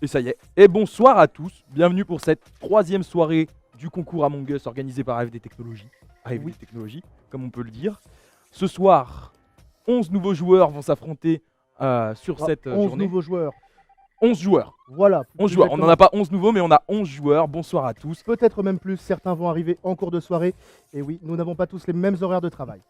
Et ça y est. Et bonsoir à tous. Bienvenue pour cette 3e soirée du concours Among Us organisé par AFD Technologies. AFD Technologies, comme on peut le dire. Ce soir, 11 nouveaux joueurs vont s'affronter sur cette 11 journée. nouveaux joueurs. 11 joueurs. Voilà. 11 joueurs. On n'en a pas 11 nouveaux, mais on a 11 joueurs. Bonsoir à tous. Peut-être même plus. Certains vont arriver en cours de soirée. Et oui, nous n'avons pas tous les mêmes horaires de travail.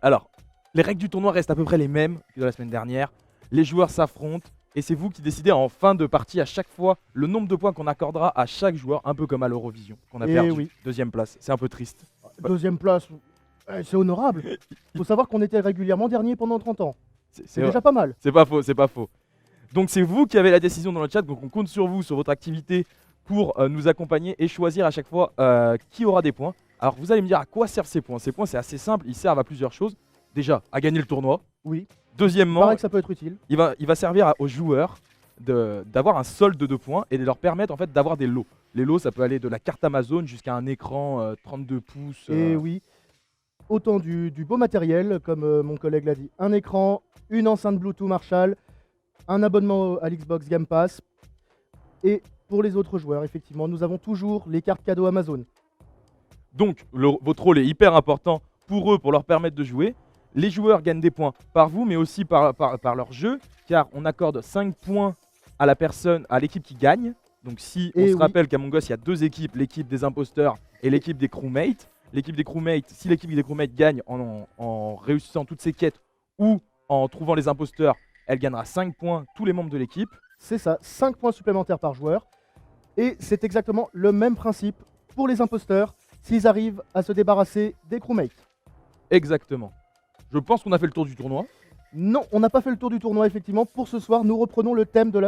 Alors, les règles du tournoi restent à peu près les mêmes que de la semaine dernière. Les joueurs s'affrontent. Et c'est vous qui décidez en fin de partie à chaque fois le nombre de points qu'on accordera à chaque joueur, un peu comme à l'Eurovision, qu'on a perdu. Oui. Deuxième place, c'est un peu triste. Deuxième place, c'est honorable. Il faut savoir qu'on était régulièrement dernier pendant 30 ans. C'est déjà pas mal. C'est pas faux, c'est pas faux. Donc c'est vous qui avez la décision dans le chat, donc on compte sur vous, sur votre activité pour nous accompagner et choisir à chaque fois qui aura des points. Alors vous allez me dire à quoi servent ces points. Ces points c'est assez simple, ils servent à plusieurs choses. Déjà, à gagner le tournoi. Oui. Deuxièmement, Il paraît que ça peut être utile. Il va servir aux joueurs d'avoir un solde de points et de leur permettre en fait d'avoir des lots. Les lots, ça peut aller de la carte Amazon jusqu'à un écran 32 pouces. Et oui, autant du beau matériel, comme mon collègue l'a dit. Un écran, une enceinte Bluetooth Marshall, un abonnement à l'Xbox Game Pass. Et pour les autres joueurs, effectivement, nous avons toujours les cartes cadeaux Amazon. Donc, votre rôle est hyper important pour eux, pour leur permettre de jouer. Les joueurs gagnent des points par vous, mais aussi par leur jeu, car on accorde 5 points à la personne, à l'équipe qui gagne. Donc si on se rappelle qu'Among Us, il y a 2 équipes, l'équipe des imposteurs et l'équipe des crewmates. L'équipe des crewmates, si l'équipe des crewmates gagne en réussissant toutes ses quêtes ou en trouvant les imposteurs, elle gagnera 5 points, tous les membres de l'équipe. C'est ça, 5 points supplémentaires par joueur. Et c'est exactement le même principe pour les imposteurs, s'ils arrivent à se débarrasser des crewmates. Exactement. Je pense qu'on a fait le tour du tournoi. Non, on n'a pas fait le tour du tournoi, effectivement. Pour ce soir, nous reprenons le thème de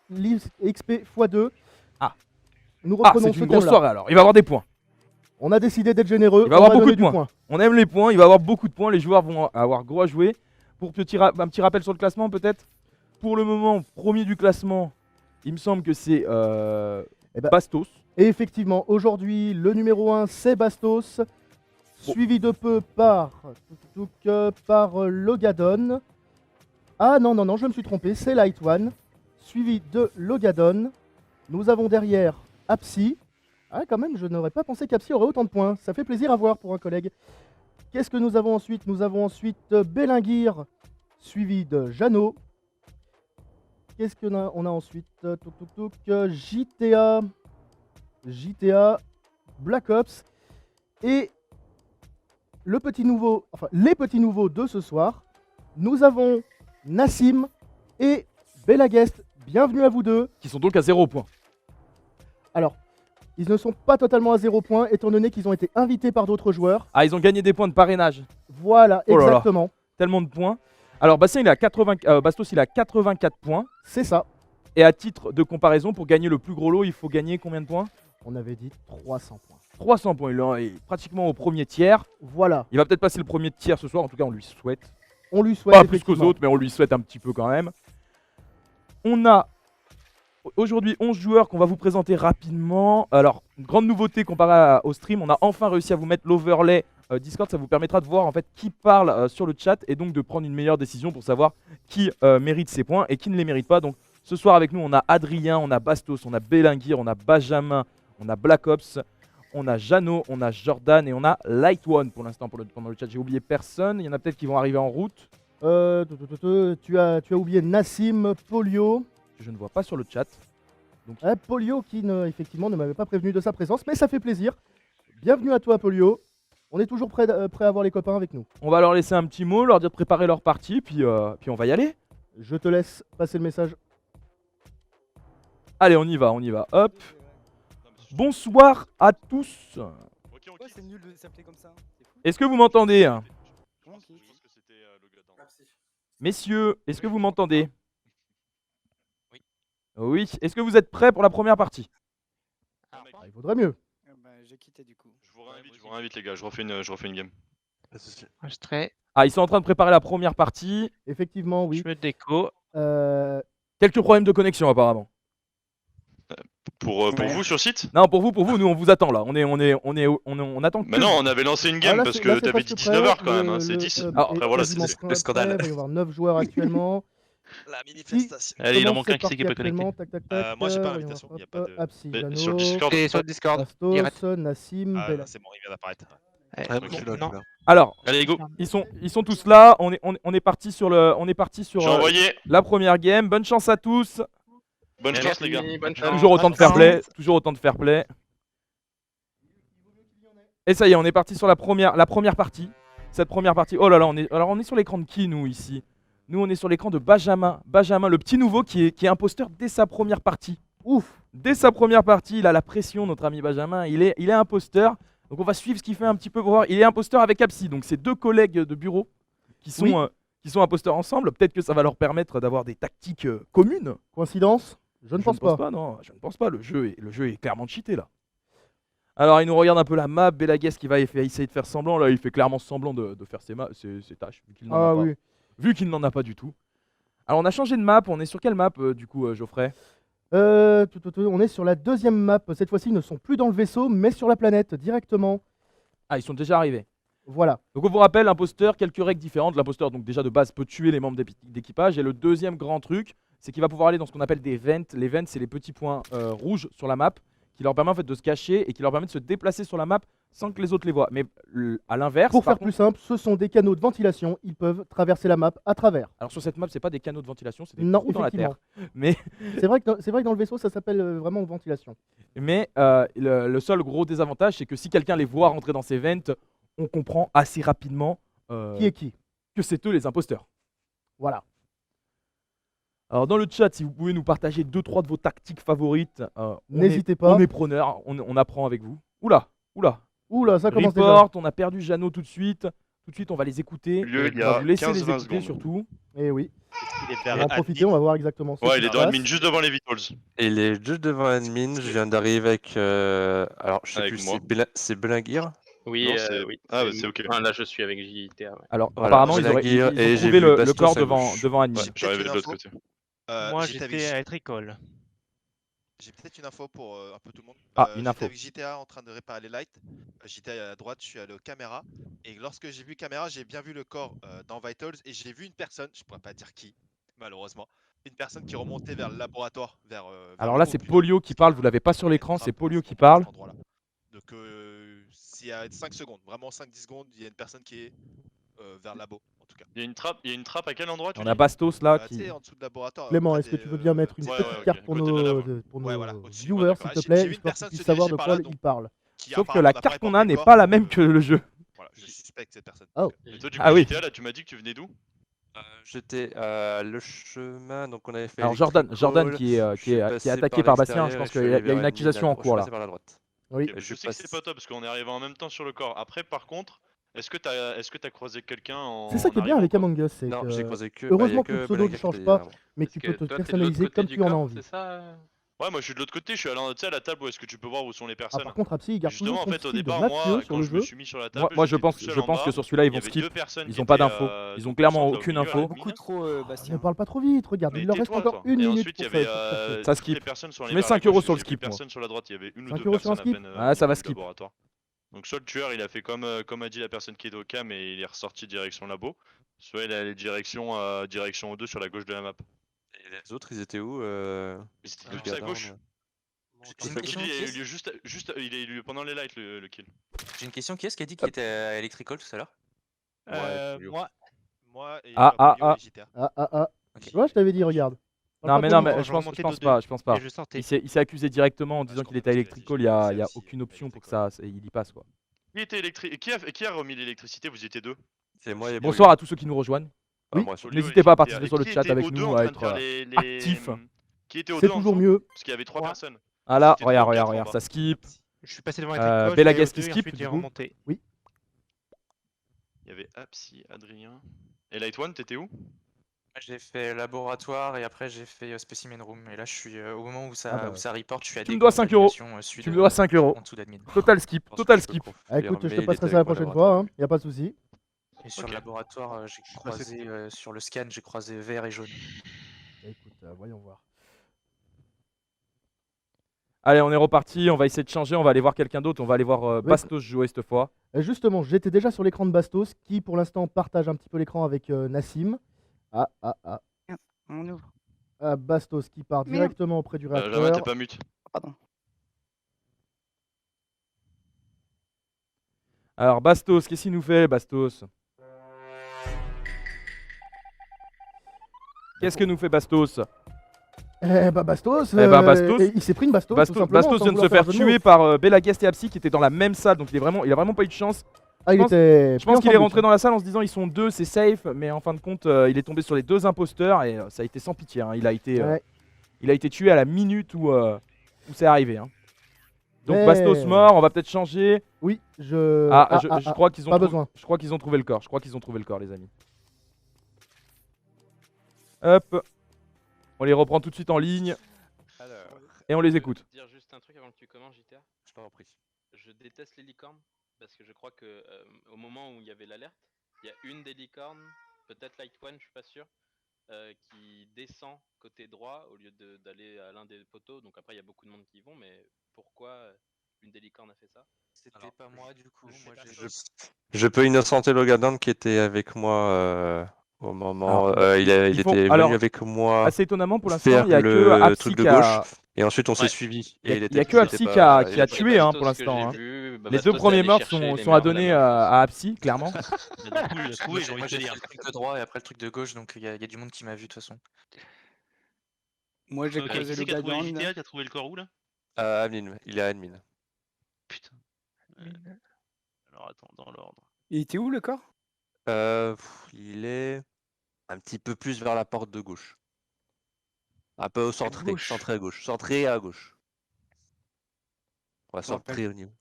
l'XP x2. Ah, nous reprenons c'est ce une grosse thème-là. soirée alors. Il va avoir des points. On a décidé d'être généreux. Il va avoir beaucoup donner de du points. On aime les points, il va avoir beaucoup de points. Les joueurs vont avoir gros à jouer. Pour un petit rappel sur le classement, peut-être. Pour le moment, premier du classement, il me semble que c'est Bastos. Et effectivement, aujourd'hui, le numéro 1, c'est Bastos. Suivi de peu par Logadon. Ah non, je me suis trompé, c'est Light One. Suivi de Logadon. Nous avons derrière Apsi. Ah quand même, je n'aurais pas pensé qu'Apsi aurait autant de points. Ça fait plaisir à voir pour un collègue. Qu'est-ce que nous avons ensuite? Nous avons ensuite Belinguir, suivi de Jeannot. Qu'est-ce qu'on a? On a ensuite JTA, Black Ops et les petits nouveaux de ce soir. Nous avons Nassim et Belaguest. Bienvenue à vous deux. Qui sont donc à 0 points. Alors, ils ne sont pas totalement à 0 points, étant donné qu'ils ont été invités par d'autres joueurs. Ah, ils ont gagné des points de parrainage. Voilà, Oh là là. exactement. Tellement de points. Alors, Bastos, il a 84 points. C'est ça. Et à titre de comparaison, pour gagner le plus gros lot, il faut gagner combien de points? On avait dit 300 points. 300 points. Il est pratiquement au premier tiers. Voilà. Il va peut-être passer le premier tiers ce soir. En tout cas, on lui souhaite. On lui souhaite. Pas plus qu'aux autres, mais on lui souhaite un petit peu quand même. On a aujourd'hui 11 joueurs qu'on va vous présenter rapidement. Alors, une grande nouveauté comparée au stream, on a enfin réussi à vous mettre l'overlay Discord. Ça vous permettra de voir en fait qui parle sur le chat et donc de prendre une meilleure décision pour savoir qui mérite ses points et qui ne les mérite pas. Donc, ce soir avec nous, on a Adrien, on a Bastos, on a Belinguir, on a Benjamin, on a Black Ops, on a Jeannot, on a Jordan et on a Light One pour l'instant pendant le chat. J'ai oublié personne. Il y en a peut-être qui vont arriver en route. Tu as oublié Nassim, Polio. Je ne vois pas sur le chat. Donc... Polio qui effectivement ne m'avait pas prévenu de sa présence, mais ça fait plaisir. Bienvenue à toi Polio. On est toujours prêt à avoir les copains avec nous. On va leur laisser un petit mot, leur dire de préparer leur partie, puis on va y aller. Je te laisse passer le message. Allez, on y va. Hop. Bonsoir à tous. C'est nul de s'appeler comme ça. Est-ce que vous m'entendez? Messieurs, est-ce que vous m'entendez? Oui. Oui. Est-ce que vous êtes prêts pour la première partie? Il vaudrait mieux. J'ai quitté du coup. Je vous réinvite les gars, je refais une game. Je serai. Ah, ils sont en train de préparer la première partie. Effectivement, oui. Je me déco. Quelques problèmes de connexion apparemment. Pour vous sur site? Non, pour vous, nous on vous attend là. On attend que. Mais non, on avait lancé une game là, parce c'est que t'avais dit presque 19h prêt. quand même, hein, c'est 10. Alors, Après voilà, quasiment c'est prêt, le scandale. Il va y avoir 9 joueurs actuellement. La manifestation. Allez, il en Comment manque un c'est qui c'est qui est pas parti actuellement? connecté. Tac, tac, tac. Moi, j'ai pas voyons, l'invitation, y a hop, pas de- Apsi, Mais Jano, sur Discord, Et sur le Discord. Bastos, Nassim, Ah, Bella. c'est bon, il vient d'apparaître. Eh, Ouais, Ok. moi, je suis là, je non. suis là. Alors, Allez, go. ils sont tous là. On est parti sur J'ai envoyé. la première game. Bonne chance à tous. Bonne chance, les gars. Bonne chance. Toujours autant de fair play. Toujours autant de fair play. Et ça y est, on est parti sur la première partie. Cette première partie. Oh là là, on est sur l'écran de qui, nous, ici? Nous, on est sur l'écran de Benjamin. Benjamin, le petit nouveau qui est imposteur dès sa première partie. Ouf. Dès sa première partie, il a la pression, notre ami Benjamin. Il est imposteur. Donc on va suivre ce qu'il fait un petit peu pour voir. Il est imposteur avec Apsi. Donc c'est deux collègues de bureau qui sont, Oui. qui sont imposteurs ensemble. Peut-être que ça va leur permettre d'avoir des tactiques communes. Coïncidence? Je ne pense pas. Non, je ne pense pas. Le jeu est clairement cheaté là. Alors il nous regarde un peu la map. Belagues qui va essayer de faire semblant. Là, il fait clairement semblant de faire ses tâches. Vu qu'il n'en a Ah pas. oui. Vu qu'il n'en a pas du tout. Alors on a changé de map. On est sur quelle map du coup, Geoffrey? On est sur la deuxième map. Cette fois-ci, ils ne sont plus dans le vaisseau, mais sur la planète, directement. Ah, ils sont déjà arrivés. Voilà. Donc on vous rappelle, imposteur, quelques règles différentes. L'imposteur, donc déjà de base, peut tuer les membres d'équipage. Et le deuxième grand truc, c'est qu'il va pouvoir aller dans ce qu'on appelle des vents. Les vents, c'est les petits points rouges sur la map qui leur permettent en fait de se cacher et qui leur permettent de se déplacer sur la map sans que les autres les voient. Mais à l'inverse, Pour par faire plus simple, ce sont des canaux de ventilation. Ils peuvent traverser la map à travers. alors sur cette map, c'est pas des canaux de ventilation, c'est des Non, trous dans la effectivement. terre. Mais, C'est vrai que dans le vaisseau, ça s'appelle vraiment ventilation. le seul gros désavantage, c'est que si quelqu'un les voit rentrer dans ces vents, on comprend assez rapidement Qui est qui? que c'est eux les imposteurs. Voilà. Alors dans le chat, si vous pouvez nous partager 2-3 de vos tactiques favorites, N'hésitez pas. On est preneur, on apprend avec vous. Oula. Oula, ça commence déjà. Report, on a perdu Jeannot tout de suite. Tout de suite, on va les écouter. Lieu, il y On va a vous laisser 15-20 les écouter secondes. surtout. Eh oui. Il est On va en vers profiter, on va voir exactement ce Ouais, qui il est se dans passe. admin, juste devant les Vitals. Et il est juste devant admin, je viens d'arriver avec. Alors, je sais Avec plus, moi. c'est Belingir. Oui, Non, c'est- oui. Ah, ouais, c'est ok. Ah, là, je suis avec JTA. Ouais. Alors Voilà, apparemment, j'ai ils la ont guire et j'ai trouvé vu le Bastos corps à gauche. devant admin. Ouais, j'arrivais de une l'autre info. côté. Moi, j'étais j'étais avec- à Tricol. J'ai peut-être une info pour un peu tout le monde. Ah, une info. J'étais avec JTA en train de réparer les lights. JTA à droite, je suis allé aux caméras. Et lorsque j'ai vu caméra, j'ai bien vu le corps dans Vitals. Et j'ai vu une personne, je pourrais pas dire qui, malheureusement. Une personne qui remontait vers le laboratoire. Vers Alors le là, labo c'est plutôt. Polio qui parle, vous l'avez pas sur Il y a une l'écran, trappe c'est Polio qui justement à parle. cet endroit-là. Donc, s'il y a 5 secondes, vraiment 5-10 secondes, il y a une personne qui est vers le labo, en tout cas. Il y a une trappe à quel endroit tu On dis a Bastos là Tu qui. sais, en dessous de laboratoire. Clément, près est-ce que des, tu veux bien mettre une ouais, petite ok, carte pour côté de nos, la lave. Ouais, voilà, au-dessus, viewers, d'accord. s'il te J'ai plaît, vu une histoire personne qu'ils puissent se savoir de diriger par quoi là, donc ils parlent. qui Sauf que apparemment la n'a carte pas qu'on épargné a le n'est corps. pas la même que le jeu. Voilà, je suspecte cette personne. Oh. Et toi, du Ah coup, oui. JTA, là, tu m'as dit que tu venais d'où J'étais à le chemin, donc on avait fait. Alors Jordan Electrical, qui est, je suis passé attaqué par Bastien, l'extérieur je et pense je suis qu'il y a allé vers une accusation admin, en cours Je là. suis passé par la droite. Oui. Ok, Et Je je sais que passe- c'est pas top parce qu'on est arrivé en même temps sur le corps. Après, par contre, est-ce que t'as croisé quelqu'un en. C'est ça qui est bien arrivant, avec quoi Among Us, c'est Non, que j'ai croisé que. heureusement bah, y a que le pseudo ne Belingir change qui est pas. derrière moi. mais Parce tu que peux te toi, t'es de l'autre personnaliser côté comme du tu en as corps, envie. c'est ça Ouais, moi je suis de l'autre côté, je suis à la table où est-ce que tu peux voir où sont les Ah, personnes. par contre, Apsi, il garde Justement, toujours en son fait, au style de départ, mafieux moi, sur quand le je me jeu. suis mis sur la table, Moi je j'étais pense, tout seul je en pense bas. que sur celui-là ils Il y vont avait skip. deux personnes Ils qui ont pas étaient, d'infos. Ils ont donc, clairement au centre, aucune au milieu, à info. l'admin. Beaucoup trop, Ne Bastien. parle pas trop vite, regarde, Mais il leur reste tais-toi, encore toi. une Et minute ensuite, il y pour avait chercher. Ça toutes skip. les personnes sont Je allées mets vers la 5 euros gauche, sur le j'ai vu skip, moi. personne sur la droite, il y avait une ou 5 deux euros sur un personnes à skip peine Ah, ça au va niveau du skip. laboratoire. Donc soit le tueur, il a fait comme a dit la personne qui est au cam et il est ressorti direction labo, soit il est allé direction O2 sur la gauche de la map. Et les autres, ils étaient où Mais c'était Alors, tous à gauche. J'ai une question. Il Qui a eu est-ce lieu juste il a eu lieu pendant les lights le kill. J'ai une question. Qui est-ce qui a dit qu'il était à Electrical tout à l'heure? Polio. Moi et Ah, Polio et JTA. Ah. Ok. Tu vois, je t'avais dit, regarde. Non Parle mais pas non trop mais vite. je pense remontais pas, de je pense pas. Et je sortais. Il s'est accusé directement en disant je qu'il était à comprends, Electrical, il y a c'est aussi aucune option pour que Electrical. il y passe quoi. Qui a remis l'électricité? Vous étiez deux. C'est moi et Bonsoir à tous ceux qui nous rejoignent. Polio. Oui. Ah, moi, sur le- N'hésitez pas à Et participer sur le qui chat était avec aux deux nous, en à train de être faire les- actifs. Qui était aux C'est deux en toujours dessous mieux. Parce qu'il y avait trois Moi. personnes. Ah là, C'était deux ou quatre en regarde, bas. ça skip. Je suis passé devant Bella Tricol, Guest j'étais qui au 2 et skip, ensuite du j'ai coup. remonté. Il y avait Apsi, Adrien. Et Light One, t'étais où? J'ai fait laboratoire et après j'ai fait specimen room. Et là, je suis au moment où Ah bah. ça report, je suis à Tu me dois 5 euros. sud, Tu me dois 5 euros. en dessous d'admin. Total skip, Je pense total que je peux skip. confirmer, Ah, écoute, je mais te il passerai était ça la avec moi, prochaine laboratoire. fois, y a pas de souci. Et sur Ok. le laboratoire, j'ai croisé sur le scan, j'ai croisé vert et jaune. Écoute, voyons voir. Allez, on est reparti, on va essayer de changer, on va aller voir quelqu'un d'autre, on va aller voir Oui. Bastos jouer cette fois. Justement, j'étais déjà sur l'écran de Bastos, qui pour l'instant partage un petit peu l'écran avec Nassim. Ah. On à Bastos qui part Merde. directement auprès du Benjamin, réacteur. t'es pas mute. Pardon. Alors Bastos, qu'est-ce qu'il nous fait Bastos? Qu'est-ce que nous fait Bastos? Eh bah Bastos, Bastos- il s'est pris une Bastos, tout Bastos, simplement, Bastos sans vient de se vouloir faire un jeu de mots. tuer par Belagest et Apsi qui étaient dans la même salle, donc il a vraiment pas eu de chance. Ah, il pense- était. Je pense qu'il est rentré dans la salle en se disant ils sont deux, c'est safe, mais en fin de compte, il est tombé sur les deux imposteurs et ça a été sans pitié. Hein. Il a été tué à la minute où c'est arrivé. Hein. Donc Mais- Bastos mort, on va peut-être changer. Oui, je. Je crois qu'ils ont pas trouvé- besoin. Je crois qu'ils ont trouvé le corps. Je crois qu'ils ont trouvé le corps, les amis. Hop, on les reprend tout de suite en ligne Alors, et on les écoute. Dire juste un truc avant que tu commences, JTR. je t'en prie. Je déteste les licornes parce que je crois que au moment où il y avait l'alerte, il y a une des licornes, peut-être Light One, je suis pas sûr, qui descend côté droit au lieu d'aller à l'un des poteaux. Donc après il y a beaucoup de monde qui y vont, mais pourquoi une des licornes a fait ça? C'était Alors, pas moi du coup. Moi, Je peux innocenter Logadan qui était avec moi au moment. Alors, il ils font- était venu alors, avec moi Assez étonnamment pour l'instant, faire il y a que le Apsi truc de qui a. gauche. Et ensuite on s'est Ouais. suivi. Il y a- Et il y a que était Apsi pas- qui a il était tué, pas- hein, pour l'instant, hein. Les Bastos deux est premiers allé morts chercher sont les à merdes de donner la meuf. à Apsi, clairement. Mais du coup, il a trouvé, j'ai envie moi de j'ai te fait dire. le truc de droit et après le truc de gauche, donc il y a du monde qui m'a vu de toute façon. Moi, j'ai Qui creusé le c'est qui a trouvé Gagan. JTA, qui a trouvé le corps où là? Admin, il est admin. Putain. Alors attends, dans l'ordre. Il était où le corps? Il est un petit peu plus vers la porte de gauche. Un peu au centré, gauche. centré à gauche. Centré à gauche. On va Je me rappelle. centrer au niveau.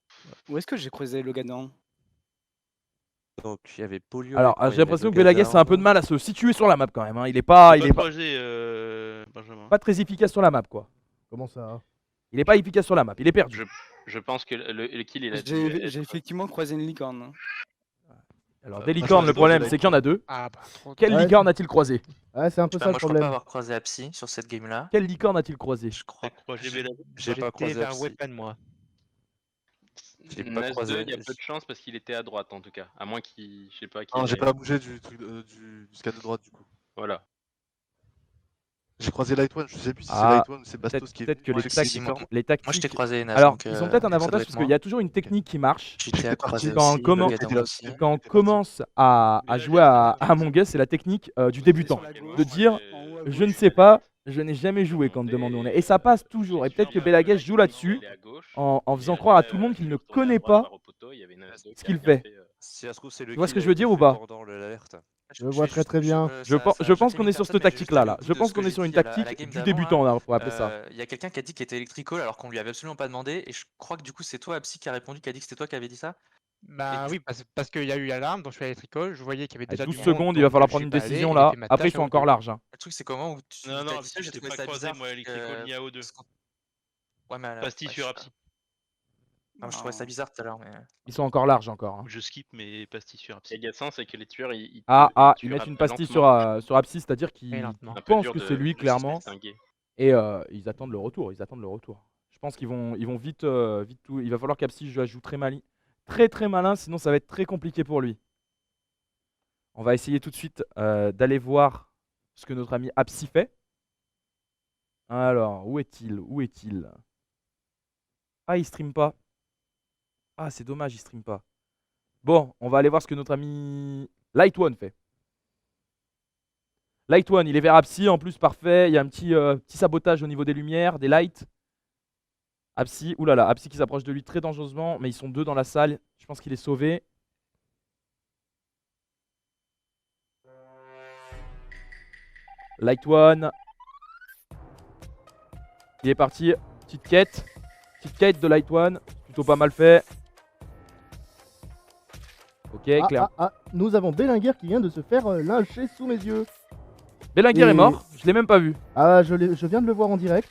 Où est-ce que j'ai creusé le Gagan? Donc il y avait Polio. Alors, avec moi, j'ai il y avait l'impression que Logadan. Belagest a un peu de mal à se situer sur la map quand même. Hein. Il est pas croisé, Benjamin. pas très efficace sur la map, quoi. Comment ça? Il est pas efficace sur la map, il est perdu. Je pense que le kill il a dû J'ai être- effectivement croisé une licorne. hein. Alors, Bah, des licornes, le problème, c'est qu'il y en a deux. Ah bah, trop. Quelle Ouais. licorne a-t-il croisé? Ouais, c'est un peu Je sais ça pas, le moi je crois pas problème. avoir croisé Apsi sur cette game là. Quelle licorne a-t-il croisé? Je crois. J'ai pas croisé vers Apsi. Weapon, moi. J'ai pas Nas croisé. 2, il y a peu de chance parce qu'il était à droite en tout cas. À moins qu'il. Je sais pas. Non, qu'il j'ai ait- pas bougé du truc du scan de droite du coup. Voilà. J'ai croisé Light One, je sais plus si c'est Ah, Light One ou c'est Bastos qui est Peut-être que venu. les, Ouais, tac- si, moi- les Moi je t'ai tactiques. croisé Nas. Alors, donc, ils ont peut-être un ça doit avantage être parce moi. qu'il y a toujours une technique qui marche. JT a croisé Quand on aussi, commence- Logadan aussi. Quand on commence à jouer à Among Us, c'est la technique du débutant. De dire, je ne sais pas, je n'ai jamais joué quand on me demande où on est. Et ça passe toujours. Et peut-être que Belagest joue là-dessus en faisant croire à tout le monde qu'il ne connaît pas ce qu'il fait. Si ça se trouve, c'est le Tu vois ce kill que je veux qui dire ou fait pas pendant l'alerte. Je vois très, très bien. Je pense qu'on est sur cette tactique-là. Là. Je pense qu'on est sur une tactique du débutant, là, pour appeler ça. Il y a quelqu'un qui a dit qu'il était electrical alors qu'on lui avait absolument pas demandé. Et je crois que du coup c'est toi Apsi qui a répondu, qui a dit que c'était toi qui avais dit ça. Bah Et- oui, parce qu'il y a eu alarme, donc je suis allé tricot, je voyais qu'il y avait déjà 12 du monde, secondes, il va donc falloir je prendre suis une pas allé, décision et là. j'ai fait ma Après, ils tâche sont au encore dos. larges. Hein. Le truc c'est comment où tu Non, t'as non, dit ça, j'ai j'étais trouvé pas ça croisé, bizarre moi, parce Electrical, que- ni AO2. parce qu'on- Ouais, mais Pastis ouais, sur je- Apsi. Non, je trouvais ça bizarre tout à l'heure, mais. Ils sont encore larges encore. Hein. Je skip, mais Pastis sur Ce Apsi. qui est agaçant, c'est que les tueurs ils Ils tuent mettent une après pastille lentement. sur Apsi, c'est-à-dire Très qu'ils lentement. Un peu pensent dur que de- c'est lui, de clairement. distinguer. Et ils attendent le retour. Je pense qu'ils vont vite tout. Il va falloir qu'Apsi joue très malin. Très malin, sinon ça va être très compliqué pour lui. On va essayer tout de suite d'aller voir ce que notre ami Apsi fait. Alors, où est-il? Ah, il stream pas. Ah, c'est dommage, il stream pas. Bon, on va aller voir ce que notre ami Light One fait. Light One, il est vers Apsi, en plus parfait. Il y a un petit sabotage au niveau des lumières, des lights. Apsi, oulala, Apsi qui s'approche de lui très dangereusement, mais ils sont deux dans la salle. Je pense qu'il est sauvé. Light One. Il est parti. Petite quête de Light One. Plutôt pas mal fait. Ok, clair. Nous avons Belinguer qui vient de se faire lyncher sous mes yeux. Belinguer Et- est mort. Je l'ai même pas vu. Ah, je viens de le voir en direct.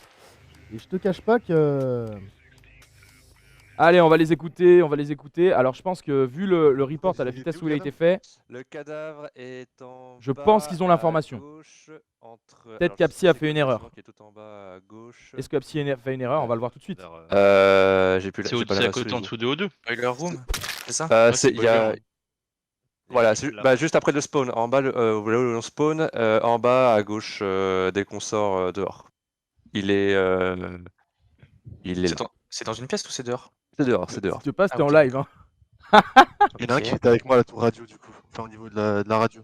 Et je te cache pas que. Allez, on va les écouter. Alors, je pense que vu le report à la vitesse où il a été fait, Le cadavre est en Je bas pense qu'ils ont à l'information. gauche, entre- Peut-être alors, qu'Apsi a c'est fait une le erreur. bâtiment qui est tout en bas à gauche. est-ce que Apsi a fait une erreur? On va le voir tout de suite. J'ai plus la C'est j'ai pas la à main sous côté les en yeux. dessous de O2. Boiler room, c'est ça? Euh, Ouais, c'est- c'est il y a- Boiler. Voilà, il l'a. bah, juste après le spawn, en bas, là où on spawn, en bas à gauche, dès qu'on sort dehors. Il est là. C'est dans une pièce ou c'est dehors? C'est dehors, c'est Si dehors. tu passes, Ah, t'es en ok, live. d'accord. Il y en a un qui Ok. était avec moi à la tour radio du coup. Enfin au niveau de la radio.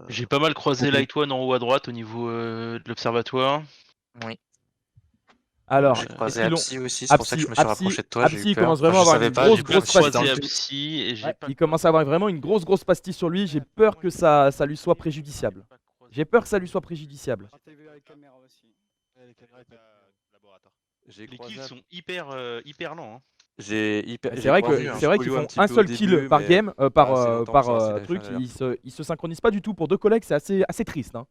J'ai pas mal croisé ok. Light One en haut à droite au niveau de l'observatoire. Oui. Alors, J'ai est-ce croisé qu'ils l'ont- Apsi aussi, c'est pour ça que je me suis rapproché de toi. J'ai Apsi, eu il peur. commence Enfin, vraiment à je avoir savais une pas, grosse, j'ai grosse pas croisé croisé pastille. Apsi et j'ai Ouais, pas il commence à avoir vraiment une grosse, grosse pastille sur lui. J'ai peur que ça lui soit préjudiciable. J'ai peur que ça lui soit préjudiciable. Ah, t'as vu la caméra aussi. Ouais, les caméras étaient- Laboratoire. J'ai Les croisé kills un- sont hyper lents. Hein. C'est C'est vrai croisé que un c'est vrai qu'ils Spolio font petit un peu au seul kill début, par mais game, pas assez longtemps pour savoir s'il avait truc. fait un alerte. Ils se synchronisent pas du tout pour deux collègues. C'est assez triste. Hein.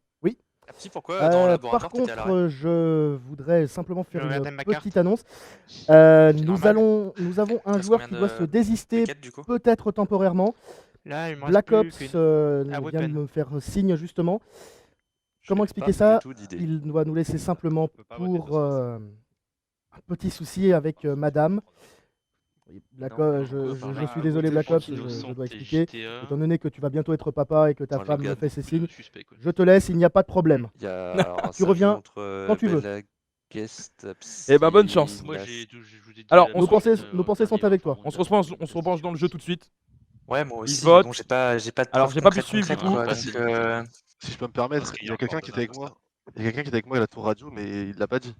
Apsi, pourquoi dans le laboratoire Par t'étais à contre, l'arrêt? je voudrais simplement faire Je regardais une ma petite carte. annonce. normal. Nous avons un reste joueur combien qui doit de- se désister, quêtes, du coup? peut-être temporairement. Là, il me reste Black plus Ops qu'une. vient Weapon. de me faire signe justement. J'ai Comment pas expliquer du ça? tout d'idée. Il doit nous laisser simplement peut pas voter de pour toute façon. un petit souci avec madame. Oui, Black Non, Ops, non, je enfin, suis désolé Black Ops, je dois expliquer. Étant donné que tu vas bientôt être papa et que ta Dans le femme me Logan. fait ses signes, Suspect, quoi. je te laisse, il n'y a pas de problème. Il y a alors un Tu reviens quand tu veux. Bella Guest, Eh ben, bonne chance. Moi, Las- je vous ai dit Alors, la nos semaine, pensées sont dernière, avec toi. enfin, On se repenche dans le jeu tout de suite. Ouais, moi aussi. vote. Bon, j'ai pas de Alors, preuves j'ai pas pu concrètes, suivre, du concrètes, coup. quoi, Ah, donc, c'est- Si je peux me permettre, Parce qu'il il y y a a quelqu'un encore qui deux était avec moi. imposteurs. Il y a quelqu'un qui était avec moi à la tour radio, mais il l'a pas dit.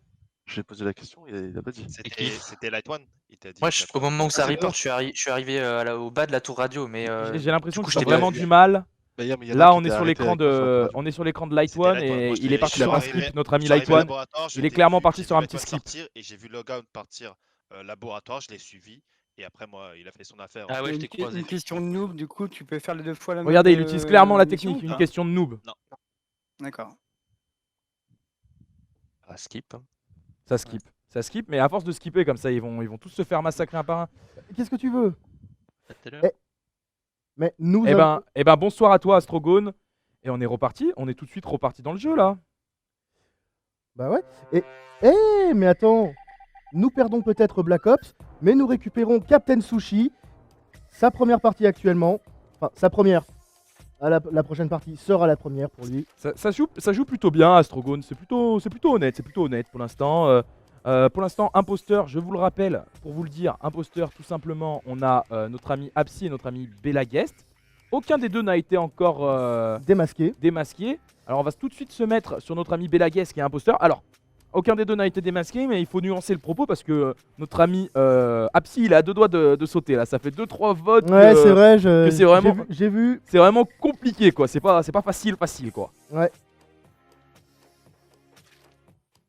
J'ai posé la question, il l'a pas dit. C'était Light One. Il t'a dit. Moi, qu'il a au pas- moment où ça j'ai report, peur. je suis arrivé au bas de la tour radio, mais J'ai l'impression du coup, qu'ils ont j'étais vraiment pas- du mal. Bah, il y en a Là, qui on est était sur arrêté l'écran avec moi sur la tour de, radio. on est sur l'écran de Light C'était One Light One. Moi, et je il l'ai- est parti je sur un suis skip. arrivé- Notre ami je suis Light arrivé au One, laboratoire, je il est l'ai clairement vu, parti j'ai sur vu un Light petit One skip. sortir et j'ai vu Logan partir laboratoire, je l'ai suivi. Et après, moi, il a fait son affaire. Ah ouais, je Une, t'ai croisé. une question de noob, du coup, tu peux faire les deux fois la même Regardez, il utilise clairement la mission technique. ou Une pas question de noob. D'accord. Ah, skip. Ça skip. Ça skip, mais à force de skipper comme ça, ils vont tous se faire massacrer un par un. Qu'est-ce que tu veux? À tout à l'heure. Eh, Mais nous Eh ben, bonsoir à toi, Astrogone. Et on est reparti. On est tout de suite reparti dans le jeu là. Bah ouais. Mais attends. Nous perdons peut-être Black Ops, mais nous récupérons Captain Sushi. Sa première partie actuellement. Enfin, sa première. La prochaine partie sera la première pour lui. Ça joue plutôt bien, Astrogone. C'est plutôt honnête. C'est plutôt honnête pour l'instant. Pour l'instant, imposteur, je vous le rappelle, pour vous le dire, imposteur, tout simplement, on a notre ami Apsi et notre ami Bella Guest. Aucun des deux n'a été encore Démasqué. démasqué. Alors, on va tout de suite se mettre sur notre ami Bella Guest qui est imposteur. Alors, aucun des deux n'a été démasqué, mais il faut nuancer le propos parce que notre ami Apsi, il est à deux doigts de sauter là. Ça fait 2-3 votes. Ouais, c'est vrai. que c'est vraiment- J'ai vu. C'est vraiment compliqué quoi. C'est pas facile quoi. Ouais.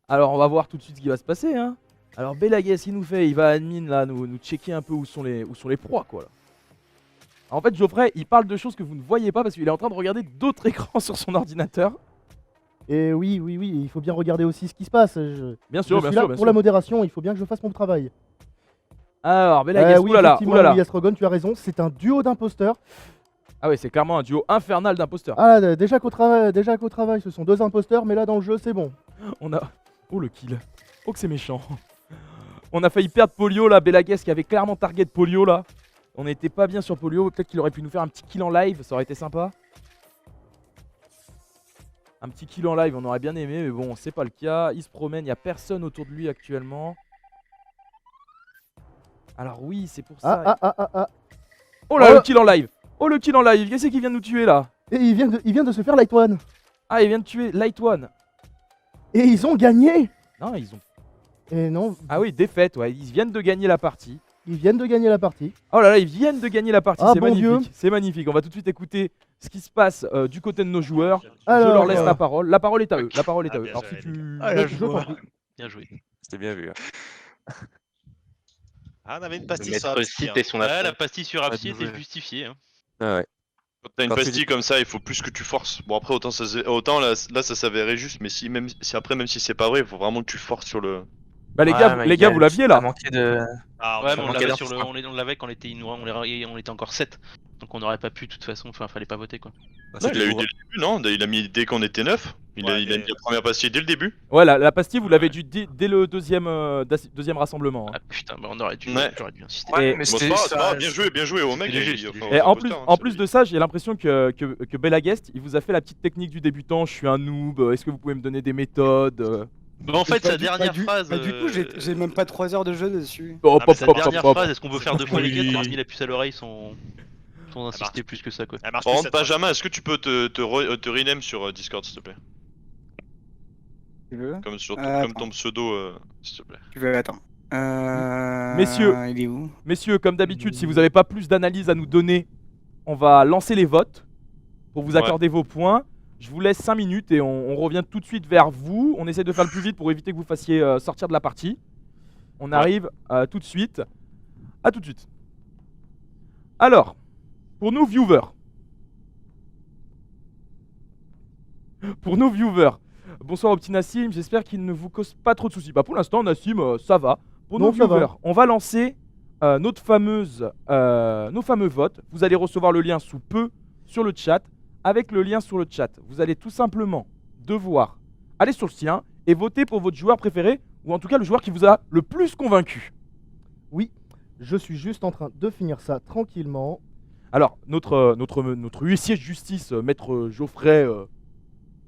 Alors on va voir tout de suite ce qui va se passer hein. Alors Belagues il nous fait, il va admin là nous checker un peu où sont les proies quoi là. En fait Geoffrey il parle de choses que vous ne voyez pas parce qu'il est en train de regarder d'autres écrans sur son ordinateur. Et oui, il faut bien regarder aussi ce qui se passe. Bien Je sûr, suis bien là sûr. pour la modération, il faut bien que je fasse mon travail. Alors Belagues, Oui, oulala, effectivement, oulala. oui, Astrogone, tu as raison, c'est un duo d'imposteurs. Ah ouais c'est clairement un duo infernal d'imposteurs. Ah, déjà qu'au travail, ce sont deux imposteurs, mais là dans le jeu, c'est bon. On a... Oh le kill. Oh que c'est méchant. On a failli perdre Polio là, Belagues qui avait clairement target Polio là. On n'était pas bien sur Polio, peut-être qu'il aurait pu nous faire un petit kill en live, ça aurait été sympa. Un petit kill en live, on aurait bien aimé, mais bon, c'est pas le cas. Il se promène, il n'y a personne autour de lui actuellement. Alors oui, c'est pour ça. Ah. Oh là, Oh. le kill en live. Oh le kill en live, qu'est-ce qui vient de nous tuer là? Et il vient de se faire Light One. Ah, il vient de tuer Light One. Et ils ont gagné. Non, ils ont... Et non, Ah oui, défaite, ouais, ils viennent de gagner la partie. ils viennent de gagner la partie. Oh là là, ils viennent de gagner la partie, Ah, c'est bon Dieu. magnifique. C'est magnifique, on va tout de suite écouter ce qui se passe du côté de nos joueurs. Je Alors, leur laisse la parole. La parole est à eux. La parole est à Ah, eux. bien Alors joué, si les tu... Ah, là, je je vois. t'en prie. Bien joué. C'était bien vu. Hein. Ah, on avait une Le pastille sur maître Apsi, site hein. et son Ouais, affront. la pastille sur Apsi bien joué. était justifiée. Hein. Ah ouais. Quand t'as une Quand tu pastille dis- comme ça, il faut plus que tu forces. Bon après autant là ça s'avérait juste, mais si après même si c'est pas vrai, il faut vraiment que tu forces sur le. Bah les Ouais, gars, mais les gars, vous l'aviez ça là. manquait de... Ah, Ouais, ça mais on manquait l'avait d'infos, sur le, quoi. on l'avait quand on était encore 7. Donc on n'aurait pas pu de toute façon, enfin fallait pas voter quoi. Ah, Non, il l'a eu pour- dès le début, non? Il a mis dès qu'on était 9. Il a mis la première pastille dès le début. Ouais, la pastille, vous l'avez dû dès le deuxième rassemblement. hein. Ah putain, bah on aurait dû, Ouais. j'aurais dû insister. Ouais, Et- mais Bon, c'était c'est pas grave, bien joué au mec. léger, il- c'était enfin, léger. Et au en poster, plus, hein, en c'est- plus de ça, j'ai l'impression que Belagest, il vous a fait la petite technique du débutant. Je suis un noob. Est-ce que vous pouvez me donner des méthodes Bah en fait, Pas sa du- dernière pas du- phrase. Bah, du coup, j'ai même pas 3 heures de jeu dessus. Hop, Sa hop, dernière hop, hop. phrase, est-ce qu'on peut faire 2 fois les Oui. quêtes, on a mis la puce à l'oreille sans insister plus que ça quoi. Elle marche Par plus, contre, cette phrase. Benjamin, est-ce que tu peux te rename sur Discord, s'il te plaît? Tu veux Comme ton pseudo, s'il te plaît. Tu veux, attends. Messieurs. Il est où? Messieurs, comme d'habitude, si vous n'avez pas plus d'analyse à nous donner, on va lancer les votes pour vous accorder vos points. Je vous laisse 5 minutes et on revient tout de suite vers vous. On essaie de faire le plus vite pour éviter que vous fassiez sortir de la partie. On arrive tout de suite. À tout de suite. Alors, pour nos viewers. Bonsoir au petit Nassim, j'espère qu'il ne vous cause pas trop de soucis. Bah pour l'instant, Nassim, ça va. Pour nos Non, ça va. viewers, on va lancer nos fameux votes. Vous allez recevoir le lien sous peu sur le chat. Avec le lien sur le chat, vous allez tout simplement devoir aller sur le sien et voter pour votre joueur préféré, ou en tout cas le joueur qui vous a le plus convaincu. Oui, je suis juste en train de finir ça tranquillement. Alors, notre huissier de justice, maître Geoffrey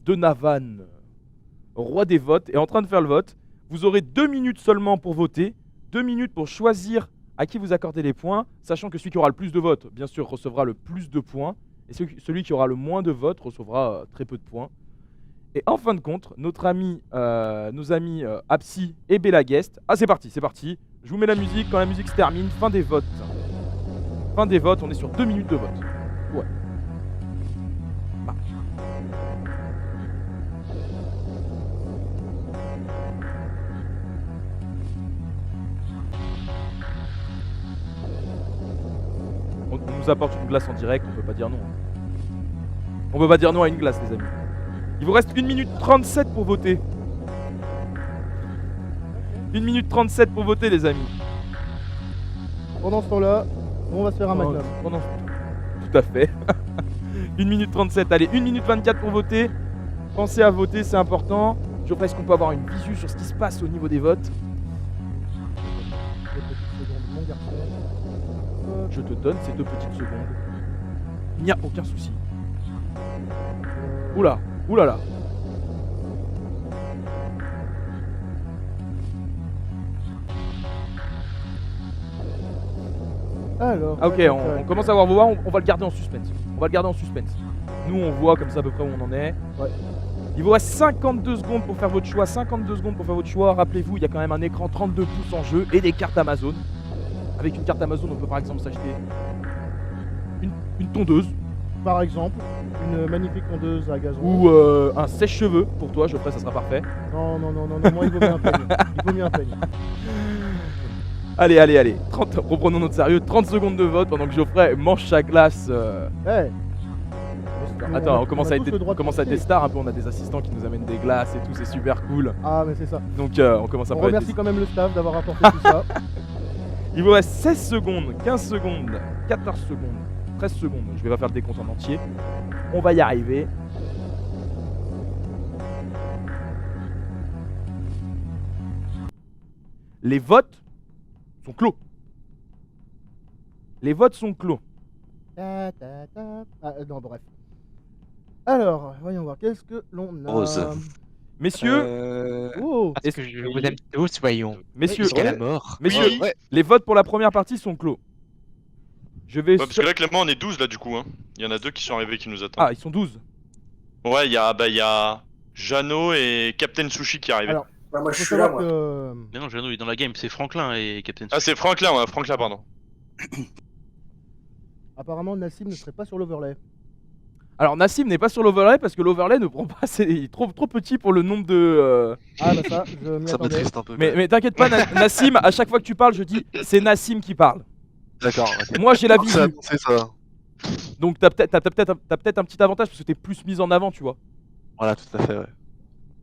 de Navanne, roi des votes, est en train de faire le vote. Vous aurez 2 minutes seulement pour voter, 2 minutes pour choisir à qui vous accordez les points, sachant que celui qui aura le plus de votes, bien sûr, recevra le plus de points, et celui qui aura le moins de votes recevra très peu de points. Et en fin de compte, nos amis Apsi et Belagest. Ah, c'est parti. Je vous mets la musique. Quand la musique se termine, fin des votes. Fin des votes, on est sur 2 minutes de vote. Ouais. Bah. On nous apporte une glace en direct, on peut pas dire non. On peut pas dire non à une glace, les amis. Il vous reste 1 minute 37 pour voter. 1 minute 37 pour voter, les amis. Pendant ce temps-là, on va se faire un magnum. Tout à fait. 1 minute 37, allez, 1 minute 24 pour voter. Pensez à voter, c'est important. Geoffrey, est-ce qu'on peut avoir une visu sur ce qui se passe au niveau des votes? 2 petites secondes, mon garçon. Je te donne ces 2 petites secondes. Il n'y a aucun souci. Oula, oulala. Alors. Ah, ok, on commence à voir vos voix, on va le garder en suspense. Nous, on voit comme ça à peu près où on en est. Ouais. Il vous reste 52 secondes pour faire votre choix. 52 secondes pour faire votre choix. Rappelez-vous, il y a quand même un écran 32 pouces en jeu et des cartes Amazon. Avec une carte Amazon, on peut par exemple s'acheter une tondeuse Par exemple, une magnifique tondeuse à gazon. ou un sèche-cheveux pour toi, Geoffrey, ça sera parfait. Non, moi il vaut mieux un peigne. Il vaut mieux un peigne. Allez. 30, reprenons notre sérieux. 30 secondes de vote pendant que Geoffrey mange sa glace. Hey. Attends, on commence à tous le droit de être des penser. stars un peu. On a des assistants qui nous amènent des glaces et tout, c'est super cool. Ah, mais c'est ça. Donc on commence à On pas être remercie des- quand même le staff d'avoir apporté tout ça. Il vous reste 16 secondes, 15 secondes, 14 secondes, 13 secondes. Je vais pas faire le décompte en entier. On va y arriver. Les votes sont clos. Les votes sont clos. Ta, ta, ta. Ah, non, bref. Alors, voyons voir, qu'est-ce que l'on a Rose. Messieurs, Oh, Parce que je vous aime tous, voyons. messieurs, Jusqu'à la mort. messieurs, Oui. les votes pour la première partie sont clos. Je vais. Ouais, parce que là, Clément, on est 12 là du coup. Hein. Il y en a 2 qui sont arrivés qui nous attendent. Ah, ils sont 12. Ouais, il y a Jeannot et Captain Sushi qui arrivent. Alors, moi, faut savoir que. Mais non, Jeannot il est dans la game, c'est Franklin et Captain. Ah, c'est Franklin, ouais, Franklin, pardon. Apparemment, Nassim ne serait pas sur l'overlay. Alors Nassim n'est pas sur l'overlay parce que l'overlay ne prend pas assez. Il est trop petit pour le nombre de. Ah, bah ça, je m'y Ça attendais. m'attriste un peu. Mais t'inquiète pas, Nassim, à chaque fois que tu parles, je dis c'est Nassim qui parle. D'accord. ok. Moi j'ai la C'est visu. annoncé, ça. Donc t'as peut-être un petit avantage parce que t'es plus mis en avant, tu vois. Voilà, tout à fait, ouais.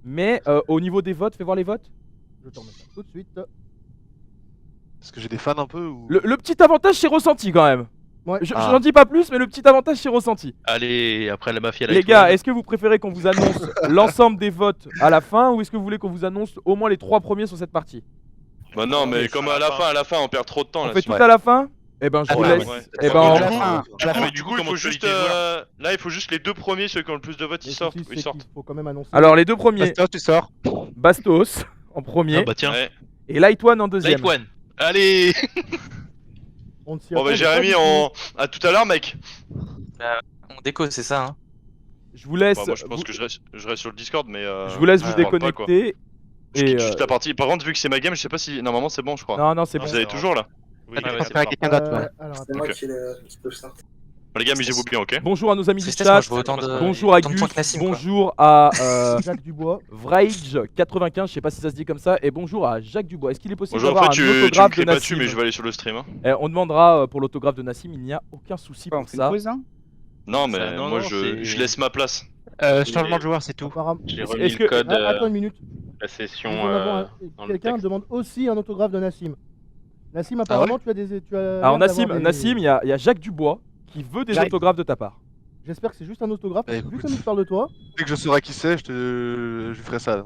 Mais au niveau des votes, fais voir les votes. Je te remets ça tout de suite. Parce que j'ai des fans un peu ou. Le petit avantage c'est ressenti quand même. Ouais. J'en dis pas plus, mais le petit avantage c'est ressenti. Allez, après la mafia, Les gars, est-ce que vous préférez qu'on vous annonce l'ensemble des votes à la fin ou est-ce que vous voulez qu'on vous annonce au moins les 3 premiers sur cette partie? Bah non, mais comme à la fin, on perd trop de temps On là. fait tout à la fin? Eh ben je vous Ouais, laisse. ouais. Eh ben Ouais, on- mais du coup, il faut juste. Là, il faut juste les 2 premiers, ceux qui ont le plus de votes, ils sortent. Ils sortent. Faut quand même annoncer. Alors les 2 premiers. Bastos, tu sors. Bastos en premier. Ah bah tiens. Ouais. Et Light One en deuxième. Light One. Allez. On ne s'y Bon bah attendait Jérémy, pas du tout. à tout à l'heure mec. On déco, c'est ça. Hein. Je vous laisse. Bah, moi je pense que je reste sur le Discord, mais. Je vous laisse vous je parle pas, quoi. déconnecter. Je Et quitte juste la partie. Par contre, vu que c'est ma game, je sais pas si. Normalement, c'est bon, je crois. Non, c'est bon. Vous avez toujours là. Oui, Ouais, ouais, c'est c'est pas bon. quelqu'un d'autre. Alors, C'est moi Ok. qui peux le start. Les gars, amusez-vous bien, ok? Bonjour à nos amis du Tristesse, moi chat. je vois autant de. Bonjour à autant de Gus. points que Nassim, quoi. Bonjour à Jacques Dubois. Vrage95, je sais pas si ça se dit comme ça. Et bonjour à Jacques Dubois. Est-ce qu'il est possible Bonjour, en d'avoir fait, un tu me autographe de crées pas dessus, Nassim? mais je vais aller sur le stream. Hein. On demandera pour l'autographe de Nassim, il n'y a aucun souci On pour fait une ça. pause, hein. Non, mais non, moi non, c'est- je laisse ma place. Changement de joueur, c'est tout. Apparemment. J'ai Est-ce remis que- le code Ah, attends une minute. la session. Nous en avons dans le Quelqu'un texte. demande aussi un autographe de Nassim. Nassim, apparemment, tu as des. Tu as Alors l'air d'avoir Nassim, il y a Jacques Dubois qui veut des J'arrive. autographes de ta part. J'espère que c'est juste un autographe. Bah, Vu écoute. comme il parle de toi. Dès que je saurai qui c'est, je lui ferai ça.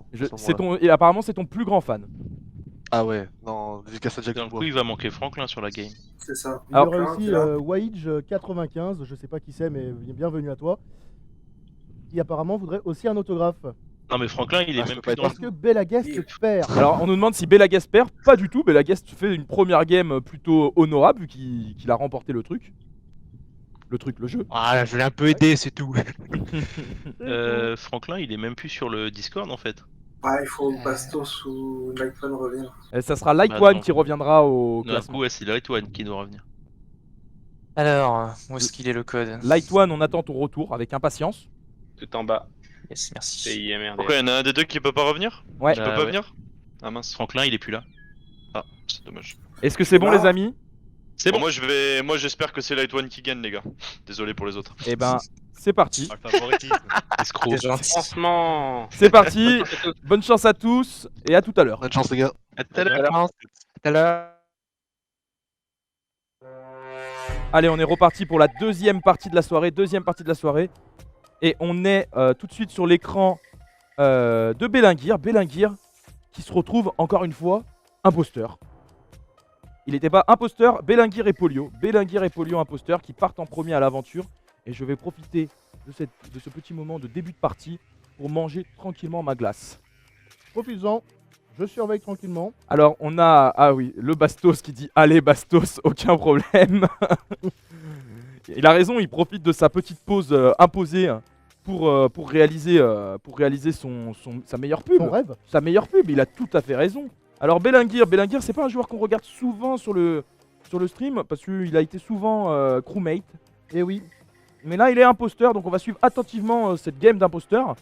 Et apparemment c'est ton plus grand fan. Ah ouais, non, dédicace à Jack D'un Dubois. coup, il va manquer Franklin sur la game. C'est ça. Il y Alors- aurait aussi Waige95, je sais pas qui c'est, mais bienvenue à toi. Qui apparemment voudrait aussi un autographe. Non, mais Franklin, il est Ah, je même peux plus pas dans Parce que Belagest perd. Alors on nous demande si Belagest perd. Pas du tout. Belagest fait une première game plutôt honorable vu qu'il a remporté le truc. Le jeu. Voilà, je l'ai un peu aidé, c'est tout. Franklin, il est même plus sur le Discord en fait. Ouais, il faut Bastos ou Nightman revenir. Et ça sera Light Bah, One attends. qui reviendra au D'un classement. coup, ouais, c'est Light One qui doit revenir. Alors, où est-ce qu'il est le code? Light One, on attend ton retour avec impatience. Tout en bas. Yes, merci. C'est IMRD. Pourquoi il y en a un des deux qui peut pas revenir? Ouais. Qui peut pas ouais. venir? Ah mince. Franklin, il est plus là. Ah, c'est dommage. Est-ce que c'est bon Ah. les amis? C'est bon. Moi j'espère que c'est Light One qui gagne les gars. Désolé pour les autres. Eh ben c'est parti. Ah, le favoritisme. Escroc. T'es gentil. Lancement. C'est parti. Bonne chance à tous et à tout à l'heure. Bonne chance les gars. À tout à l'heure. Tout à l'heure. Allez, on est reparti pour la deuxième partie de la soirée. Et on est tout de suite sur l'écran de Belinguir. Belinguir qui se retrouve encore une fois imposteur. Il n'était pas imposteur, Belinguir et Polio. Belinguir et Polio imposteurs qui partent en premier à l'aventure. Et je vais profiter de ce petit moment de début de partie pour manger tranquillement ma glace. Profites-en. Je surveille tranquillement. Alors on a, ah oui, le Bastos qui dit allez Bastos, aucun problème. Il a raison, il profite de sa petite pause imposée pour réaliser sa meilleure pub. Ton rêve. Sa meilleure pub, il a tout à fait raison. Alors Belinguir c'est pas un joueur qu'on regarde souvent sur le stream parce qu'il a été souvent crewmate. Et oui. Mais là il est imposteur donc on va suivre attentivement cette game d'imposteur.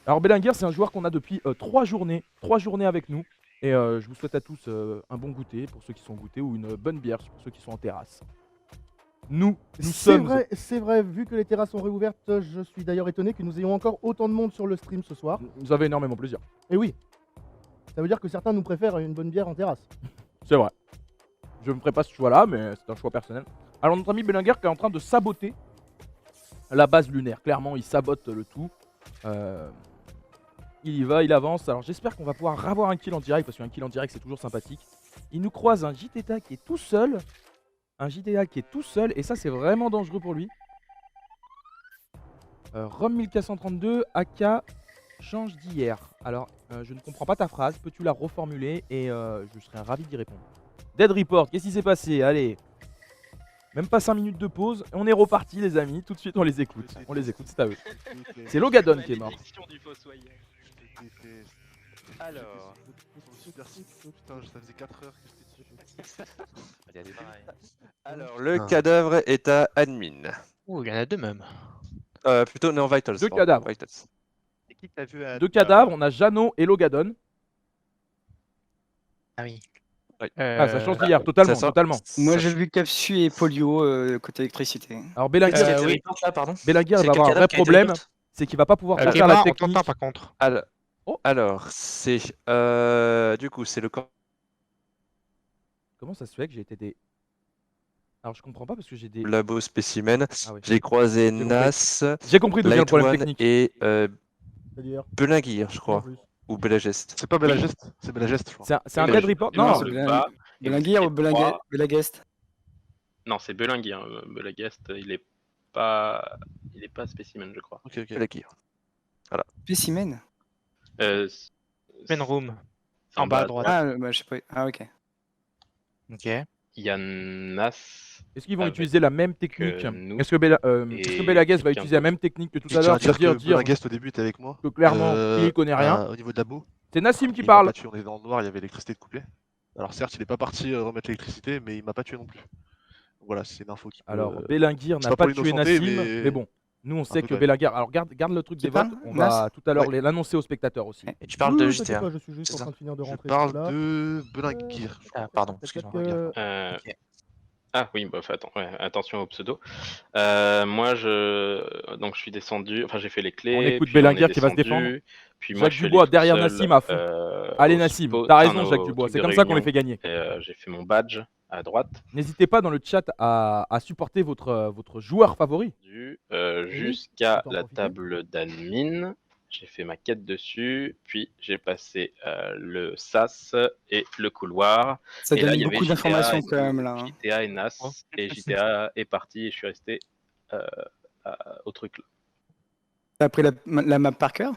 Alors Belinguir c'est un joueur qu'on a depuis 3 journées avec nous. Et je vous souhaite à tous un bon goûter pour ceux qui sont goûtés ou une bonne bière pour ceux qui sont en terrasse. Nous sommes... C'est vrai, vu que les terrasses sont réouvertes, je suis d'ailleurs étonné que nous ayons encore autant de monde sur le stream ce soir. Vous avez énormément plaisir. Et oui. Ça veut dire que certains nous préfèrent une bonne bière en terrasse. C'est vrai. Je ne me ferai pas ce choix là mais c'est un choix personnel. Alors notre ami Belinguir qui est en train de saboter la base lunaire. Clairement il sabote le tout. Il y va, il avance. Alors j'espère qu'on va pouvoir avoir un kill en direct parce qu'un kill en direct c'est toujours sympathique. Il nous croise un JTTA qui est tout seul. Et ça c'est vraiment dangereux pour lui. Rom 1432 AK change d'hier. Alors je ne comprends pas ta phrase. Peux-tu la reformuler et je serai ravi d'y répondre. Dead Report, qu'est-ce qui s'est passé? Allez. Même pas 5 minutes de pause. On est reparti les amis. Tout de suite on les écoute. On les écoute, c'est à eux. C'est Logadon qui est mort. Alors. Putain, ça faisait 4 heures que j'étais dessus. Alors, le cadavre est à admin. Ouh, il y en a deux même. Plutôt, non, Vitals. Deux pardon, cadavres. Vitals. Et qui t'as vu à... Deux cadavres, on a Jeannot et Logadon. Ah oui. Ah, ça change d'hier, totalement, ça sort. totalement. Moi j'ai vu Capsu et Polio côté électricité. Alors Belinguir, Oui, oui. là, pardon. Belinguir C'est va avoir un quel vrai cadavre qui a été problème, report c'est qu'il va pas pouvoir faire Clément, la on technique. t'entend par contre. Alors, Oh. alors c'est. Du coup, c'est le camp. Comment ça se fait que j'ai été des... Alors je comprends pas parce que j'ai des. Labo spécimen. Ah oui. J'ai croisé compris. Nas, J'ai compris d'où vient le problème Light One technique. et C'est-à-dire Belinguir, je en crois. plus. Ou Belageste. C'est pas Belageste, c'est Belageste, je crois. C'est un Oui, dead mais report? justement, Non, c'est le Belin- bas, et vous Belinguir ou étiez trois. Belagest? Non, c'est Belinguir. Belagest, il est pas spécimen, je crois. Ok, ok. Belinguir. Spécimen? Main room. C'est En bas à droite. Ah, bah, je sais pas. Ah, ok. Ok. Il y a Nas. est-ce qu'ils vont avec utiliser la même technique? nous Est-ce que Belagest va quelqu'un utiliser la même d'autre. technique que tout Je à tiens l'heure à dire pour dire que Belingest au début était avec moi. que clairement il connaît rien? Au niveau de la boue. C'est Nassim qui Il m'a parle. pas tué, on est dans le noir, il y avait l'électricité de couper. Alors certes, il est pas parti remettre l'électricité, mais il m'a pas tué non plus. Donc voilà, c'est une info qui peut... Alors Belinguir c'est n'a pas pas pour tué l'innocenter, Nassim, mais bon. Nous on sait peu que quand même. Belinguir. Alors garde le truc Qui des votes. parle? On va Nas? tout à l'heure Ouais. l'annoncer aux spectateurs aussi. Et tu parles Oui, de oui, t'inquiète JTA. pas, je suis juste c'est en ça train de finir de Je rentrer parle tout là. de Belinguir. Ah, pardon, Tac, excuse-moi. tac, Ok. Ah oui, bah, attends, ouais, attention au pseudo. Moi, donc je suis descendu, enfin j'ai fait les clés. On écoute puis on est Belinguir qui va se descendu, défendre. Puis moi, Jacques je suis allé Dubois tout derrière seul, Nassim à fond. Allez au Nassim, spot- t'as enfin, raison Jacques Dubois, truc c'est de comme ça qu'on les réunion, fait gagner. Et j'ai fait mon badge à droite. N'hésitez pas dans le chat à supporter votre joueur favori. Jusqu'à autant en la profiter. table d'admin. J'ai fait ma quête dessus, puis j'ai passé le SAS et le couloir. Ça et là, donne il y avait beaucoup JTA d'informations et quand même là. hein. JTA et Nas, et JTA est parti et je suis resté au truc là. T'as appris la map par cœur?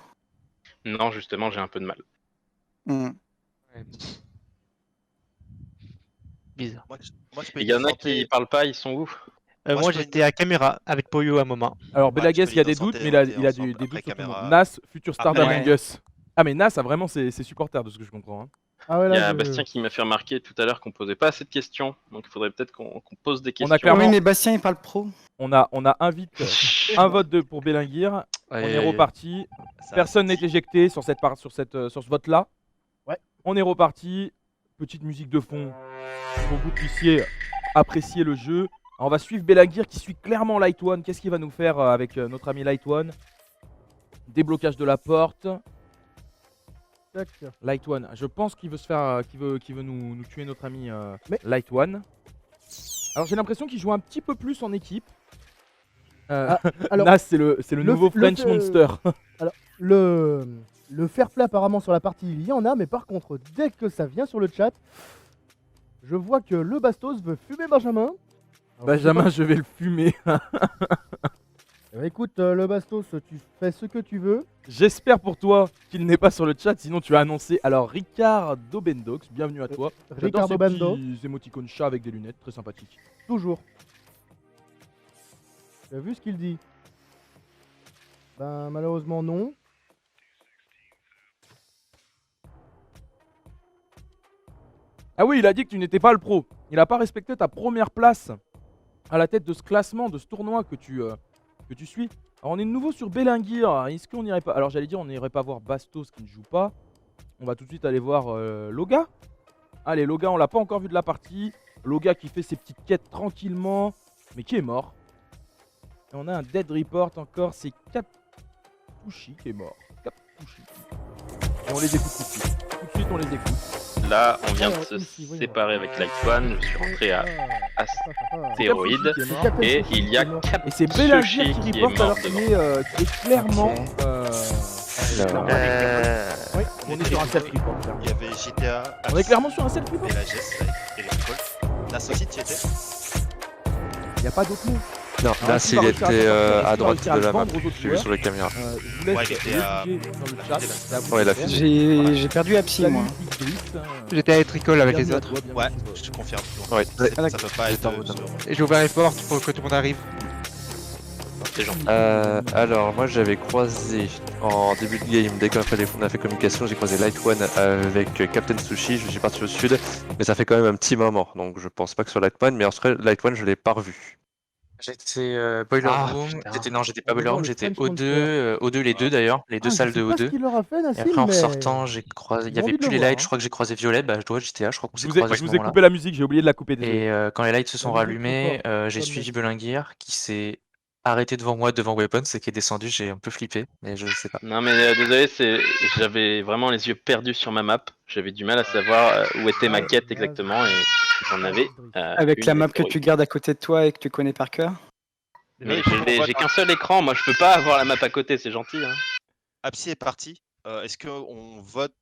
Non, justement, j'ai un peu de mal. Hmm. Bizarre. Moi, je peux Il y en a innocenter- qui parlent pas, ils sont où? Moi, je peux j'étais à caméra avec Poyo à un moment. Alors Ouais, Belagest, tu peux il y a des l'innocenter, doutes, mais il a on est des ensemble, doutes après sur tout le monde. caméra. Nas, futur star Après- d'Among Us. Ah mais Nas a vraiment ses supporters de ce que je comprends. hein. Ah ouais, Il y là, a je- Bastien qui m'a fait remarquer tout à l'heure qu'on posait pas assez de questions, donc il faudrait peut-être qu'on pose des questions. On a clairement- Oui, mais Bastien il parle pro. On a un vite, un vote pour Belinguir. On est reparti. Ça- Personne ça n'est dit- éjecté sur ce vote-là. Ouais. On est reparti. Petite musique de fond pour que vous puissiez apprécier le jeu. Alors, on va suivre Belinguir qui suit clairement Light One. Qu'est-ce qu'il va nous faire avec notre ami Light One? Déblocage de la porte. tac. Light One, je pense qu'il veut se faire, qu'il veut nous tuer notre ami Mais- Light One. Alors j'ai l'impression qu'il joue un petit peu plus en équipe. alors, Nas c'est le nouveau French fait- Monster. Le fair play apparemment sur la partie il y en a, mais par contre dès que ça vient sur le chat, je vois que le Bastos veut fumer Benjamin. Alors, Benjamin, je vais le fumer. Eh ben, écoute, le Bastos, tu fais ce que tu veux. J'espère pour toi qu'il n'est pas sur le chat, sinon tu as annoncé. Alors Ricardo Bendox, bienvenue à toi. J'adore Ricardo ces Bendo, petits émoticônes chat avec des lunettes, très sympathiques. toujours. Tu as vu ce qu'il dit? Ben malheureusement non. Ah oui, il a dit que tu n'étais pas le pro. Il n'a pas respecté ta première place à la tête de ce classement, de ce tournoi que tu suis. Alors on est de nouveau sur Belinguir. Est-ce qu'on irait pas... Alors j'allais dire on n'irait pas voir Bastos qui ne joue pas. On va tout de suite aller voir Loga. Allez, Loga, on l'a pas encore vu de la partie. Loga qui fait ses petites quêtes tranquillement, mais qui est mort. Et on a un dead report encore, c'est Katouchi qui est mort. Katouchi. Et on les écoute tout de suite. Tout de suite on les écoute. Là, on vient de Alors, se ici, voyons. séparer avec Light One. Je suis rentré à Astéroïde. Katouchi qui est mort. Et il y a Et c'est Belinguir Katsushi qui qui est reporte mort alors qu'il est clairement... Oui, on est sur un self-report. clairement. Il y avait GTA. On est clairement sur un self-report. Et la GES, et les People. Nas aussi, tu y étais? Il n'y a pas d'autre mot. Non, Alors, là, est-ce qu'il il va réussir était à à droite réussir à de le la map. vendre aux autres J'ai vu sur la caméra. Je vous laisse Ouais, il était à- le juger dans le chat. C'est à vous Ouais, de il a faire. fini. J'ai perdu Apsi Salut, moi. Idriss, J'étais à Etricole avec les bienvenue à autres. toi, bienvenue Ouais, à toi. je te confirme. Ouais. Ça peut pas J'étais en être. mode sur- Et j'ai ouvert les portes pour que tout le monde arrive. C'est gentil. Alors, moi j'avais croisé en début de game, dès qu'on a fait communication, j'ai croisé Light One avec Captain Sushi. Je suis parti au sud, mais ça fait quand même un petit moment, donc je pense pas que sur Light One, mais en vrai, Light One je l'ai pas revu. J'étais Boiler Ah, Room. putain. Non, j'étais pas On va Boiler voir Room, le j'étais French O2, O2 les deux d'ailleurs, les deux salles de Je sais pas ce O2. qu'il leur a fait, Et Nassim, après en mais... ressortant, j'ai croisé. Il y j'ai avait envie de plus le les voir, lights, hein. je crois que j'ai croisé Violette, bah je dois GTA, je crois qu'on Je s'est vous ai, croisés à je ce vous ai moment-là. coupé la musique, j'ai oublié de la couper. Désolé. Et quand les lights se sont La musique rallumés, trop fort, j'ai comme suivi mec. Belinguir qui s'est arrêté devant moi, devant Weapons, et qui est descendu. J'ai un peu flippé, mais je sais pas. Non mais désolé, j'avais vraiment les yeux perdus sur ma map. J'avais du mal à savoir où était ma quête exactement et J'en avais. Avec une la map que historique. tu gardes à côté de toi et que tu connais par cœur. Mais j'ai qu'un seul écran, moi je peux pas avoir la map à côté, c'est gentil. Hein. Apsi est parti. Est-ce qu'on vote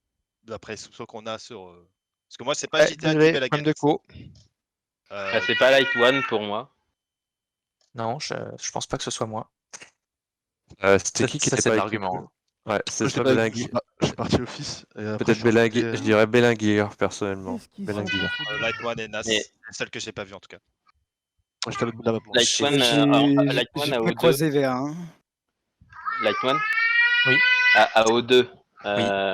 d'après ce qu'on a sur. Parce que moi, c'est pas GTA qui Désolé, fait la problème gagne. de co. Ah, c'est pas Light One pour moi. Non, je pense pas que ce soit moi. C'était qui Ça, était c'est pas l'argument. avec nous? Ouais, c'est J'étais soit pas- Belinguer. Je suis parti office. et après, Peut-être je suis Belinguer, retourné, je dirais Belinguer personnellement. Qu'est-ce qu'ils Belinguer. sont Light One et Nas. Mais- C'est celle que j'ai pas vue en tout cas. J'étais à l'autre bout de la map. moi. Light One, Light One J'ai à pas O2. croisé vers un. Light One Oui. À O2.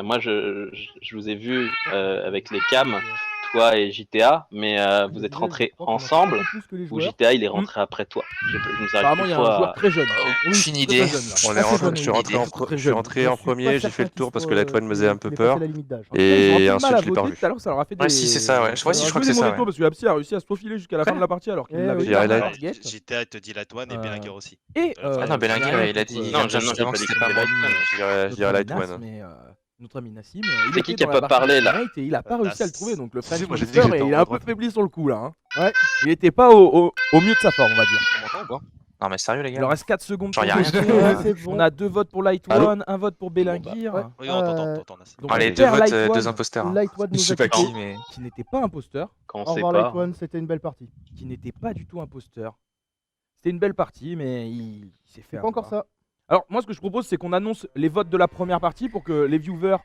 Moi je vous ai vu avec les cams, toi et JTA, mais vous êtes rentrés ensemble ou JTA il est rentré après toi. Je nous Apparemment, il y a un joueur très jeune. Aucune très, idée. très jeune, là. On Très est rentré, jeune, je suis oui. rentré en, Très je suis jeune. rentré Je en suis pas premier, j'ai certain fait le qu'il tour parce soit, que Light One me faisait un peu qu'il ait passé peur. la limite d'âge. Et Ils ont un peu de mal ensuite, à je l'ai pas voter, revu. tout à l'heure, ça leur a fait des. Ouais, si, c'est ça, ouais. Je crois ça que leur a c'est fait des ça, mauvais ouais. tours parce que Apsi a réussi à se faufiler jusqu'à la fin de la partie alors qu'il Eh l'avait oui. déjà Light- en target. JTA te dit Light One et Belinguer aussi. Et Ah non, Belinguer, il a dit. Non, j'ai j'ai avant pas que dit c'était que pas c'était moi. Light One. Je dirais Light Nas, One. mais notre ami Nassim, C'est il qui était a dans pas la partie parlé, là Ultimate et il a pas réussi à le trouver, donc le Si, French moi, j'ai dit que Monster, j'étais et il en a un peu droite. faibli sur le coup là. Hein. Ouais. Il était pas au mieux de sa forme, on va dire. On m'entend ou pas? Non, mais sérieux, les Il gars. leur reste 4 secondes Genre, pour y a rien. voter. Ouais, c'est bon. On a 2 votes pour Light Allô One, un vote pour Belinguer. Ouais. Oui, on t'entend, Euh, t'entend, Nas. Donc, Allez, on 2 perd votes, Light 2 One, imposteurs. hein. Light One Je nous sais a pas quittés. qui, mais. qui n'était pas imposteur, Quand on Au sait revoir pas. Light One, c'était une belle partie. qui n'était pas du tout imposteur. C'était une belle partie, mais il s'est fait C'est pas encore avoir. ça. Alors, moi, ce que je propose, c'est qu'on annonce les votes de la première partie pour que les viewers,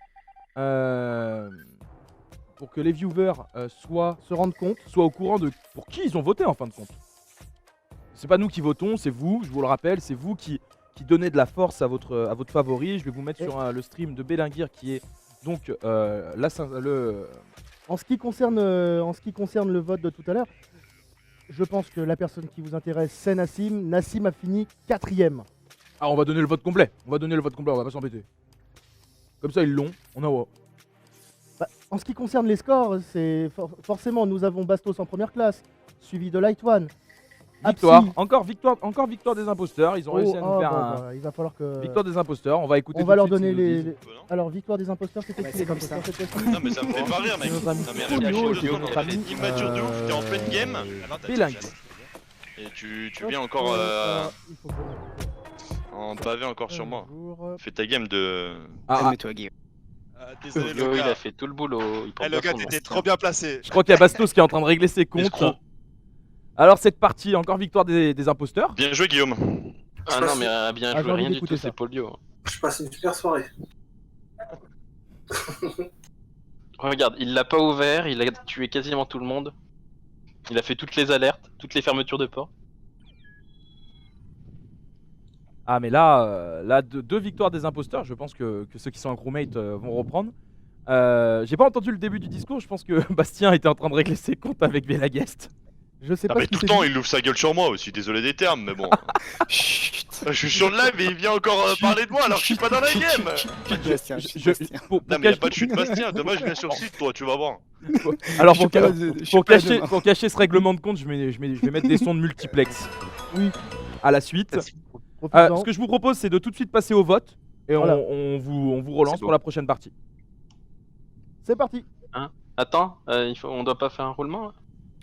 Se rendre compte. soient au courant de pour qui ils ont voté en fin de compte. C'est pas nous qui votons, c'est vous, je vous le rappelle, c'est vous qui donnez de la force à votre favori. Je vais vous mettre Et- sur le stream de Belinguer qui est donc En ce qui concerne le vote de tout à l'heure, je pense que la personne qui vous intéresse, c'est Nassim. Nassim a fini 4ème. Ah, on va donner le vote complet. On va pas s'embêter. Comme ça, ils l'ont. On a. Bah, en ce qui concerne les scores, c'est forcément, nous avons Bastos en première classe, suivi de Light One. Victoire. Apsi. Encore victoire des imposteurs. Ils ont réussi à nous faire un. bah, il va falloir que... Victoire des imposteurs. On va écouter. On tout va de leur suite donner ce qu'ils nous les... disent. Alors, victoire des imposteurs, c'était Ouais, qui c'est les comme imposteurs ça. cette fois-ci? Non, mais ça me fait pas rire, mec. Notre ami Non, mais Folio, réfléchis c'est deux notre secondes. ami, T'es immature de ouf, t'es en pleine game. Ah non, t'as Belinguer. dit Et tu viens encore Il faut que- en baver encore sur moi. Bonjour. Fais ta game de. Ah, Calme-toi, Guillaume. Désolé, Folio, le il a gars. fait tout le boulot. Il prend Eh, le pas gars, son t'étais nom. trop bien placé. je crois qu'il y a Bastos qui est en train de régler ses comptes. Escroc. Alors, cette partie, encore victoire des imposteurs. Bien joué, Guillaume. Ah non, mais bien Ah, j'ai joué, envie rien du d'écouter tout, ça. c'est Polio. Je passe une super soirée. Regarde, il l'a pas ouvert, il a tué quasiment tout le monde. Il a fait toutes les alertes, toutes les fermetures de portes. Ah, mais là, deux victoires des imposteurs. Je pense que ceux qui sont en crewmate vont reprendre. J'ai pas entendu le début du discours. Je pense que Bastien était en train de régler ses comptes avec Belagest. Je sais Ah, pas mais ce qui tout le s'est temps, dit. il ouvre sa gueule sur moi aussi. Désolé des termes, mais bon. Chut. Je suis sur le live et il vient encore parler de moi alors que je suis pas dans la game. Bastien, Pour Non, mais y'a cacher- pas de chute, Bastien. Demain, je viens sur site, toi, tu vas voir. Alors, Je suis pas- je suis pas demain. pour cacher ce règlement de compte, je vais mettre des sons de multiplex. Oui. À la suite. Profites-en. Ce que je vous propose, c'est de tout de suite passer au vote. Et Voilà. on vous relance C'est beau. pour la prochaine partie. C'est parti. Attends, on doit pas faire un roulement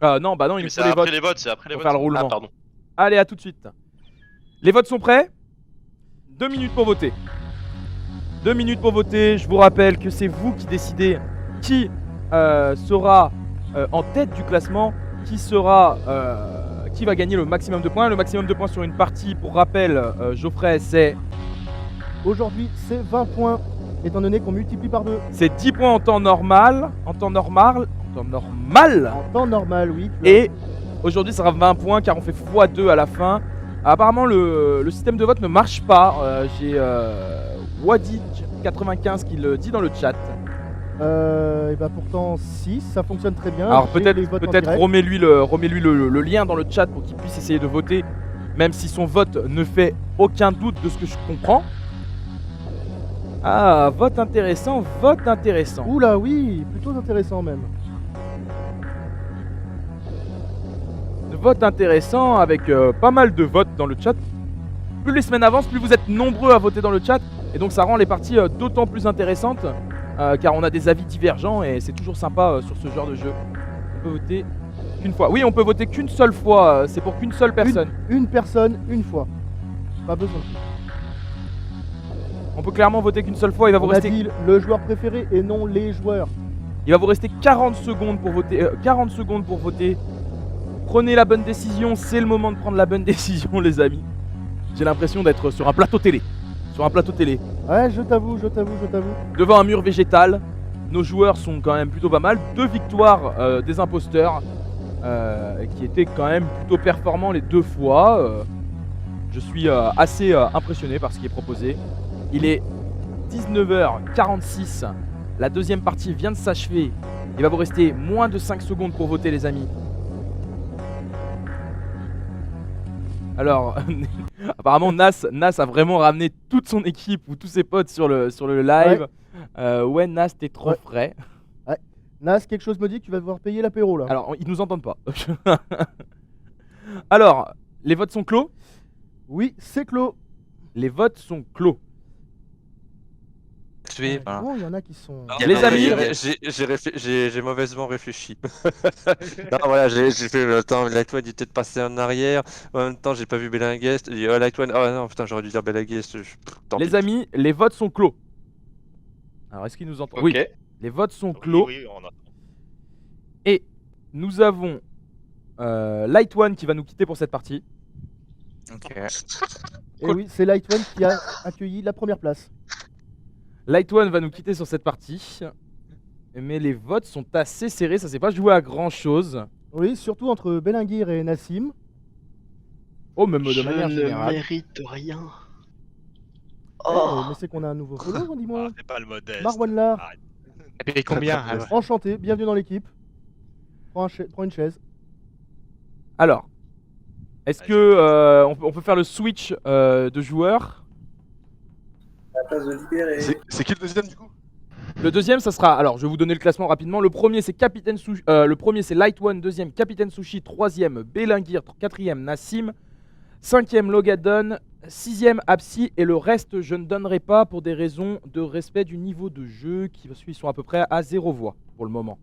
là Non, bah non, il Mais nous c'est faut les après votes. les votes, c'est après les Pour votes. faire le roulement. Ah, pardon. Allez, à tout de suite. Les votes sont prêts 2 minutes pour voter. 2 minutes pour voter. Je vous rappelle que c'est vous qui décidez qui sera en tête du classement, qui va gagner le maximum de points. Le maximum de points sur une partie, pour rappel, Geoffrey, c'est Aujourd'hui, c'est 20 points, étant donné qu'on multiplie par 2. 10 points en temps normal. En temps normal. En temps normal, oui. Et aujourd'hui, ça sera 20 points car on fait x2 à la fin. Apparemment, le système de vote ne marche pas. J'ai Wadi95 qui le dit dans le chat. Et bah pourtant, si, ça fonctionne très bien. Alors J'ai les votes en peut-être direct. remets-lui le lien dans le chat pour qu'il puisse essayer de voter, même si son vote ne fait aucun doute de ce que je comprends. Ah, vote intéressant, vote intéressant. Oula, oui, plutôt intéressant même. Vote intéressant avec pas mal de votes dans le chat. Plus les semaines avancent, plus vous êtes nombreux à voter dans le chat. Et donc ça rend les parties d'autant plus intéressantes. Car on a des avis divergents et c'est toujours sympa sur ce genre de jeu. On peut voter Qu'une fois. Oui, on peut voter qu'une seule fois. C'est pour qu'une seule personne. Une personne, une fois. Pas besoin. On peut clairement voter qu'une seule fois. Il va vous On a rester. dit le joueur préféré et non les joueurs. Il va vous rester 40 secondes pour voter. 40 secondes pour voter. Prenez la bonne décision. C'est le moment de prendre la bonne décision, les amis. J'ai l'impression d'être sur un plateau télé. Sur un plateau télé. Ouais, je t'avoue. Devant un mur végétal. Nos joueurs sont quand même plutôt pas mal. 2 victoires des imposteurs. Qui étaient quand même plutôt performants les 2 fois. Je suis assez impressionné par ce qui est proposé. Il est 19h46. La deuxième partie vient de s'achever. Il va vous rester moins de 5 secondes pour voter, les amis. Alors, apparemment, Nas a vraiment ramené toute son équipe ou tous ses potes sur le live. Ouais, Nas, t'es trop frais. Ouais. Nas, quelque chose me dit que tu vas devoir payer l'apéro là. Alors, ils nous entendent pas. Alors, les votes sont clos? Oui, c'est clos. Les votes sont clos. Tué. Voilà. Oh, il y en a qui sont. Les amis, j'ai mauvaisement réfléchi. Non, voilà, j'ai fait le temps. Lightone dit peut-être passer en arrière. En même temps, j'ai pas vu Belinguest. J'ai dit, oh, Lightone. Oh non, putain, j'aurais dû dire Belinguest. Les amis, les votes sont clos. Alors, est-ce qu'ils nous entendent? Oui, les votes sont clos. Oui, on a. Et nous avons Light One qui va nous quitter pour cette partie. Ok. Et oui, c'est Light One qui a accueilli la première place. Light One va nous quitter sur cette partie. Mais les votes sont assez serrés, ça s'est pas joué à grand chose. Oui, surtout entre Belinguir et Nassim. Oh, même de manière générale. Je ne mérite rien. Oh. Mais c'est qu'on a un nouveau follow, dis-moi. C'est pas le modeste. Marwan Lar. Arrête. Et puis combien Enchanté, bienvenue dans l'équipe. Prends une chaise. Alors, est-ce que on peut faire le switch de joueurs? La place de libérer. C'est qui le deuxième du coup? Le deuxième, ça sera. Alors, je vais vous donner le classement rapidement. Le premier, c'est Capitaine Sushi. Le premier, c'est Light One. Deuxième, Capitaine Sushi. Troisième, Belinguir. Quatrième, Nassim. Cinquième, Logadon. Sixième, Apsi. Et le reste, je ne donnerai pas pour des raisons de respect du niveau de jeu qui sont à peu près à 0 voix pour le moment.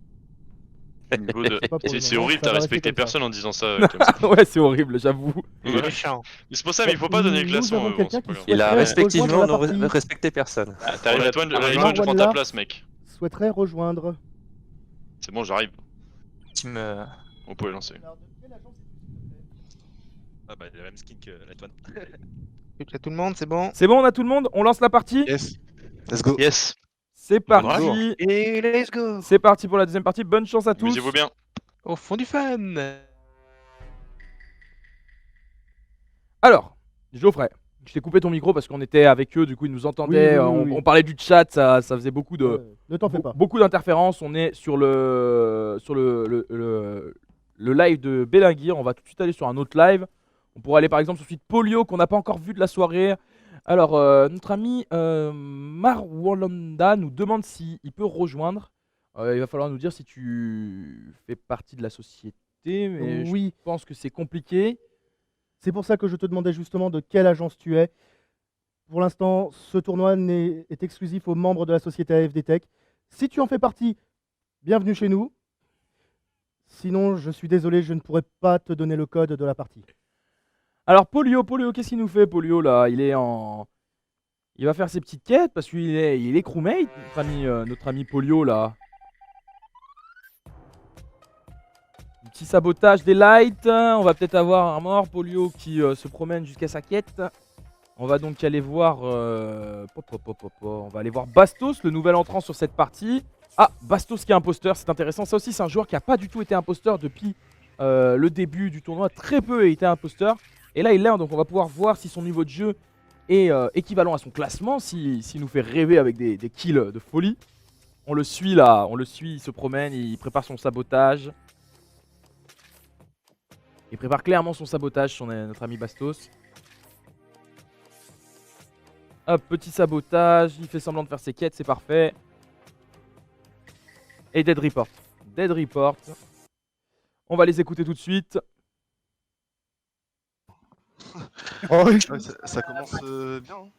C'est horrible, t'as respecté personne en disant ça. Ouais, c'est horrible, j'avoue. C'est pour ça, mais il faut pas donner le classement. Il a respectivement respecté personne. T'arrives à toi, je prends ta place, mec. Souhaiterais rejoindre. C'est bon, j'arrive. Team. On peut le lancer. Ah bah, il a la même skin que Light One. À tout le monde, c'est bon? C'est bon, on a tout le monde? On lance la partie? Yes. Let's go. Yes. C'est parti. Et let's go. C'est parti pour la deuxième partie. Bonne chance à tous. Amusez-vous bien. Au fond du fun. Alors, Geoffrey, je t'ai coupé ton micro parce qu'on était avec eux, du coup ils nous entendaient, Oui. on parlait du chat, ça faisait beaucoup de... Ne t'en fais pas. Beaucoup d'interférences, on est sur le live de Belinguir, on va tout de suite aller sur un autre live. On pourrait aller par exemple sur le site Polio qu'on n'a pas encore vu de la soirée. Alors, notre ami Marwalanda nous demande s'il peut rejoindre. Il va falloir nous dire si tu fais partie de la société, mais Oui. je pense que c'est compliqué. C'est pour ça que je te demandais justement de quelle agence tu es. Pour l'instant, ce tournoi est exclusif aux membres de la société AFD Tech. Si tu en fais partie, bienvenue chez nous. Sinon, je suis désolé, je ne pourrai pas te donner le code de la partie. Alors Polio, qu'est-ce qu'il nous fait Polio là? Il va faire ses petites quêtes parce qu'il est crewmate, notre ami Polio là. Un petit sabotage des lights. On va peut-être avoir un mort Polio qui se promène jusqu'à sa quête. On va donc aller voir on va aller voir Bastos, le nouvel entrant sur cette partie. Ah, Bastos qui est imposteur, c'est intéressant. Ça aussi c'est un joueur qui n'a pas du tout été imposteur depuis le début du tournoi. Très peu a été imposteur. Et là il l'est, donc on va pouvoir voir si son niveau de jeu est équivalent à son classement, s'il nous fait rêver avec des kills de folie. On le suit là, il se promène, il prépare son sabotage. Il prépare clairement son sabotage, notre ami Bastos. Hop, petit sabotage, il fait semblant de faire ses quêtes, c'est parfait. Et Dead Report. Dead Report. On va les écouter tout de suite. Ouais, ça commence bien. Hein.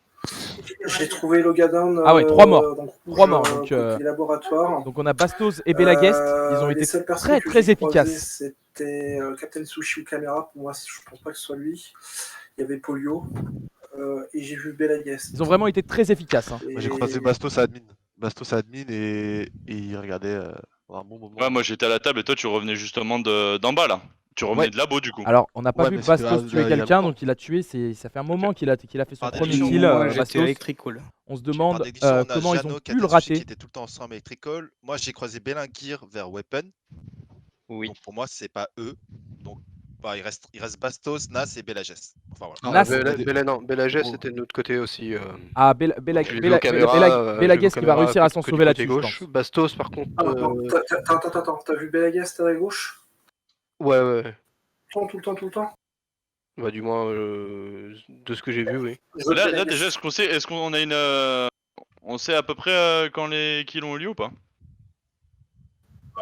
J'ai trouvé Logadown. Ah ouais, 3 morts. Donc, 3 morts. côté laboratoire. Donc on a Bastos et Belagest. Ils ont Les été seules personnes très que j'ai croisées, efficaces. C'était Captain Sushi ou Camera. Pour moi, je pense pas que ce soit lui. Il y avait Polio. Et j'ai vu Belagest. Ils ont vraiment été très efficaces. Hein. Moi, j'ai croisé Bastos à admin. Bastos à admin et il regardait un bon moment. Ouais, moi j'étais à la table et toi tu revenais justement d'en bas là. Tu revenais de labo du coup. Alors, on n'a pas Ouais, vu mais c'était Bastos il y tuer a quelqu'un, longtemps. donc il a tué. Ça fait un moment qu'il a fait son Par premier déduction, kill. Moi, j'étais Bastos. Electrical. On se Par demande déduction, on a comment ils Jano, ont pu Captain le Sushi qui rater. était tout le temps ensemble avec Tricol. Moi, j'ai croisé Belingir vers Weapon. Oui. Donc pour moi, c'est pas eux. Donc bah, il reste Bastos, Nas et Belagest. Enfin voilà. Non, Nas- Belagest, Oh. c'était de l'autre côté aussi. Ah, J'ai vu au caméra, Belagest qui va réussir à s'en côté sauver là-dessus, je gauche. pense. Bastos, par contre. Attends. T'as vu Belagest à gauche? Ouais. Tout le temps. Bah, du moins, de ce que j'ai vu, oui. Là déjà, est-ce qu'on a une. On sait à peu près quand les kills ont eu lieu ou pas?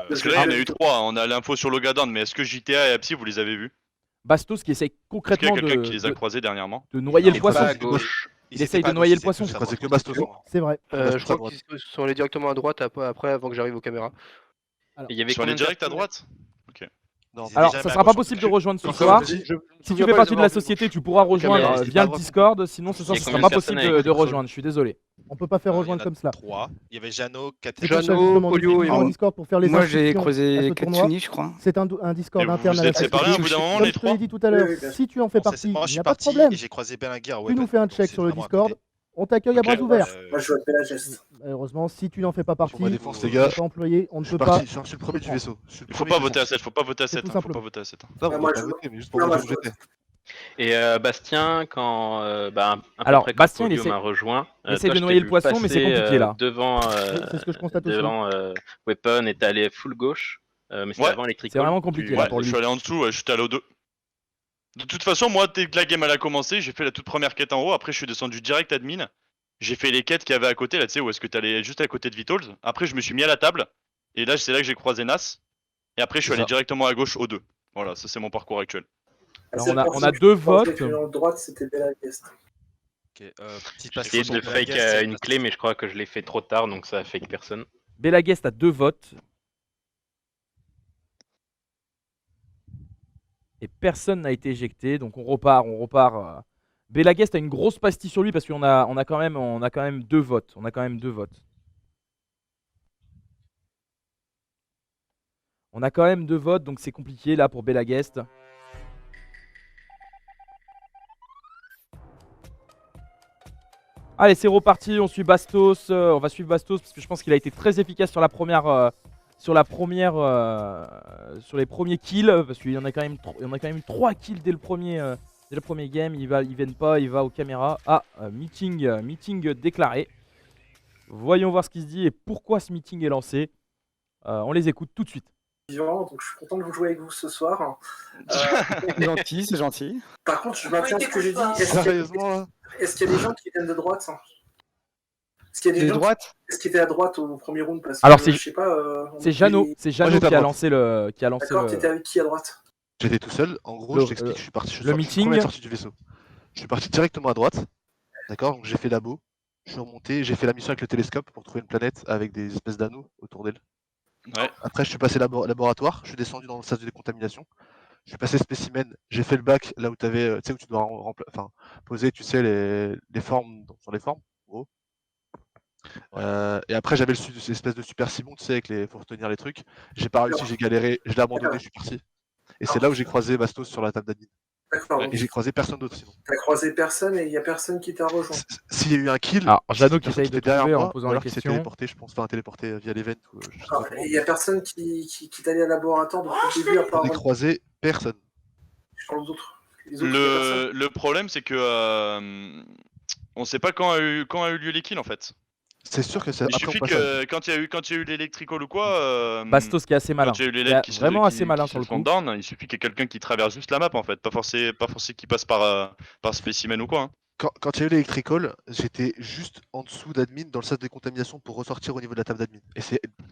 Parce que là, il y en a eu 3. On a l'info sur Logadown, mais est-ce que JTA et Apsi, vous les avez vus? Bastos qui essaye Est-ce qu'il y concrètement a quelqu'un qui les a croisés dernièrement? de noyer le Il poisson. était pas à gauche. Il essaye de noyer le poisson. J'ai croisé que Bastos. C'est vrai. Je crois qu'ils sont allés directement à droite après, avant que j'arrive aux caméras. Et il y avait Ils sont allés combien de direct à personnes droite? Ok. Non. Alors, déjà ça mis à sera pas gauche, possible en de rejoindre ce Comme soir. je dis, Si tu fais partie de la société, tu pourras rejoindre caméra, via le pas Discord. Sinon, ce soir, Il y ce a sera combien pas de personnes possible avec de Control rejoindre. Je suis désolé. On peut pas faire Il y en rejoindre a comme cela. 3. Il y avait Jano, Captain C'est pour ça, Jano, justement, Polio nous et utilisons moi. le Discord pour faire les Moi, j'ai inscriptions à croisé ce tournoi. Katsuni, je crois. C'est un Discord Et vous interne vous à la êtes séparés société. au bout d'un moment, Comme les je te l'ai 3? dit tout à l'heure, Oui, bien sûr. si tu en fais Moi, partie, je il suis n'y a pas de parti problème. et j'ai croisé Belingir à Tu Weapon. nous fais un donc check c'est sur le vraiment à Discord. côté. On t'accueille à bras Ok. ouverts. Moi, je vois Belagest. Malheureusement, si tu n'en fais pas partie, Pour ma défense, les on gars, n'est pas employé, on ne je peut suis pas. parti, je suis le premier du vaisseau. Je suis le Il faut premier pas qui voter à fonce. 7, faut pas voter à C'est 7, tout faut pas simplement. voter à 7. Non, vous moi, n'avez pas je- voté, mais juste pour non, voir moi, où je j'étais. Et Bastien, quand un peu Alors, près quand Bastien, il Polio essaie- m'a rejoint, il essaie toi, de je noyer t'ai le poisson, vu mais c'est passer, compliqué, là. Devant, Oui, c'est ce que je constate aussi. devant Weapon et t'es allé full gauche, mais c'était Ouais, avant Electrical. c'est vraiment compliqué, Tu- là, Ouais, pour je lui. suis allé en dessous, ouais, je suis allé aux 2. De toute façon, moi, dès que la game elle a commencé, j'ai fait la toute première quête en haut. Après, je suis descendu direct admin. J'ai fait les quêtes qu'il y avait à côté, là, tu sais, où est-ce que t'allais juste à côté de Vitals. Après, je me suis mis à la table. Et là, c'est là que j'ai croisé Nas. Et après, je suis C'est allé ça. directement à gauche aux 2. Voilà, ça, c'est mon parcours actuel. Alors, on a 2 votes. La droite, c'était Belagest. Ok, petite J'ai essayé passation de sur fake Belagest, c'est une clé, mais je crois que je l'ai fait trop tard, donc ça a fake personne. Belagest a 2 votes. Et personne n'a été éjecté, donc on repart. Belagest a une grosse pastille sur lui parce qu'on a quand même 2 votes. On a quand même 2 votes. On a quand même 2 votes, donc c'est compliqué là pour Belagest. Allez, c'est reparti, on suit Bastos. On va suivre Bastos parce que je pense qu'il a été très efficace sur sur les premiers kills, parce qu'il y en a quand même 3 kills dès le premier game. Ils viennent pas, il va aux caméras. Ah, meeting déclaré. Voyons voir ce qui se dit et pourquoi ce meeting est lancé. On les écoute tout de suite. Donc je suis content de vous jouer avec vous ce soir. C'est gentil, c'est gentil. Par contre, je maintiens ce que j'ai dit. Sérieusement, Est-ce qu'il y a des gens qui viennent de droite? Est-ce qu'il y a des De gens droite Est-ce qu'il était à droite au premier round? Parce Alors, que, je sais pas. C'est Jano, j'étais qui à a droite. lancé le. D'accord, t'étais avec qui à droite? j'étais tout seul. En gros, Le- je t'explique, je suis parti. Je suis le sorti- je suis meeting. le premier sorti du vaisseau. Je suis parti directement à droite. D'accord, donc j'ai fait labo. Je suis remonté. J'ai fait la mission avec le télescope pour trouver une planète avec des espèces d'anneaux autour d'elle. Ouais. Après, je suis passé laboratoire. Je suis descendu dans le sas de décontamination. Je suis passé spécimen. J'ai fait le bac là où tu avais, tu sais, où tu dois poser, tu sais, les formes sur les formes. En gros. Et après, j'avais l'espèce de super cibon, tu sais, faut retenir les trucs. J'ai pas réussi, j'ai galéré, je l'ai abandonné, je suis parti. Et c'est là où j'ai croisé Bastos sur la table d'admin. D'accord. Et j'ai croisé personne d'autre sinon. T'as croisé personne et il y a personne qui t'a rejoint. S'il y a eu un kill, Alors, Jano c'est qui personne essaye de était derrière trouver en moi, posant ou la alors qui s'est question. téléporté, je pense, enfin téléporté via l'event. Ou, je sais pas comment. Et il y a personne qui est allé à laboratoire depuis le début à part. J'ai croisé personne. Je parle aux autres. Les autres, il y a personne. Le problème, c'est que on sait pas quand a eu lieu les kills en fait. C'est sûr que c'est Il suffit que quand il y a eu l'électrical ou quoi. Bastos qui est assez malin. Quand il y a eu les Il est LED qui vraiment qui- assez malin qui sur le se font coup. down, il suffit qu'il y ait quelqu'un qui traverse juste la map en fait, pas forcément qui passe par spécimen ou quoi. Hein. Quand il y a eu l'électrical, j'étais juste en dessous d'admin dans le sas de décontamination pour ressortir au niveau de la table d'admin. Et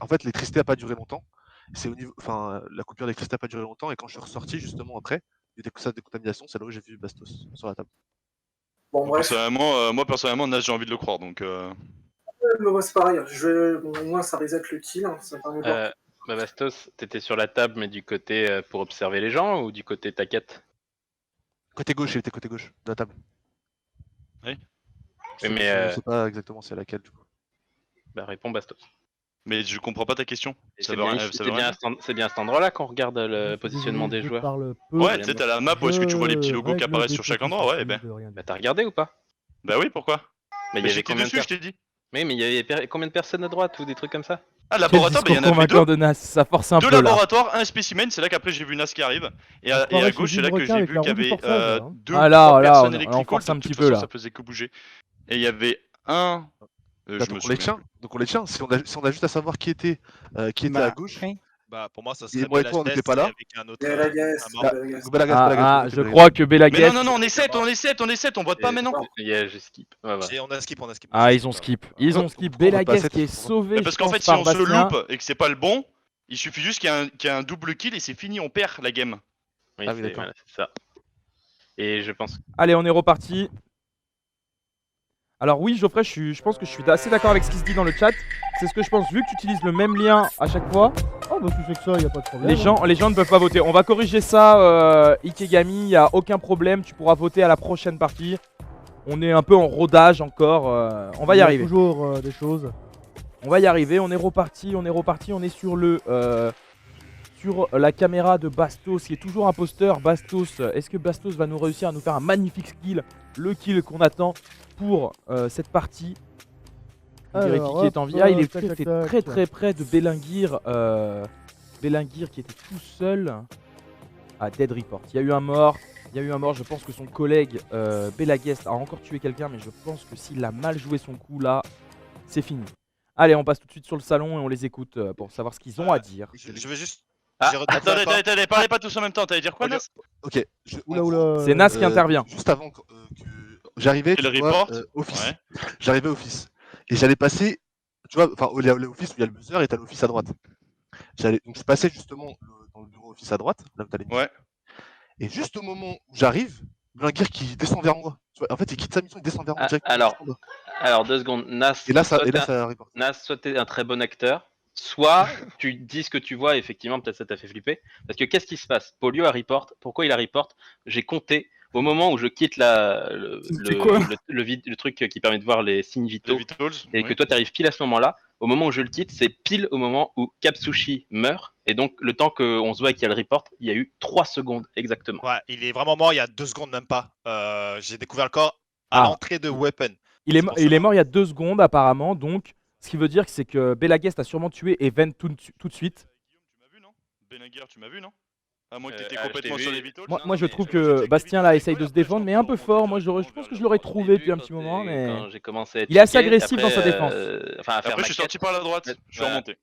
en fait, l'électricité n'a pas duré longtemps. C'est au niveau, enfin, la coupure d'électricité n'a pas duré longtemps. Et quand je suis ressorti justement après du sas de décontamination, c'est là où j'ai vu Bastos sur la table. Bon, bref. Moi personnellement, Nas, j'ai envie de le croire, donc. Moi, c'est pareil. Au moins, ça reset le kill. Hein, ça permet de voir. Bah Bastos, t'étais sur la table, mais du côté pour observer les gens ou du côté taquette? Côté gauche, il était côté gauche de la table. Oui. Je sais pas exactement c'est laquelle du coup. Bah réponds Bastos. Mais je comprends pas ta question. C'est bien à cet endroit-là qu'on regarde le positionnement des joueurs. Ouais, tu sais, t'as la map où est-ce que tu vois les petits logos qui apparaissent sur chaque endroit, ouais, ben. Bah t'as regardé ou pas? Bah oui, pourquoi? Mais il y avait j'étais combien dessus, je t'ai dit. Oui, mais il y avait combien de personnes à droite ou des trucs comme ça? Ah, laboratoire, bah il y en avait deux. De Nas, ça force un deux peu là. laboratoires, un spécimen, c'est là qu'après j'ai vu Nas qui arrive. Et à gauche, c'est là que j'ai vu qu'il y avait deux personnes électriques. un petit De toute peu façon, là. ça faisait que bouger. Et il y avait un. Donc on les tient. Donc on les tient. Si on a juste à savoir qui était à gauche. Bah pour moi ça serait moi et toi on n'était pas là. Je crois que Belagest. Mais non, on est 7, on vote pas maintenant. J'ai skip. On a skip. Ah, ils ont skip. Belagest qui est sauvé. Parce qu'en fait, si on se loupe et que c'est pas le bon, il suffit juste qu'il y ait un double kill et c'est fini, on perd la game. Oui, c'est ça. Et je pense. Allez, on est reparti. Alors oui, Geoffrey, je pense que je suis assez d'accord avec ce qui se dit dans le chat. C'est ce que je pense, vu que tu utilises le même lien à chaque fois. Oh bah tu fais que ça, y a pas de problème. Les gens ne peuvent pas voter. On va corriger ça, Ikegami, y a aucun problème. Tu pourras voter à la prochaine partie. On est un peu en rodage encore. On va y arriver. Toujours des choses. On va y arriver. On est reparti. On est sur le sur la caméra de Bastos, qui est toujours imposteur. Bastos, est-ce que Bastos va nous réussir à nous faire un magnifique kill, le kill qu'on attend pour cette partie? Alors, qui est en vie. Il est très près de Belenguir. Belenguir qui était tout seul à Dead Report. Il y a eu un mort. Je pense que son collègue Belagest a encore tué quelqu'un, mais je pense que s'il a mal joué son coup là, c'est fini. Allez, on passe tout de suite sur le salon et on les écoute pour savoir ce qu'ils ont à dire. Je vais juste. Attendez, parlez pas tous en même temps, t'allais dire quoi, Nas? Ok. C'est Nas qui intervient. Juste avant que j'arrivais office. J'arrivais office. Et j'allais passer, tu vois, enfin, l'office où il y a le buzzer et t'as l'office à droite. Donc je passais justement dans le bureau office à droite, là où t'as les missions. Ouais. Et juste au moment où j'arrive, Belenguir qui descend vers moi. Tu vois, en fait, il quitte sa mission, il descend vers moi directement. Alors 2 secondes, Nas. Et là, ça reporte. Nas, soit t'es un très bon acteur, soit tu dis ce que tu vois, et effectivement, peut-être ça t'a fait flipper. Parce que qu'est-ce qui se passe? Polio a report. Pourquoi il a report? J'ai compté. Au moment où je quitte le truc qui permet de voir les signes vitaux, et que toi t'arrives pile à ce moment-là, au moment où je le quitte, c'est pile au moment où Kapsushi meurt, et donc le temps qu'on se voit et qu'il y a le report, il y a eu 3 secondes exactement. Ouais, il est vraiment mort il y a 2 secondes même pas. J'ai découvert le corps à l'entrée de Weapon. Il est mort il y a 2 secondes apparemment, donc ce qui veut dire que c'est que Belagest a sûrement tué Even tout de suite. Belenguir, tu m'as vu, non? À moins que t'étais complètement sur les vitals. Moi je trouve que Bastien là essaye de se défendre, mais un peu fort. Moi je pense que je l'aurais trouvé depuis un petit moment, mais il est assez agressif dans sa défense. Après je suis sorti par la droite, je suis remonté.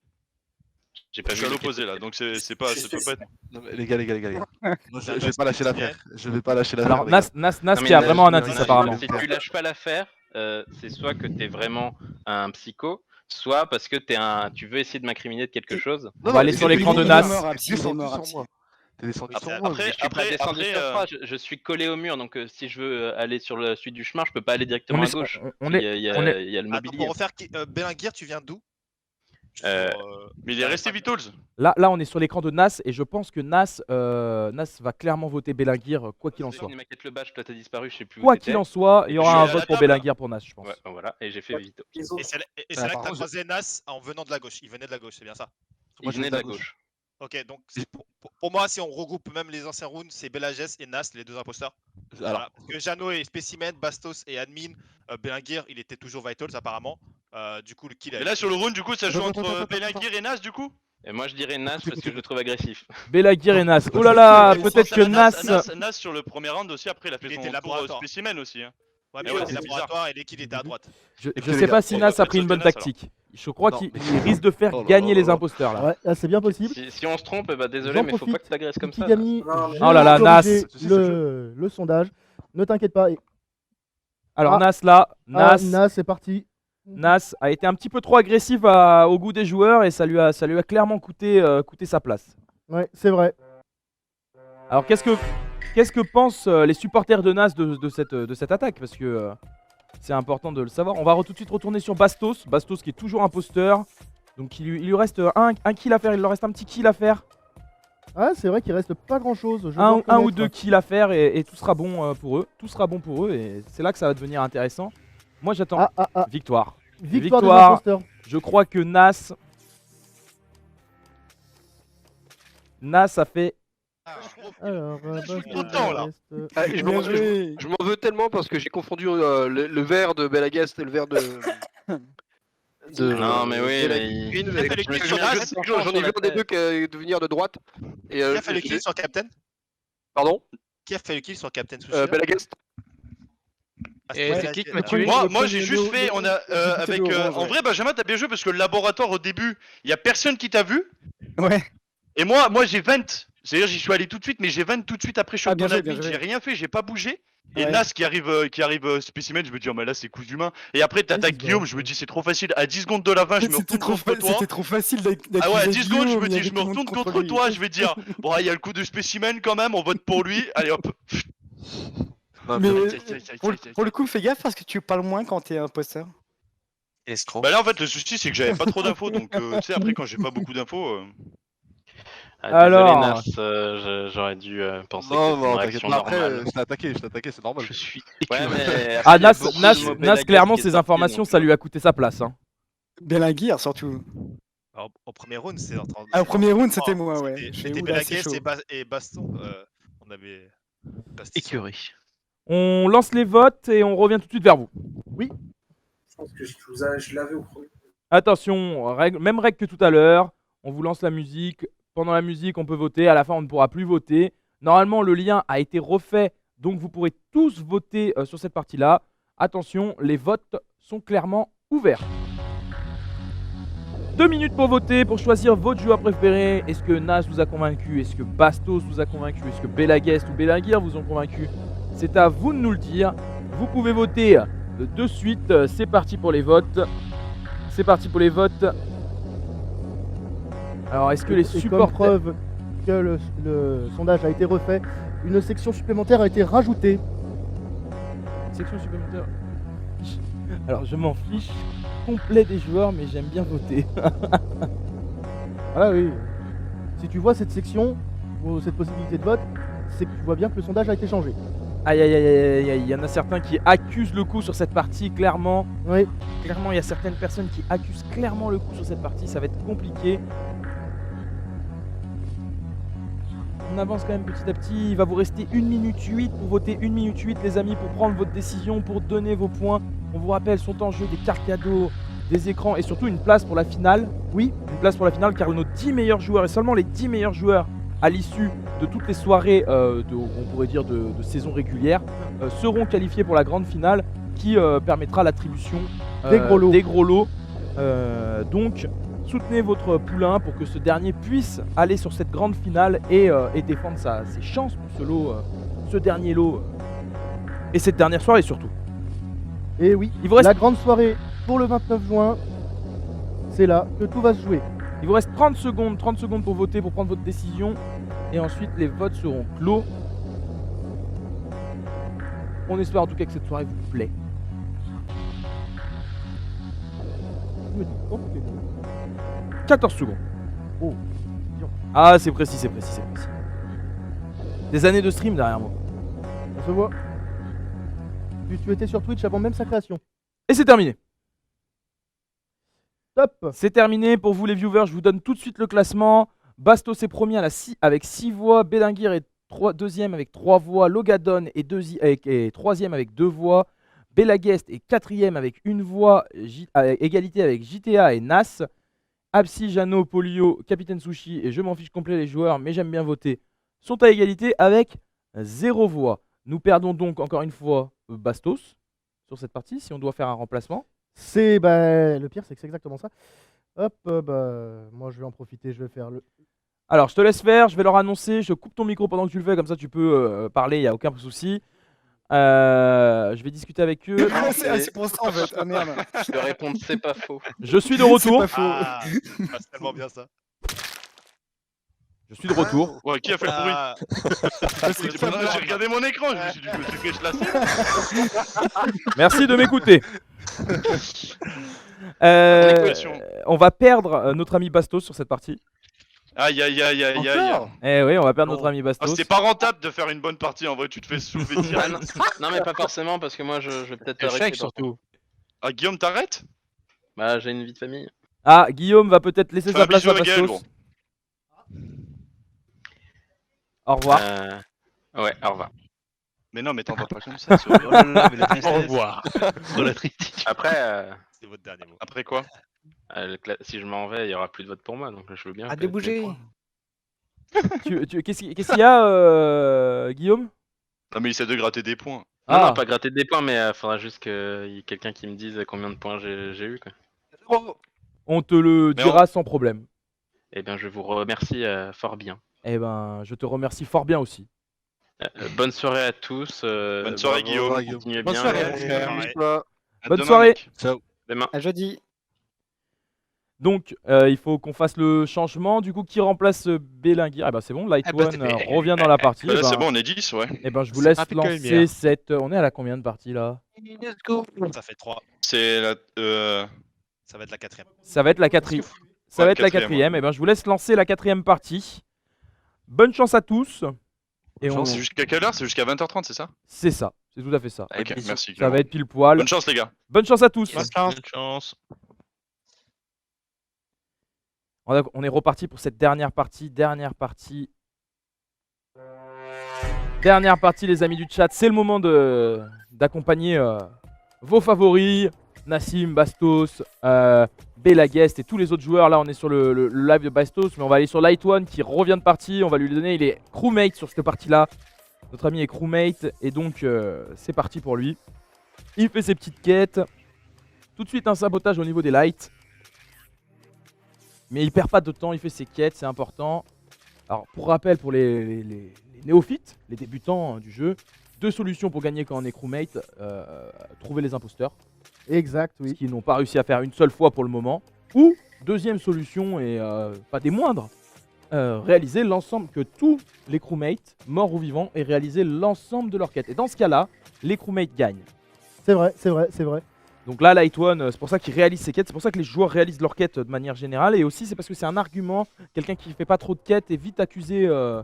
J'ai pas vu à l'opposé là, donc c'est pas, ça peut pas être. Non, mais les gars. Moi, je vais pas lâcher l'affaire. Alors Nas qui a vraiment un indice apparemment. Si tu lâches pas l'affaire, c'est soit que t'es vraiment un psycho, soit parce que tu veux essayer de m'incriminer de quelque chose. On va aller sur l'écran de Nas. T'es descendu sur moi. Après, je suis collé au mur, donc si je veux aller sur la suite du chemin, je peux pas aller directement à gauche. Il y a le mobilier. Pour refaire Belenguir, tu viens d'où? Mais il est resté Vitals. Là on est sur l'écran de Nas et je pense que Nas va clairement voter Belenguir quoi qu'il en soit. Le badge, toi t'as disparu, je sais plus. Quoi qu'il en soit, il y aura un vote pour Belenguir pour Nas, je pense. Ouais, voilà, et j'ai fait Vito. Et c'est là que t'as croisé Nas en venant de la gauche. Il venait de la gauche, c'est bien ça? Il venait de la gauche. Ok, donc pour moi, si on regroupe même les anciens rounds, c'est Belagest et Nas, les 2 imposteurs. Voilà. Parce que Jeannot est Spécimen, Bastos et Admin. Belenguir, il était toujours Vitals apparemment. Du coup, le kill. Et là, sur le round, du coup, ça joue entre Belenguir et Nas, du coup? Et moi, je dirais Nas parce que je le trouve agressif. Belenguir et Nas. Oh là là, peut-être que Nas sur le premier round aussi, après, il a fait son tour Spécimen aussi. Ouais, mais c'est laboratoire et les kills étaient à droite. Je sais pas si Nas a pris une bonne tactique. Je crois qu'il risque de faire gagner les imposteurs là. Ouais, c'est bien possible. Si on se trompe, bah désolé, mais faut pas que t'agresses comme ça. Oh là là, Nas. Le sondage. Ne t'inquiète pas. Alors Nas là, Nas c'est parti. Nas a été un petit peu trop agressif au goût des joueurs et ça lui a clairement coûté sa place. Ouais, c'est vrai. Alors qu'est-ce que Qu'est-ce que pensent les supporters de Nas de cette attaque? Parce que c'est important de le savoir. On va tout de suite retourner sur Bastos. Bastos qui est toujours imposteur. Donc il lui reste un kill à faire. Il leur reste un petit kill à faire. Ah, c'est vrai qu'il reste pas grand chose. Un ou deux kills à faire et tout sera bon pour eux. Tout sera bon pour eux et c'est là que ça va devenir intéressant. Moi j'attends victoire. Victoire des imposteurs. Je crois que Nas a fait. Alors, je suis content là. Ah, je m'en veux tellement parce que j'ai confondu le verre de Belagast et le verre de. Non, mais oui, J'en ai vu un des deux qui de venir de droite. Et, qui a fait le kill sur Captain? Pardon? Qui a fait le kill sur Captain Sushi? Belagast. Et c'est qui m'a tué? Moi j'ai juste fait, on a avec en vrai Benjamin t'as bien joué parce que le laboratoire au début, il y a personne qui t'a vu. Ouais. Et moi j'ai 20. C'est-à-dire j'y suis allé tout de suite mais j'ai 20 tout de suite après je suis dans admin, j'ai rien fait, j'ai pas bougé. Et Nas qui arrive spécimen, je me dis oh mais là c'est coups d'humain. Et après t'attaques Guillaume, je me dis c'est trop facile. À 10 secondes de la fin, je me retourne contre toi. C'était trop facile d'accuser Ah ouais, à 10 secondes, je me Guillaume, dis je me retourne contre toi, je vais dire bon il y a le coup de spécimen quand même, on vote pour lui. Allez hop. Mais pour le coup, fais gaffe parce que tu parles moins quand t'es imposteur. Escroc. Bah là en fait le souci c'est que j'avais pas trop d'infos donc tu sais après quand j'ai pas beaucoup d'infos. Alors, désolé, Nas, j'aurais dû penser Non, que c'était une non, réaction t'inquiète pas, normale. après, je t'ai attaqué, c'est normal. Je suis Ah, écœuré. Nas clairement ses informations ça lui a coûté sa place. Hein. Belagir surtout. Alors, au premier round, c'est en train de. Ah, au premier round, c'était moi, ouais. C'était Belagast et Baston. On avait. Écœuré. On lance les votes et on revient tout de suite vers vous. Oui. Je pense que je l'avais au premier. Attention, même règle que tout à l'heure. On vous lance la musique. Pendant la musique, on peut voter. À la fin, on ne pourra plus voter. Normalement, le lien a été refait. Donc, vous pourrez tous voter sur cette partie-là. Attention, les votes sont clairement ouverts. 2 minutes pour voter, pour choisir votre joueur préféré. Est-ce que Nas vous a convaincu? Est-ce que Bastos vous a convaincu? Est-ce que Belagast ou Belagir vous ont convaincu? C'est à vous de nous le dire. Vous pouvez voter de suite. C'est parti pour les votes. C'est parti pour les votes. Alors, est-ce que les supporters... Comme preuve que le sondage a été refait, une section supplémentaire a été rajoutée. Section supplémentaire. Alors, je m'en fiche complet des joueurs, mais j'aime bien voter. Voilà, oui. Si tu vois cette section, ou cette possibilité de vote, c'est que tu vois bien que le sondage a été changé. Aïe aïe aïe aïe aïe, il y en a certains qui accusent le coup sur cette partie, clairement. Oui. Clairement, il y a certaines personnes qui accusent clairement le coup sur cette partie, ça va être compliqué. On avance quand même petit à petit, il va vous rester 1 minute 8 pour voter, 1 minute 8 les amis, pour prendre votre décision, pour donner vos points. On vous rappelle, sont en jeu des cartes cadeaux, des écrans et surtout une place pour la finale. Oui, une place pour la finale car nos 10 meilleurs joueurs et seulement les 10 meilleurs joueurs à l'issue de toutes les soirées, on pourrait dire de saison régulière, seront qualifiés pour la grande finale qui permettra l'attribution des gros lots. Donc, soutenez votre poulain pour que ce dernier puisse aller sur cette grande finale et défendre ses chances pour ce lot, ce dernier lot et cette dernière soirée surtout. Et oui, il vous reste... la grande soirée pour le 29 juin, c'est là que tout va se jouer. Il vous reste 30 secondes pour voter, pour prendre votre décision. Et ensuite, les votes seront clos. On espère en tout cas que cette soirée vous plaît. 14 secondes. Oh. Ah, c'est précis, c'est précis, c'est précis. Des années de stream derrière moi. On se voit. Tu étais sur Twitch avant même sa création. Et c'est terminé. Top. C'est terminé pour vous les viewers, je vous donne tout de suite le classement. Bastos est premier avec 6 voix, Belagir est deuxième avec 3 voix, Logadon est troisième avec 2 voix, Belagast est quatrième avec 1 voix, égalité avec JTA et Nas, Absi, Jano, Polio, Capitaine Sushi et je m'en fiche complet les joueurs mais j'aime bien voter sont à égalité avec 0 voix. Nous perdons donc encore une fois Bastos sur cette partie si on doit faire un remplacement. C'est le pire, c'est que c'est exactement ça. Hop, moi je vais en profiter, je vais faire le. Alors je te laisse faire, je vais leur annoncer, je coupe ton micro pendant que tu le fais, comme ça tu peux parler, il n'y a aucun souci. Je vais discuter avec eux. C'est pour ça en fait, ah merde. Je vais répondre c'est pas faux. Je suis de retour. C'est tellement bien ça. Je suis de retour. Ouais, qui a fait le bruit? Ah, J'ai regardé mon écran, je me suis dit, je me suis fait chlasser. Merci de m'écouter. On va perdre notre ami Bastos sur cette partie. Aïe aïe aïe aïe aïe. Eh oui, on va perdre notre ami Bastos. C'était pas rentable de faire une bonne partie en vrai, tu te fais soulever Ah, direct. non, mais pas forcément, parce que moi je vais peut-être Échec arrêter. surtout. Ah, Guillaume, t'arrêtes? Bah, j'ai une vie de famille. Ah, Guillaume va peut-être laisser Fais sa un place bisou à à Gaël, Bastos. Au revoir. Ouais, au revoir. Mais non, mais t'en vas pas comme ça. Oh là là, mais la tristesse. Au revoir. Sur la tristesse. Après, c'est votre dernier mot. Après quoi? si je m'en vais, il y aura plus de vote pour moi, donc je veux bien. À de bouger. Qu'est-ce qu'il y a, Guillaume? Non, mais il essaie de gratter des points. Non, non, pas gratter des points, mais faudra juste qu'il y ait quelqu'un qui me dise combien de points j'ai eu, quoi. On te le dira sans problème. Eh bien, je vous remercie fort bien. Eh ben, je te remercie fort bien aussi. Bonne soirée à tous. Bonne soirée, bravo, Guillaume. continuez Bonne bien. soirée. Bonne soirée. Ciao. Demain. À jeudi. Donc, il faut qu'on fasse le changement. Du coup, qui remplace Belinguir? Eh ben, c'est bon, Light Ah bah, One revient dans la partie. Bah là, Eh ben, c'est bon, on est 10, ouais. Eh ben, je vous C'est laisse rapide que lancer lumière. cette. On est à la combien de parties là? Let's go. Ça fait 3. C'est la. Ça va être la 4ème. Ça va être la quatrième. Ça va être la quatrième. Eh ben, je vous laisse lancer la quatrième partie. Bonne chance à tous. Et on... C'est jusqu'à quelle heure? C'est jusqu'à 20h30, c'est ça? C'est ça. C'est tout à fait ça. Ok, merci. Ça va être pile poil. Bonne chance, les gars. Bonne chance à tous. Bonne chance. On est reparti pour cette dernière partie. Dernière partie, les amis du chat. C'est le moment d'accompagner vos favoris. Nassim, Bastos, Belaguest et tous les autres joueurs. Là, on est sur le live de Bastos, mais on va aller sur Light One qui revient de partie. On va lui donner, il est crewmate sur cette partie-là. Notre ami est crewmate et donc c'est parti pour lui. Il fait ses petites quêtes. Tout de suite un sabotage au niveau des lights. Mais il perd pas de temps, il fait ses quêtes, c'est important. Alors pour rappel, pour les néophytes, les débutants du jeu, 2 solutions pour gagner quand on est crewmate. Trouver les imposteurs. Exact, oui. Ce qu'ils n'ont pas réussi à faire une seule fois pour le moment. Ou, deuxième solution, et pas des moindres, réaliser l'ensemble, que tous les crewmates, morts ou vivants, aient réalisé l'ensemble de leurs quêtes. Et dans ce cas-là, les crewmates gagnent. C'est vrai, c'est vrai, c'est vrai. Donc là, Light One, c'est pour ça qu'il réalise ses quêtes, c'est pour ça que les joueurs réalisent leurs quêtes de manière générale. Et aussi, c'est parce que c'est un argument, quelqu'un qui fait pas trop de quêtes est vite accusé de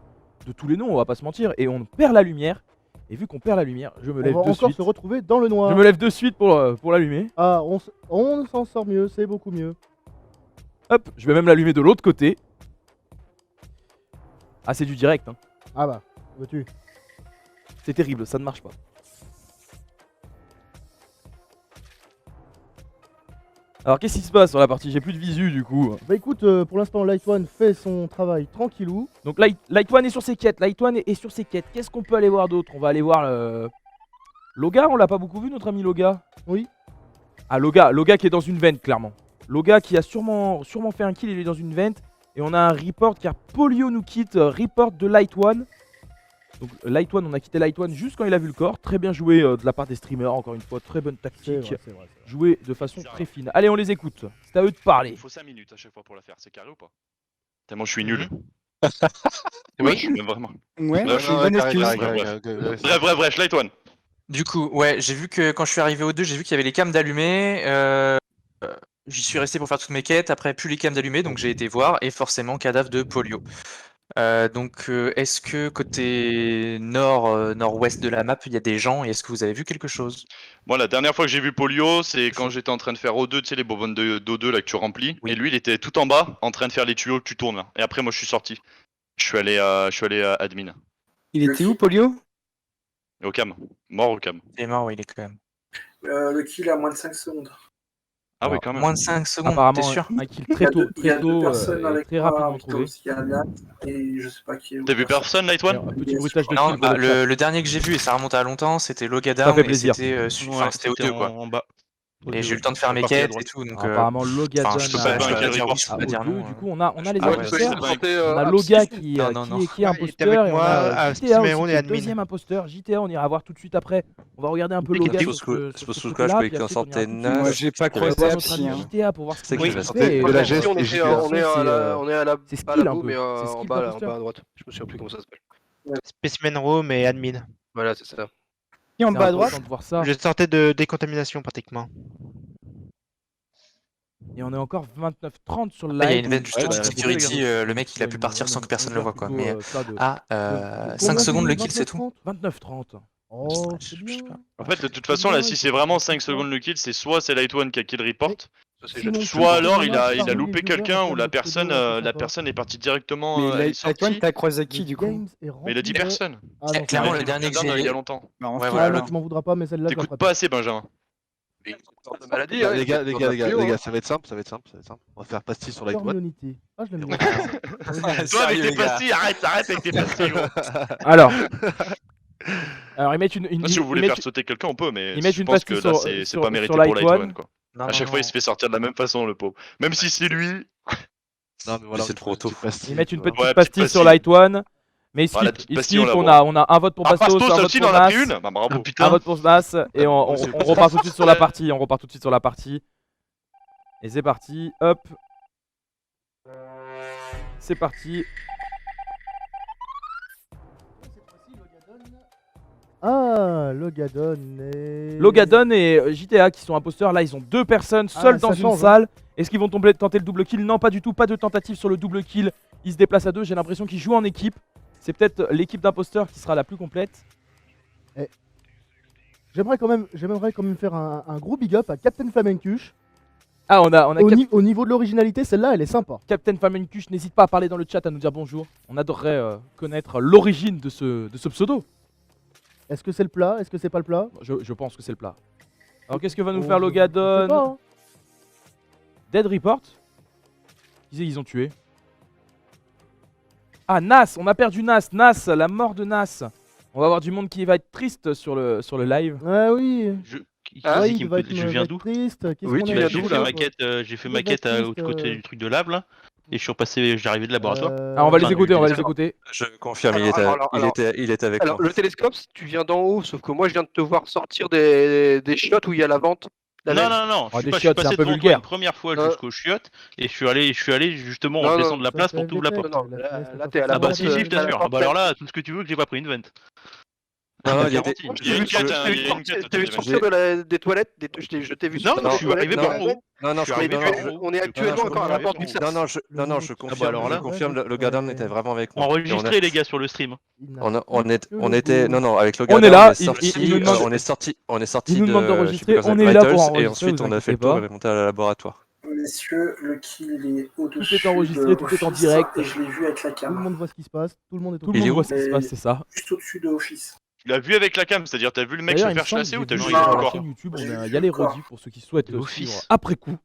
tous les noms, on va pas se mentir. Et on perd la lumière. Et vu qu'on perd la lumière, je me lève de suite. On va encore se retrouver dans le noir. Je me lève de suite pour l'allumer. Ah, on s'en sort mieux, c'est beaucoup mieux. Hop, je vais même l'allumer de l'autre côté. Ah, c'est du direct, hein. Ah bah, veux-tu. C'est terrible, ça ne marche pas. Alors qu'est-ce qui se passe sur la partie? J'ai plus de visu du coup. Bah écoute, pour l'instant Light One fait son travail tranquillou. Donc Light One est sur ses quêtes, Light One est sur ses quêtes. Qu'est-ce qu'on peut aller voir d'autre? On va aller voir Loga, on l'a pas beaucoup vu notre ami Loga? Oui. Ah Loga qui est dans une vente clairement. Loga qui a sûrement fait un kill, il est dans une vente. Et on a un report car Polio nous quitte, report de Light One. Donc Light One, on a quitté Light One juste quand il a vu le corps. Très bien joué de la part des streamers, encore une fois, très bonne tactique. C'est vrai. Joué de façon très fine. Allez, on les écoute. C'est à eux de parler. Il faut 5 minutes à chaque fois pour la faire, c'est carré ou pas? Tellement je suis nul. Oui. Mais vraiment. Ouais, Bref, c'est une bonne excuse. Bref, Light One. Du coup, ouais, j'ai vu que quand je suis arrivé au 2, j'ai vu qu'il y avait les cams d'allumés. J'y suis resté pour faire toutes mes quêtes. Après, plus les cams d'allumés, donc j'ai été voir. Et forcément, cadavre de Polio. Donc, est-ce que côté nord-ouest de la map, il y a des gens et est-ce que vous avez vu quelque chose? Moi, la dernière fois que j'ai vu Polio, c'est quand j'étais en train de faire O2, tu sais, les bonbonnes d'O2 là que tu remplis. Oui. Et lui, il était tout en bas, en train de faire les tuyaux que tu tournes là. Et après, moi, je suis sorti. Je suis allé à admin. Il était où, Polio? Au cam. Mort au cam. Il est mort, oui, il est quand même. Le kill a moins de 5 secondes. Ah oui, quand même. Moins de 5 secondes, Apparemment, t'es sûr? un kill très tôt, Il y a deux personnes et avec très moi, rapidement avec trouvé. Thomas, il y a Nat, et je sais pas qui est. T'as vu personne, Light One? Un petit bruitage de Non, kill. bah, le dernier que j'ai vu, et ça remonte à longtemps, c'était Logadown. Ça fait et plaisir. C'était Ouais, au 2, quoi. en bas. Et j'ai eu le temps de faire mes quêtes et tout, donc. Apparemment, Logadon Enfin, je peux pas dire oui, je peux pas dire non. Du coup, on a les Ah ouais, imposteurs. ouais. On a Loga qui est imposteur et on a moi, JTA aussi Siméon qui et est admin. deuxième imposteur. JTA, on ira voir tout de suite après. On va regarder un peu Je Loga suppose que je peux qu'il en sortait Nas. Moi, j'ai pas croisé Absi. JTA pour voir ce qu'il que fait. c'était de la Et geste on et est JTA. on est à la c'est pas skill la un boue, peu. mais C'est en skill bas d'imposteur. à droite. Je me souviens plus comment ça s'appelle. Specimen Room et admin. Voilà, c'est ça. Qui en C'est bas à droite important de voir ça. Je sortais de décontamination pratiquement. Et on est encore 29-30 sur le Il y a live. une veine juste de security, le mec il a pu partir sans que personne le voit quoi. Mais 5 secondes le kill c'est tout. 29-30. Oh, c'est bien. En fait, de toute façon, là, si c'est vraiment 5 secondes le kill, c'est soit c'est Light One qui a kill report, Sinon, soit alors il a parmi loupé les quelqu'un viewers, ou la on peut personne, le la personne est partie directement. Mais elle est sortie. Light One, t'as croisé qui du coup? Mais il a dit personne. Ah non, Clairement, c'est le dernier que Gendarme, j'ai. il y a longtemps. Bah, en Ouais, fait, voilà. Ah, mais tu m'en voudras pas, mais celle-là, je la T'écoutes ferai pas assez, Benjamin. Maladie, Les gars, ça va être simple. On va faire pastis sur Light One. Cornionité. Ah, je l'aime bien. Toi, avec tes pastilles, arrête avec tes pastilles. Alors, ils mettent une. Si vous voulez ils mettent- faire sauter quelqu'un, on peut, mais ils mettent je une pense que pastille là, sur- c'est sur- pas sur mérité Light pour Light One. One, quoi. Non, À chaque non, fois, il non. se fait sortir de la même façon, le pauvre. Même si c'est lui. Non, mais voilà, C'est trop tôt. Ils mettent une petite Ouais, pastille petite sur pastille. Light One. Mais il Voilà, skip, petite il pastille, skip, on on la a un vote pour Ah, Bastos, Bastos un vote aussi, il pour en a pris Nas, une. Bah bravo. un vote pour Nas, et on c'est repart tout de suite sur la partie. On repart tout de suite sur la partie. Et c'est parti, hop. C'est parti. Ah, Logadon et... Logadon et JTA qui sont imposteurs. Là, ils ont deux personnes seules Ah, dans ça une change, hein. salle. Est-ce qu'ils vont tenter le double kill? Non, pas du tout. Pas de tentative sur le double kill. Ils se déplacent à deux. J'ai l'impression qu'ils jouent en équipe. C'est peut-être l'équipe d'imposteurs qui sera la plus complète. J'aimerais quand même faire un gros big up à Captain Flamencuche. Ah, on a Au niveau de l'originalité, celle-là, elle est sympa. Captain Flamencuche. N'hésite pas à parler dans le chat, à nous dire bonjour. On adorerait connaître l'origine de ce pseudo. Est-ce que c'est le plat? Est-ce que c'est pas le plat? Je pense que c'est le plat. Alors, qu'est-ce que va nous Oh, faire je sais Logadon? pas, hein. Dead Report. Ils ont tué. Ah, Nas, on a perdu Nas. Nas, la mort de Nas. On va avoir du monde qui va être triste sur le live. Ouais, oui. Ah, oui, qui il me va peut- être, je viens d'où triste. Qu'est-ce Oui, qu'on tu a viens dit, d'où là, là J'ai fait ma quête à l'autre côté du truc de lab là. Et je suis repassé, j'ai arrivé de laboratoire. Ah, on va les Enfin, écouter, du on va les télescope. écouter. Je confirme, Alors, il était avec Alors, moi. le télescope, tu viens d'en haut, sauf que moi, je viens de te voir sortir des shots où il y a la vente. Non, non, Oh, je des suis chiottes, c'est passé un peu devant toi vulgaire. une première fois Euh. jusqu'au chiottes et je suis allé justement Non, en non, descendre de la ça, place c'est pour t'ouvrir la FDP. porte. Non, là, t'es à la Ah bah vente, si, je t'assure. Ah bah alors là, tout ce que tu veux que j'ai pas pris une vente. Non, non, il Garanti. était. Il y a une quête, hein, il y a une quête. T'as vu sortir des toilettes, je t'ai vu Non, sortir je des suis toilettes, arrivé non, par en haut. Non, non, Je suis je arrivé non, par non, en haut. on est actuellement encore à la porte du non, non, je confirme, alors là. je confirme, le Garden était vraiment avec moi. Enregistré les gars sur le stream. On était, non, non, avec le On Garden, est là, on nous demande- on est sorti il nous de, demande je sais d'enregistrer, plus quoi, on est là pour Vitals, enregistrer, et ensuite vous on a fait le inquiétez tour pas. et on est monté à la laboratoire. Messieurs, le kill il est au-dessus. Tout est enregistré, de tout est en Office, direct. Et je l'ai vu avec la Tout le cam. monde voit ce qui se passe. Tout le monde est Tout le Il est monde où voit ce qui se passe, c'est ça. Juste au-dessus de Office. Tu l'as vu avec la cam, c'est-à-dire t'as vu le mec se D'ailleurs, il me faire semble chasser que ou t'as j'ai juste vu vu Non, le sur la corps? chaîne YouTube, J'ai il vu y a les le corps. redis pour ceux qui souhaitent Office. suivre après coup.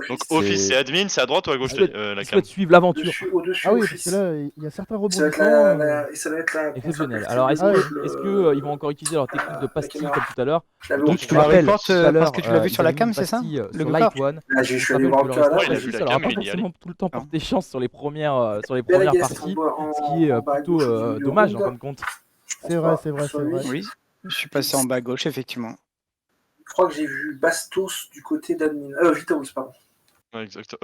Donc Office, c'est admin, c'est à droite ou à gauche Qui souhaitent- la qui cam? souhaitent suivre l'aventure. Au-dessus Ah oui, parce Office. que là, il y a certains Ça va être rebondissements. ça va être la Exceptionnel. contre-attaque Alors, est-ce de- que ils vont encore utiliser leur technique de pastille caméra. comme tout à l'heure? Je l'avais Donc, vu. je tu la rappelle, reportes, tout à l'heure, parce que tu l'as vu ils sur la avaient cam, mis c'est ça pastille, Le sur go-kart Light One. Là, je Je suis rappelle allé voir que le le restant kart. il a pastille, vu la ça leur a cam, pas il y est forcément tout le temps Ah. porté chance sur les premières Belagas parties, en ce qui est bas à plutôt gauche du dommage en round. fin de compte. Je pense C'est vrai, pas c'est vrai, que ce soit c'est lui. vrai. Oui, je suis passé en bas à gauche, effectivement. Je crois que j'ai vu Bastos du côté d'admin. Vitals, pardon. Ouais, exact.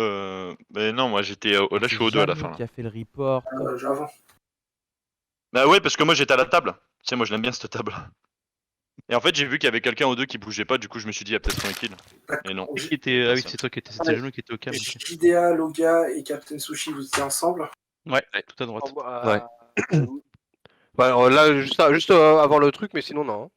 Mais non, moi j'étais. Là, je suis au 2 à la fin. Qui a fait le report. Avant. Bah ouais, parce que moi j'étais à la table. Tu sais, moi je l'aime bien cette table. Et en fait, j'ai vu qu'il y avait quelqu'un au 2 qui bougeait pas, du coup je me suis dit, il y a peut-être un kill. Et non. Qui était... Ah oui, c'est toi qui étais. C'était Genou qui était au cam. JDA, Loga et Captain Sushi, vous étiez ensemble. Ouais, tout à droite. Ouais. Ouais, alors là, juste avant le truc, mais sinon, non.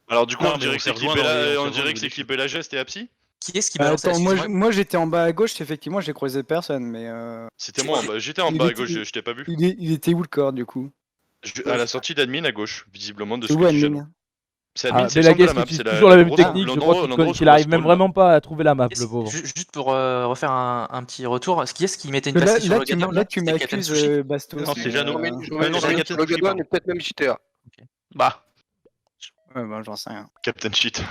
Alors du coup, Non, on mais dirait on que s'est c'est rejoint dans les- on on s'est dirait rejoint que au c'est début. équipe Belagest et Apsi. Qui est-ce qui Bah, balance la attends, suite moi j'étais en bas à gauche, effectivement, j'ai croisé personne, mais C'était moi, j'étais en Il bas à était- gauche, je t'ai pas vu. il était où le corps du coup? À la sortie d'admin à gauche, visiblement de C'est ce où que tu admin? C'est Ah, admin, c'est le centre de Belagas la qui map, utilise c'est toujours la même l'endroit- technique, je l'endroit- crois l'endroit où qu'il arrive se même spawn, là. vraiment pas à trouver la map, le pauvre. Juste pour refaire un petit retour, qui est-ce qui mettait une Là, pastille sur là, le tu Garden? là, tu C'était Captain m'accuses, Sushi Bastos. Non, c'est Jeannot. mais- non, c'est Le Captain Sushi, Logadon pardon. et peut-être même JTA. Bah. Ouais, bah, j'en sais rien. Captain Shit.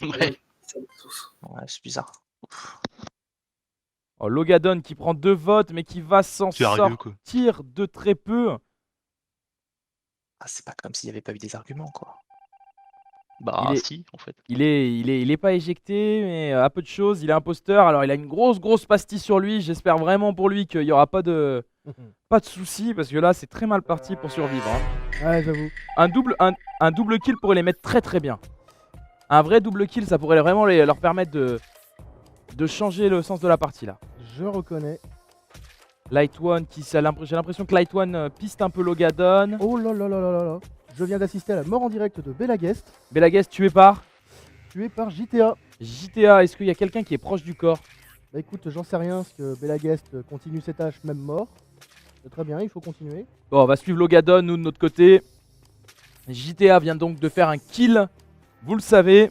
Ouais. Ouais, c'est bizarre. Oh, Logadon qui prend 2 votes, mais qui va s'en Sérieux, quoi. sortir de très peu. Ah, c'est pas comme s'il n'y avait pas eu des arguments, quoi. Bah, Il est- si, en fait. Il est pas éjecté, mais à peu de choses. Il est imposteur. Alors, il a une grosse pastille sur lui. J'espère vraiment pour lui qu'il n'y aura pas de soucis, parce que là, c'est très mal parti pour survivre. Hein. Ouais, j'avoue. Un double kill pourrait les mettre très bien. Un vrai double kill, ça pourrait vraiment leur permettre de changer le sens de la partie là. Je reconnais. Light One qui j'ai l'impression que Light One piste un peu Logadon. Oh là là là là là là. Je viens d'assister à la mort en direct de Belagest, Belagest tué par JTA. JTA, est-ce qu'il y a quelqu'un qui est proche du corps? Bah écoute, j'en sais rien, parce que Belagest continue ses tâches même mort. C'est très bien, il faut continuer. Bon, on va suivre Logadon, nous de notre côté. JTA vient donc de faire un kill, vous le savez.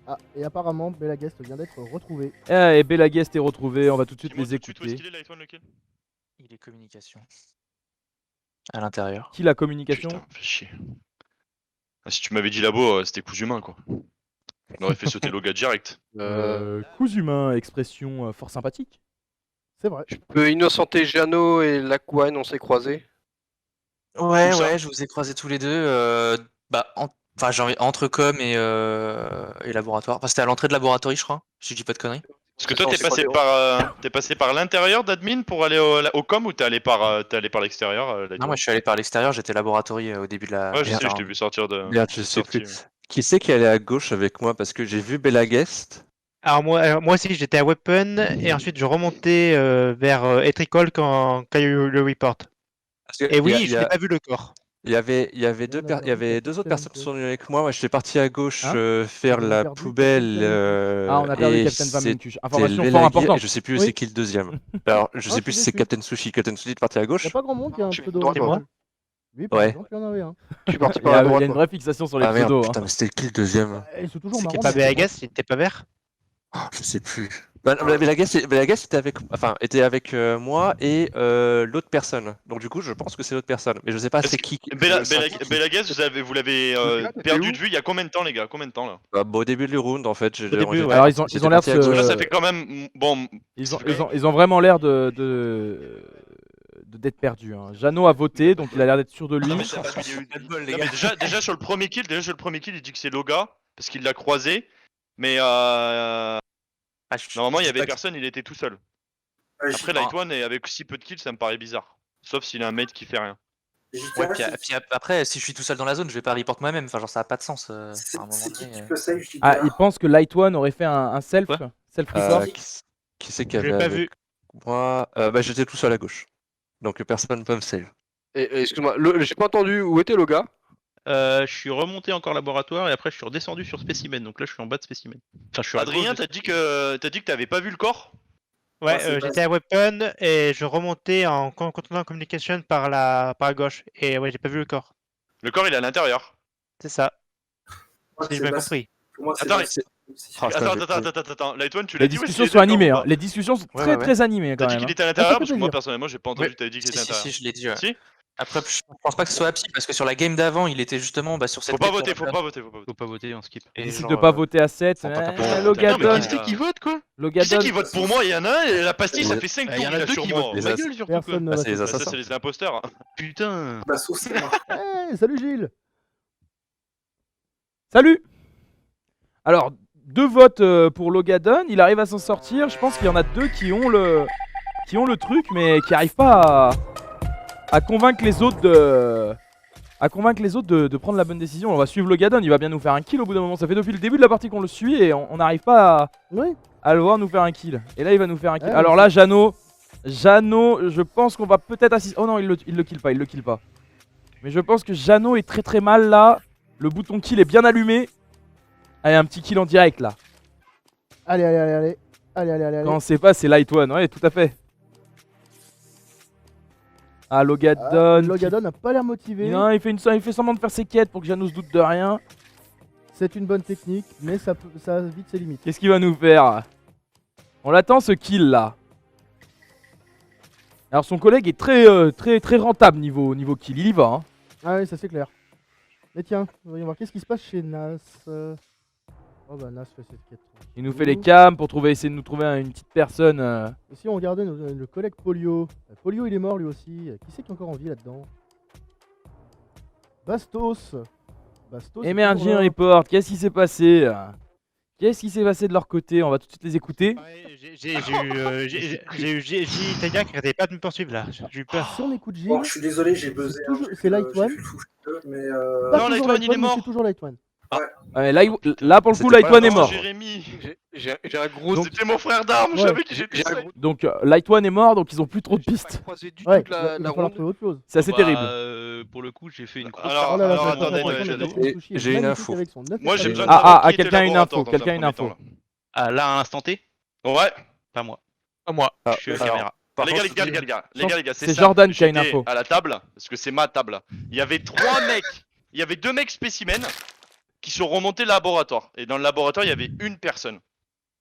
Ah, et apparemment, Belagest vient d'être retrouvé. Et Belagest est retrouvé, on va tout de suite Dis-moi les tout de suite où est-ce écouter. qu'il est, Light One, lequel? Il est communication. À l'intérieur. Qui la communication? Putain, fais chier. Ah, si tu m'avais dit labo, c'était coups humains, quoi. On aurait fait sauter Loga direct. Coups humains, expression fort sympathique. C'est vrai. Je peux innocenter Jeannot et Lacouane, on s'est croisés. Ouais, Où ça ouais, je vous ai croisés tous les deux. Enfin, entre com et laboratoire. Enfin, c'était à l'entrée de laboratoire, je crois. Si je dis pas de conneries. Parce que toi, t'es passé par l'intérieur d'admin pour aller au com ou t'es allé par l'extérieur Light Non, One moi je suis allé par l'extérieur, j'étais laboratoire au début de la. Ouais, je sais, je Merde. t'ai vu sortir de. Merde, je sais sorti, plus. Qui c'est qui allait à gauche avec moi? Parce que j'ai vu Belagest. Alors moi aussi j'étais à Weapon et ensuite je remontais vers Etricol quand il y a eu le report. Parce que Et oui, il je n'ai pas vu le corps. Il y avait deux autres personnes qui sont venues avec moi. Moi, je suis parti à gauche Hein faire On a la perdu poubelle. Ah, on a perdu et Captain Van c'était Mentuche. Information fort Belagest, importante. et je sais plus Oui. c'est qui le deuxième. Alors, je Ah, sais je plus suis si c'est déçu. Captain Sushi. Captain Sushi est parti à gauche. Y'a pas grand monde qui a un Je suis pseudo. droit, hein. moi. Oui, par Ouais. exemple, il y en avait un. Je suis parti Il y par a, la il y droite. a une moi. vraie fixation sur les Ah merde, pseudos. putain, mais c'était qui le deuxième? Et c'est toujours marrant. Pas mais- Belagest, c'était pas vert. Oh, je sais plus. Belagest était avec moi et l'autre personne. Donc du coup, je pense que c'est l'autre personne. Mais je sais pas c'est qui. Belagest, vous l'avez perdu de vue il y a combien de temps, les gars? Combien de temps là? Au début du round, en fait. Au début, ouais. Alors, ils ont l'air de Parce que se. là, ça fait quand même. Bon. Ils ont vraiment l'air d'être perdus. Hein. Jeannot a voté, donc il a l'air d'être sûr de lui. Non, mais déjà sur le premier kill, il dit que c'est Loga parce qu'il l'a croisé. Mais normalement, il y avait personne, il était tout seul. Après, Light One, et avec si peu de kills, ça me paraît bizarre. Sauf s'il a un mate qui fait rien. Ouais, puis après, si je suis tout seul dans la zone, je vais pas report moi-même. Enfin, genre, ça a pas de sens. À un moment donné, Ah, il pense que Light One aurait fait un self report. Qui c'est qui Je avait l'ai pas avec vu. moi? J'étais tout seul à gauche. Donc personne ne peut me save. Excuse-moi, j'ai pas entendu où était Loga. Je suis remonté encore laboratoire et après je suis redescendu sur spécimen. Donc là je suis en bas de spécimen. Enfin, je suis à Adrien, gauche de- t'as dit que t'avais pas vu le corps? Ouais, c'est j'étais à Weapon et je remontais en continuant la communication par la gauche. Et ouais, j'ai pas vu le corps. Le corps, il est à l'intérieur. C'est ça. Moi, Si j'ai c'est bien Bastien. compris. Pour moi, c'est Attends, Bastien. attends. Light One, tu l'as Les dit? discussions sont animées. Hein. Les discussions sont Ouais. très animées T'as quand dit même. qu'il Hein. était à l'intérieur fait parce que moi plaisir. personnellement j'ai pas entendu, t'avais dit qu'il était à Si, l'intérieur. je l'ai dit. Ouais. Si. Après, je pense pas que ce soit Apsi parce que sur la game d'avant, il était justement sur cette. Faut pas map voter, pour faut la- pas voter. Faut pas voter, on skip. Et Décide genre, de pas voter à 7. on tente un peu. Non, mais Logadon. qui c'est qui vote quoi? Qui c'est Logadon. qui vote pour moi? Il y en a un et la pastille ça fait 5 Il y tours en qu'il a a deux sur qui moi. votent pour Les ma as- gueule surtout. quoi. Personne ne Ah, va c'est les sauter. Ça assassins. c'est les imposteurs. Putain. Bah, sauf c'est moi. Hey, salut Gilles. Salut. Alors, 2 votes pour Logadon. Il arrive à s'en sortir. Je pense qu'il y en a 2 qui ont le truc, mais qui arrivent pas à convaincre les autres de prendre la bonne décision. On va suivre Logadon. Il va bien nous faire un kill au bout d'un moment. Ça fait depuis le début de la partie qu'on le suit et on n'arrive pas Oui. à le voir nous faire un kill. Et là, il va nous faire un kill. Ouais, Alors mais là, Jeannot, je pense qu'on va peut-être assister. Oh non, il le kill pas. Mais je pense que Jeannot est très mal là. Le bouton kill est bien allumé. Allez, un petit kill en direct là. Allez. Quand on sait pas, c'est Light One. Ouais, tout à fait. Ah, Logadon. Logadon n'a pas l'air motivé. Non, il fait semblant de faire ses quêtes pour que Jeannot se doute de rien. C'est une bonne technique, mais ça a vite ses limites. Qu'est-ce qu'il va nous faire? On l'attend ce kill là. Alors son collègue est très rentable niveau kill. Il y va. Hein. Ah oui, ça c'est clair. Mais tiens, voyons voir qu'est-ce qui se passe chez Nas. Oh bah Nas fait cette quête. Il nous fait les cams pour essayer de nous trouver une petite personne. Et si on regardait le collègue Polio. Polio il est mort lui aussi. Qui c'est qui est encore en vie là-dedans? Bastos. Bastos. Emerging Report, qu'est-ce qui s'est passé? Qu'est-ce qui s'est passé de leur côté? On va tout de suite les écouter. J'ai eu Taya qui n'arrêtait pas de me poursuivre là. J'ai eu peur. Si on écoute Gilles. Bon, je suis désolé, j'ai buzzé. C'est Light One. Mais Non, Light One il est mort. C'est toujours Light One. Ouais, là pour le coup, Light One est mort. Jérémy. J'ai un gros. C'était mon frère d'armes, j'avais que j'étais seul. Donc Light One est mort, donc ils ont plus trop de pistes. Ouais, il va falloir trouver autre chose. C'est assez terrible. Pour le coup, j'ai fait une grosse. Alors, attendez, j'ai une info. Moi, j'ai besoin de savoir qui était quelqu'un a une info, laboratoire dans quelqu'un a un une info. premier temps, Ah, là, à l'instant T? Ouais. Pas moi. Pas moi. Je suis à la caméra. Les gars, c'est Jordan qui a une info. À la table, parce que c'est ma table. Il y avait 3 mecs. Il y avait 2 mecs spécimens qui sont remontés laboratoire. Et dans le laboratoire, il y avait une personne.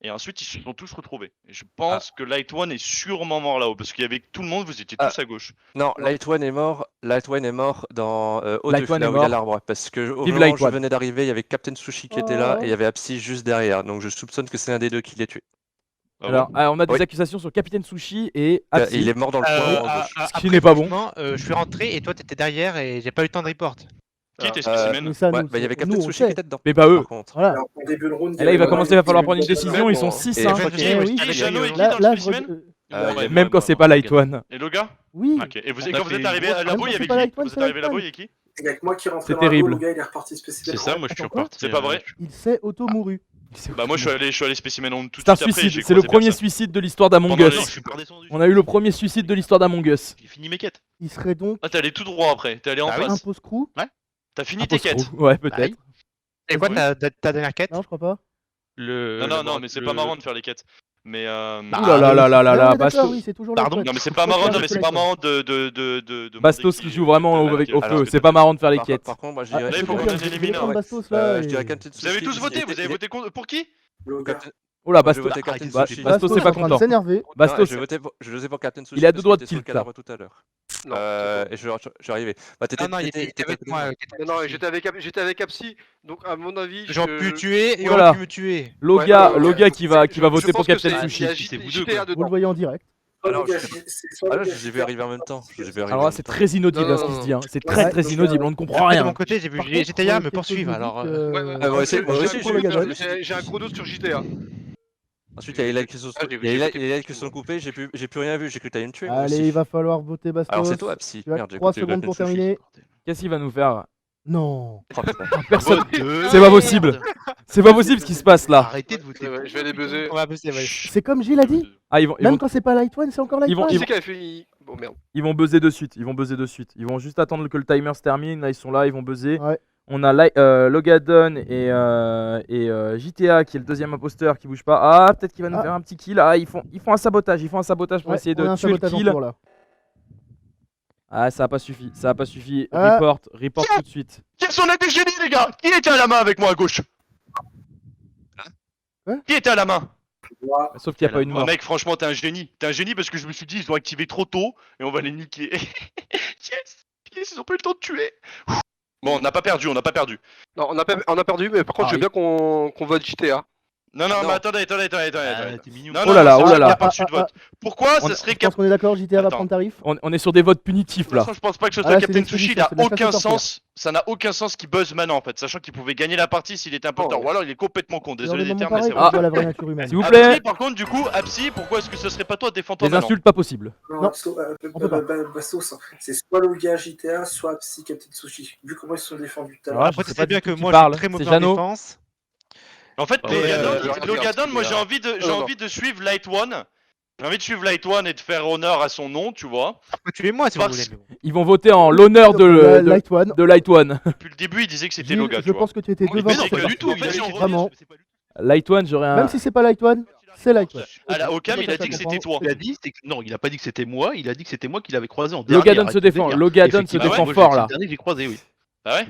Et ensuite, ils se sont tous retrouvés. Et je pense que Light One est sûrement mort là-haut. Parce qu'il y avait tout le monde, vous étiez tous à gauche. Non, Light One est mort. Light One est mort dans Light O2, One là est où il y a mort. l'arbre. Parce que au Vive moment Light où je One. venais d'arriver, il y avait Captain Sushi qui était là et il y avait Apsi juste derrière. Donc je soupçonne que c'est un des deux qui l'a tué. Alors, on a des Oui. accusations sur Capitaine Sushi et Apsi. Il est mort dans le coin à gauche. Ce qui n'est pas bon. Je suis rentré et toi t'étais derrière et j'ai pas eu le temps de report. Qui était spécimen? Mais ça, Ouais, nous, bah, il y avait nous, Captain on Sushi sait. qui était dedans. Mais pas eux. Par contre. Voilà. Alors, en début de round, Et là, il va commencer à falloir prendre une décision. décision. Ils sont 6. Et- Hein. Eh oui. Et Jeannot et qui Là, dans là, le je spécimen Même quand c'est pas Light One. Et Loga? Oui. Ok. Et On a quand vous fait êtes une arrivé grosse- à la bouille, il y avait c'est pas Light qui? One, Vous c'est êtes arrivé à la Light bouille, il y a qui? Il y a que moi qui rentre C'est dans la terrible. boule, le gars il est reparti spécimen. C'est ça, moi je suis Attends, quoi reparti. C'est pas vrai? Il s'est auto-mouru. Bah moi je suis allé spécimen en tout de C'est un suite après. suicide. C'est le premier suicide de l'histoire d'Among Pendant Us. les- Je suis pas redescendu. On a eu le premier suicide de l'histoire d'Among Us. J'ai fini mes quêtes. Il serait donc Ah t'es allé tout droit après, t'es allé en Bah oui. un face. post-crew. T'as fini tes quêtes. Ouais, Bah peut-être. Et quoi ta dernière quête? Non, je crois pas. Non, mais c'est pas marrant de faire les quêtes. Mais Ouh là là là là là Ah, là, ouais, d'accord, Bastos. oui, c'est toujours Pardon. Light One. non mais c'est pas marrant, non mais c'est pas marrant de Bastos qui joue vraiment au feu. C'est pas marrant de faire les quêtes. Par contre, moi je Ah, dirais. Là, il faut je qu'on vais en élimine prendre un. Bastos là. Je et- dirais Captain Vous avez Sushi, tous voté, il vous avez était- voté pour qui? Loga. Oh là, Moi, je Bastos. votais Captain Bah, Sushi. Bastos, c'est est pas en train de content. s'énerver. Bastos, Je votais pour Captain Sushi. il a deux parce doigts qu'il de était sur le tilt, là. cadavre tout à l'heure. Non, Et je suis arrivé. Bah, t'étais Non, il était avec moi. non, j'étais avec Apsi, donc à mon avis. J'aurais pu le tuer et Voilà. aurait pu me tuer. Loga Ouais, Loga qui va je voter pour pense que Captain c'est- Sushi. il y a C'est vous JTA deux, quoi. Vous le dedans. voyez en direct. Alors, Loga, je- c'est soit Ah là, je Loga, les ai vus arriver en même temps. Je les ai vus arriver Alors en là, même c'est temps. très inaudible Non, ce qui non, se dit. Hein. C'est Ouais, très très donc, inaudible. On ne comprend Après, de mon rien. côté, j'ai vu Par contre, GTA pour me les poursuivre. questions Alors, techniques, Ouais, Ah, ouais, c'est- j'ai moi aussi, un gros j'ai doute- vu. j'ai un gros doute sur JTA. Ensuite, il y a les likes qui sont Ah, j'ai voté les likes qui sont coupés. J'ai plus rien vu. J'ai cru que t'allais me tuer. moi Allez, aussi. il va falloir voter Bastos. Alors, c'est toi, Psy. Tu as Merde, j'ai 3 écouté secondes Captain pour Sushi. terminer. Qu'est-ce qu'il va nous faire? Non. Oh, putain. Personne. Vote C'est pas possible. C'est pas possible ce qui se passe là. Arrêtez de voter. Je vais aller buzzer. on va buzzer, ouais. C'est comme Gilles a dit. Ah, ils vont Même quand c'est pas Light One, c'est encore Light Ils vont- One. Qui c'est qui a fait. Bon, merde. Ils vont buzzer de suite. Ils vont buzzer de suite. Ils vont juste attendre que le timer se termine. Là, ils sont là. Ils vont buzzer. Ouais. On a Logadon et JTA qui est le deuxième imposteur qui bouge pas. Ah, peut-être qu'il va nous Ah. faire un petit kill. Ah, ils font un sabotage. Ils font un sabotage pour Ouais, essayer on a de un tuer le sabotage en kill. cours, là. Ah, ça a pas suffi. Ça a pas suffi. Ah. Report tout de suite. Quels sont les génies les gars? Qui était à la main avec moi à gauche? Hein Qui était à la main? Moi, Sauf qu'il n'y a pas une Oh, mort. mec, franchement, t'es un génie. T'es un génie parce que je me suis dit, ils ont activé trop tôt et on va les niquer. Yes, ils ont pas eu le temps de tuer. Bon, on n'a pas perdu, on n'a pas perdu. Non, on a perdu, mais par contre, je veux bien qu'on vote JTA. Non, non, Non. mais attendez. Ah, t'es mignon. Non, Oh là là, c'est oh là vrai qu'il y là. a pas reçu de vote. Pourquoi On- ça serait Je pense qu'on est d'accord, JTA va Attends. prendre tarif. On est sur des votes punitifs De là. toute façon, je pense pas que ce Ah, soit là, c'est Captain des Sushi, il solutions, a c'est de la aucun chasse aux sorcières. sens. Ça n'a aucun sens qu'il buzz maintenant en fait, sachant qu'il pouvait gagner la partie s'il était un peu Oh, tard. ouais. Ou alors il est complètement con, désolé des Moment termes, mais pareil, c'est on vrai. voit la vraie nature humaine. S'il vous plaît. Apsi, par contre, du coup, Apsi, pourquoi est-ce que ce serait pas toi? Défends-toi Des maintenant. insultes pas possibles. non, Non, Bastos, on peut pas. Bastos, c'est soit Loga GTA, soit Psy Captain Sushi. Vu comment ils se sont défendus tout à l'heure. Ah, Après, je tu sais pas sais bien du que tout qui moi, parle. je suis très C'est mauvais en Jeannot. défense. En fait, Ouais, Logadon, moi j'ai regarde. envie de, Non, non. de suivre Light One. J'ai envie de suivre Light One et de faire honneur à son nom, tu vois. Après, tuez-moi si vous Parce- voulez. mais bon. Ils vont voter en l'honneur de Light One. Light One. Depuis le début, il disait que c'était Gilles, Loga, je tu vois. pense que tu étais Mais devant. non, sur pas ta du tout. En fait, si on Vraiment. Light One, j'aurais un. Même si c'est pas Light One, c'est Light One. À la Ocam, il a Ça dit que comprend. c'était toi. Il a dit, non, il a pas dit que c'était moi, il a dit que c'était moi qui l'avais croisé en Logadon dernier. se arrête de défend, délire. Logadon se Effectivement, défend moi, fort, c'est là. le dernier que j'ai croisé, oui. Ah ouais?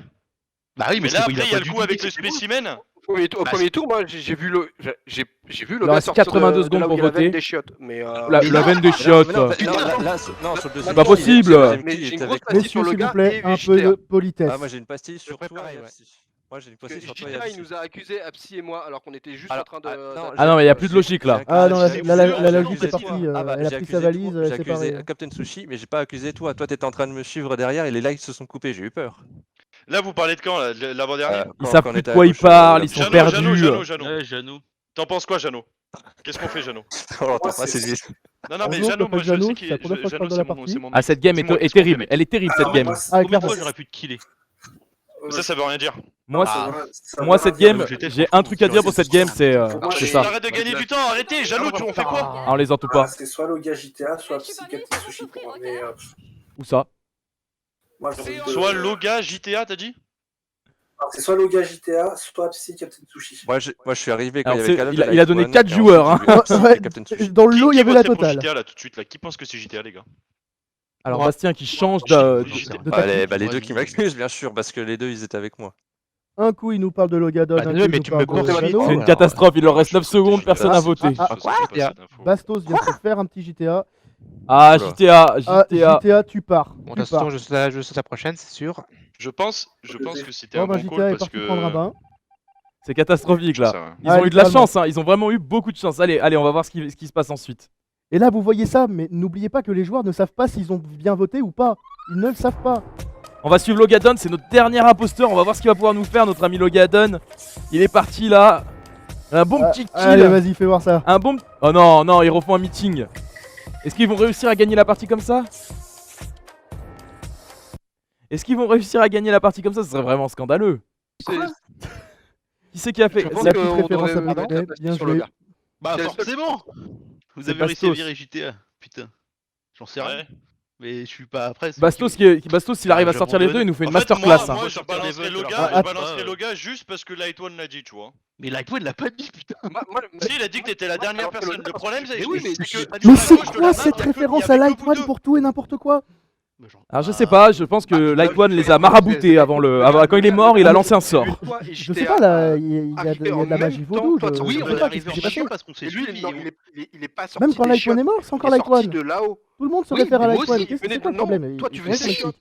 Bah oui, Mais mais là, c'est après, il y pas a le du coup tout avec dit le que c'était moi. spécimen. Au Bah, premier tour, moi, j'ai vu le gars Il reste sortir 82 de secondes là où pour il y a la veine voter. des chiottes. Mais La veine des chiottes. Non, là, non, sur le deuxième C'est pas tour, il y a- possible. sur le deuxième Mais tour, il j'ai une était grosse avec- pastille Messieurs, sur le s'il vous gars plaît, et un peu JTA. de politesse. Ah, moi j'ai une pastille sur toi préparé, et ouais. Apsi. Moi j'ai une Parce que question sur toi. GTA, il nous a accusé, Apsi et moi, alors qu'on était juste en train de. Ah non, mais il y a plus de logique là. Ah non, j'ai la accusé- logique j'ai est partie. accusé- ah bah, Elle a j'ai pris sa accusé valise, tout- elle j'ai s'est accusé barrée. Captain Sushi, mais j'ai pas accusé toi. Toi t'étais en train de me suivre derrière et les lights se sont coupés, j'ai eu peur. Là, vous parlez de quand là, l'avant-dernier Ils savent plus de quoi ils parlent, ils sont perdus. Jeannot. Ouais, Jeannot. T'en penses quoi, Jeannot? Qu'est-ce qu'on fait, Jeannot? On l'entend pas, c'est lui. Non, non, mais Bonjour, Jeannot, moi je Jeannot, sais c'est qu'il la première fois que je parle de la Jeannot, partie. c'est mon Ah, mec. cette game Dis-moi, est qu'est-ce qu'on fait, terrible. mec? Elle est terrible cette Alors, game. moi, Ah, Combien de clairement. fois j'aurais pu te killer? Ça veut rien dire. Moi, ça moi veut cette rien game, dire. j'ai un truc à dire pour cette game, c'est ça. Arrête de gagner du temps, arrêtez, Jeannot, on fait quoi? Ah, on les entend pas. C'est soit Loga GTA, soit Psy Sushi pour moi. Mais Où ça? moi, c'est Soit Loga, JTA, t'as dit? c'est soit Loga GTA, soit Psy Captain Sushi. Moi je suis arrivé quand Alors, il y avait c'est- Call of il a donné 4 joueurs, hein. Ouais, Captain Sushi. dans le lot, il y avait la voterait pour totale. GTA là tout de suite là? Qui pense que c'est GTA, les gars? Alors Moi. Bastien qui change de Bah, les deux qui m'accusent, bien sûr, parce que les deux ils étaient avec moi. Un coup, il nous parle de Logadon, un coup, il nous parle de Jeannot. C'est une catastrophe, il leur reste 9 secondes, personne n'a voté. Bastos vient de se faire un petit GTA. Ah, GTA, Ah, GTA. GTA, tu pars. Bon, de Tu toute façon, pars. je sais la prochaine, c'est sûr. Je pense que c'était Bon, un bah, bon GTA call est parce parti que. prendre un bain. C'est catastrophique là. Ça, Ils Ah, ont eu de la littéralement. chance, hein. Ils ont vraiment eu beaucoup de chance. Allez, allez, on va voir ce qui se passe ensuite. Et là, vous voyez ça, mais n'oubliez pas que les joueurs ne savent pas s'ils ont bien voté ou pas. Ils ne le savent pas. On va suivre Logadon, c'est notre dernier imposteur. On va voir ce qu'il va pouvoir nous faire, notre ami Logadon. Il est parti là. Un bon petit kill. Allez, vas-y, fais voir ça. Un bon. Oh non, non, ils refont un meeting. Est-ce qu'ils vont réussir à gagner la partie comme ça? Est-ce qu'ils vont réussir à gagner la partie comme ça? Ce serait vraiment scandaleux. Qui c'est qui a fait Je pense la qu'on petite référence devrait à mettre Britney, la pastille bien sur joué. le gars. Bah C'est- forcément. Vous C'est avez réussi à Bastos. virer GTA. Putain. J'en sais rien. Mais je suis pas après. Bastos, Bastos s'il arrive à sortir les deux, il nous fait une En fait, masterclass. hein. moi je balancerai Loga, Ah, je balancerai Loga juste parce que Light One l'a dit, tu vois. Mais Lightweight l'a pas dit, putain. Si, il a dit que t'étais la dernière personne. Le problème, c'est oui, mais que. Mais c'est quoi cette référence à Light One pour tout et n'importe quoi? Alors je sais pas, je pense que Light One les a maraboutés quand il est mort, il a lancé un sort. Je sais pas, là, il y a de la magie vaudou. Oui, je on sais est pas arrivé qu'est-ce en qui s'est même passé. temps parce qu'on s'est Et lui, suivi. non, il est pas sorti. Même quand des Light One est chiottes, mort, c'est encore il est Light sorti One. de là-haut. Tout le monde se Oui, réfère à mais Light moi One. aussi, C'est quoi le non, problème? toi, tu veux Ouais, des chiottes.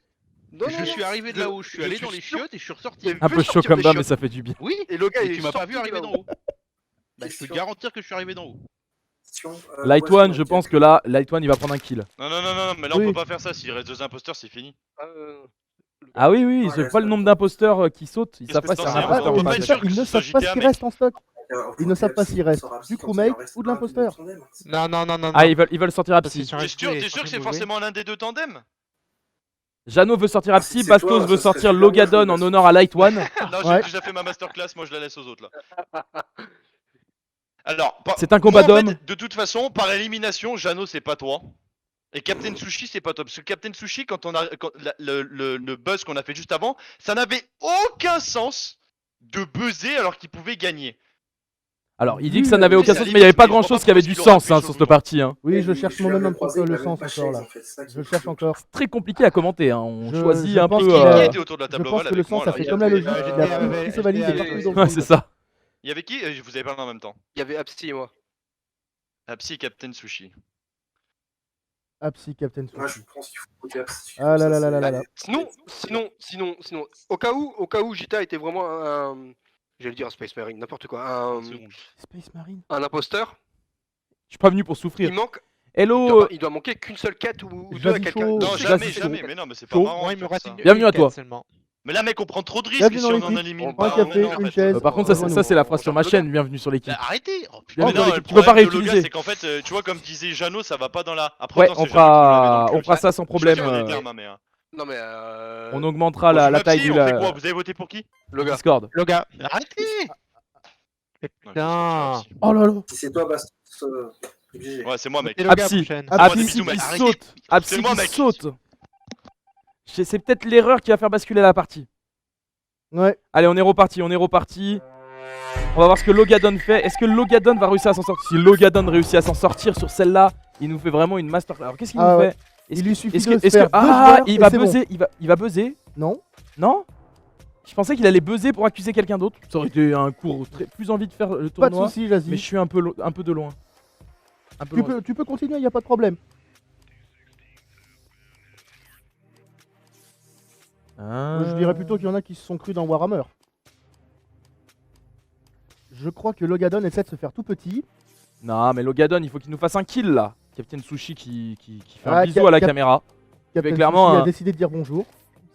Je suis arrivé de là-haut, je suis allé dans les chiottes et je suis ressorti. Un peu chaud comme bas, mais ça fait du bien. Oui, Et le gars, et il tu est m'as pas sorti vu arriver de d'en là-haut. haut. Bah, je peux te garantir que je suis arrivé d'en haut. Light One, je pense que là, Light One il va prendre un kill. Non, mais là on peut pas faire ça. S'il reste 2 imposteurs, c'est fini. Ah oui, oui, je sais pas le nombre d'imposteurs qui sautent. Ils savent pas si c'est un Ah, imposteur on ou peut pas. pas être sûr que Ils ne ce soit savent pas ce GTA, qui mec. reste en stock. Ils ne savent pas s'il reste du crewmate ou de l'imposteur. Non, non, non, non. Ah, ils veulent sortir à Psy. T'es sûr que c'est forcément l'un des deux tandems? Jeannot veut sortir à Psy, c'est Bastos toi, veut ça serait sortir super Logadon bien, en honneur à Light One. Non, Ouais. j'ai déjà fait ma masterclass, moi je la laisse aux autres là. Alors, C'est un combat moi, en fait, d'hommes. de toute façon, par élimination, Jeannot c'est pas toi. Et Captain Sushi c'est pas toi. Parce que Captain Sushi, quand le buzz qu'on a fait juste avant, ça n'avait aucun sens de buzzer alors qu'il pouvait gagner. Alors, il dit que ça n'avait aucun sens, mais il n'y avait pas grand chose qui avait du sens sur cette partie. hein. Oui, je cherche moi-même un peu le sens encore là. Je cherche encore. C'est très compliqué à commenter. hein. On Je- choisit je un pense peu. qu'il a- Qui était autour de la Je table pense ovale que le avec sens, moi, ça là? fait Il y comme la avait- logique. Il a pris ses valises et est parti dans Ouais, le c'est monde. ça. Il y avait qui? Vous avez parlé en même temps. Il y avait Apsi et moi. Psy et Captain Sushi. Ah, Psy, Captain Moi, Sushi. je pense qu'il faut voter à Psy. Ah là là là là là là. Sinon, au cas où GTA était vraiment j'allais dire un Space Marine, n'importe quoi, Space Marine. un imposteur, Je suis pas venu pour souffrir. il manque, Hello, il doit manquer qu'une seule quête ou deux à Jazzy quelqu'un. Chaud. Non, Oh, jamais, vas-y, jamais. Mais non, mais c'est pas Chaud. marrant. Moi, de il me faire reste ça. une Bienvenue à quête toi. seulement. Mais là, mec, on prend trop de risques Bienvenue si dans on l'équipe. en élimine Un pas. café, Non, une en fait. chaise. par contre, ça c'est la phrase sur ma chaîne. Bienvenue sur l'équipe. Bah, arrêtez. Oh, putain. Bienvenue Mais dans non, l'équipe. le Tu peux pas problème de Loga, réutiliser. c'est qu'en fait, tu vois, comme disait Jeannot, ça va pas dans la. Après, Ouais, attends, on c'est Jeannot qui me l'avait fera dans le cul. ça sans problème. Je sais pas les termes, hein, mais, Non mais On augmentera Bon, la je taille m'abstiens, du on fait quoi? Vous avez voté pour qui? le gars. Discord. Loga. Arrêtez. Putain. Oh là là. Si c'est toi, Bastos, GG. Ouais, c'est moi, mec. C'est Loga Apsi. prochaine. Ah, Apsi bisous, mec. qui Arrêtez. saute. Apsi C'est moi, qui mec. saute. C'est peut-être l'erreur qui va faire basculer la partie. Ouais. Allez, on est reparti, on est reparti. On va voir ce que Logadon fait. Est-ce que Logadon va réussir à s'en sortir? Si Logadon réussit à s'en sortir sur celle-là, il nous fait vraiment une master. Alors qu'est-ce qu'il Ah nous ouais. fait? Il lui suffit est-ce de que, se est-ce que- faire deux ah, joueurs il et va c'est bon. buzzer, il va buzzer? Non. Non? Je pensais qu'il allait buzzer pour accuser quelqu'un d'autre. Ça aurait été un cours plus envie de faire le Pas de tournoi. soucis, Mais Jazzy. je suis un peu de loin. Un peu loin. Tu peux continuer, y a pas de problème. Ah. Je dirais plutôt qu'il y en a qui se sont crus dans Warhammer. Je crois que Logadon essaie de se faire tout petit. Non, mais Logadon, il faut qu'il nous fasse un kill là. Captain Sushi qui fait un Ah, bisou à la caméra. Captain fait clairement Sushi un- a décidé de dire bonjour.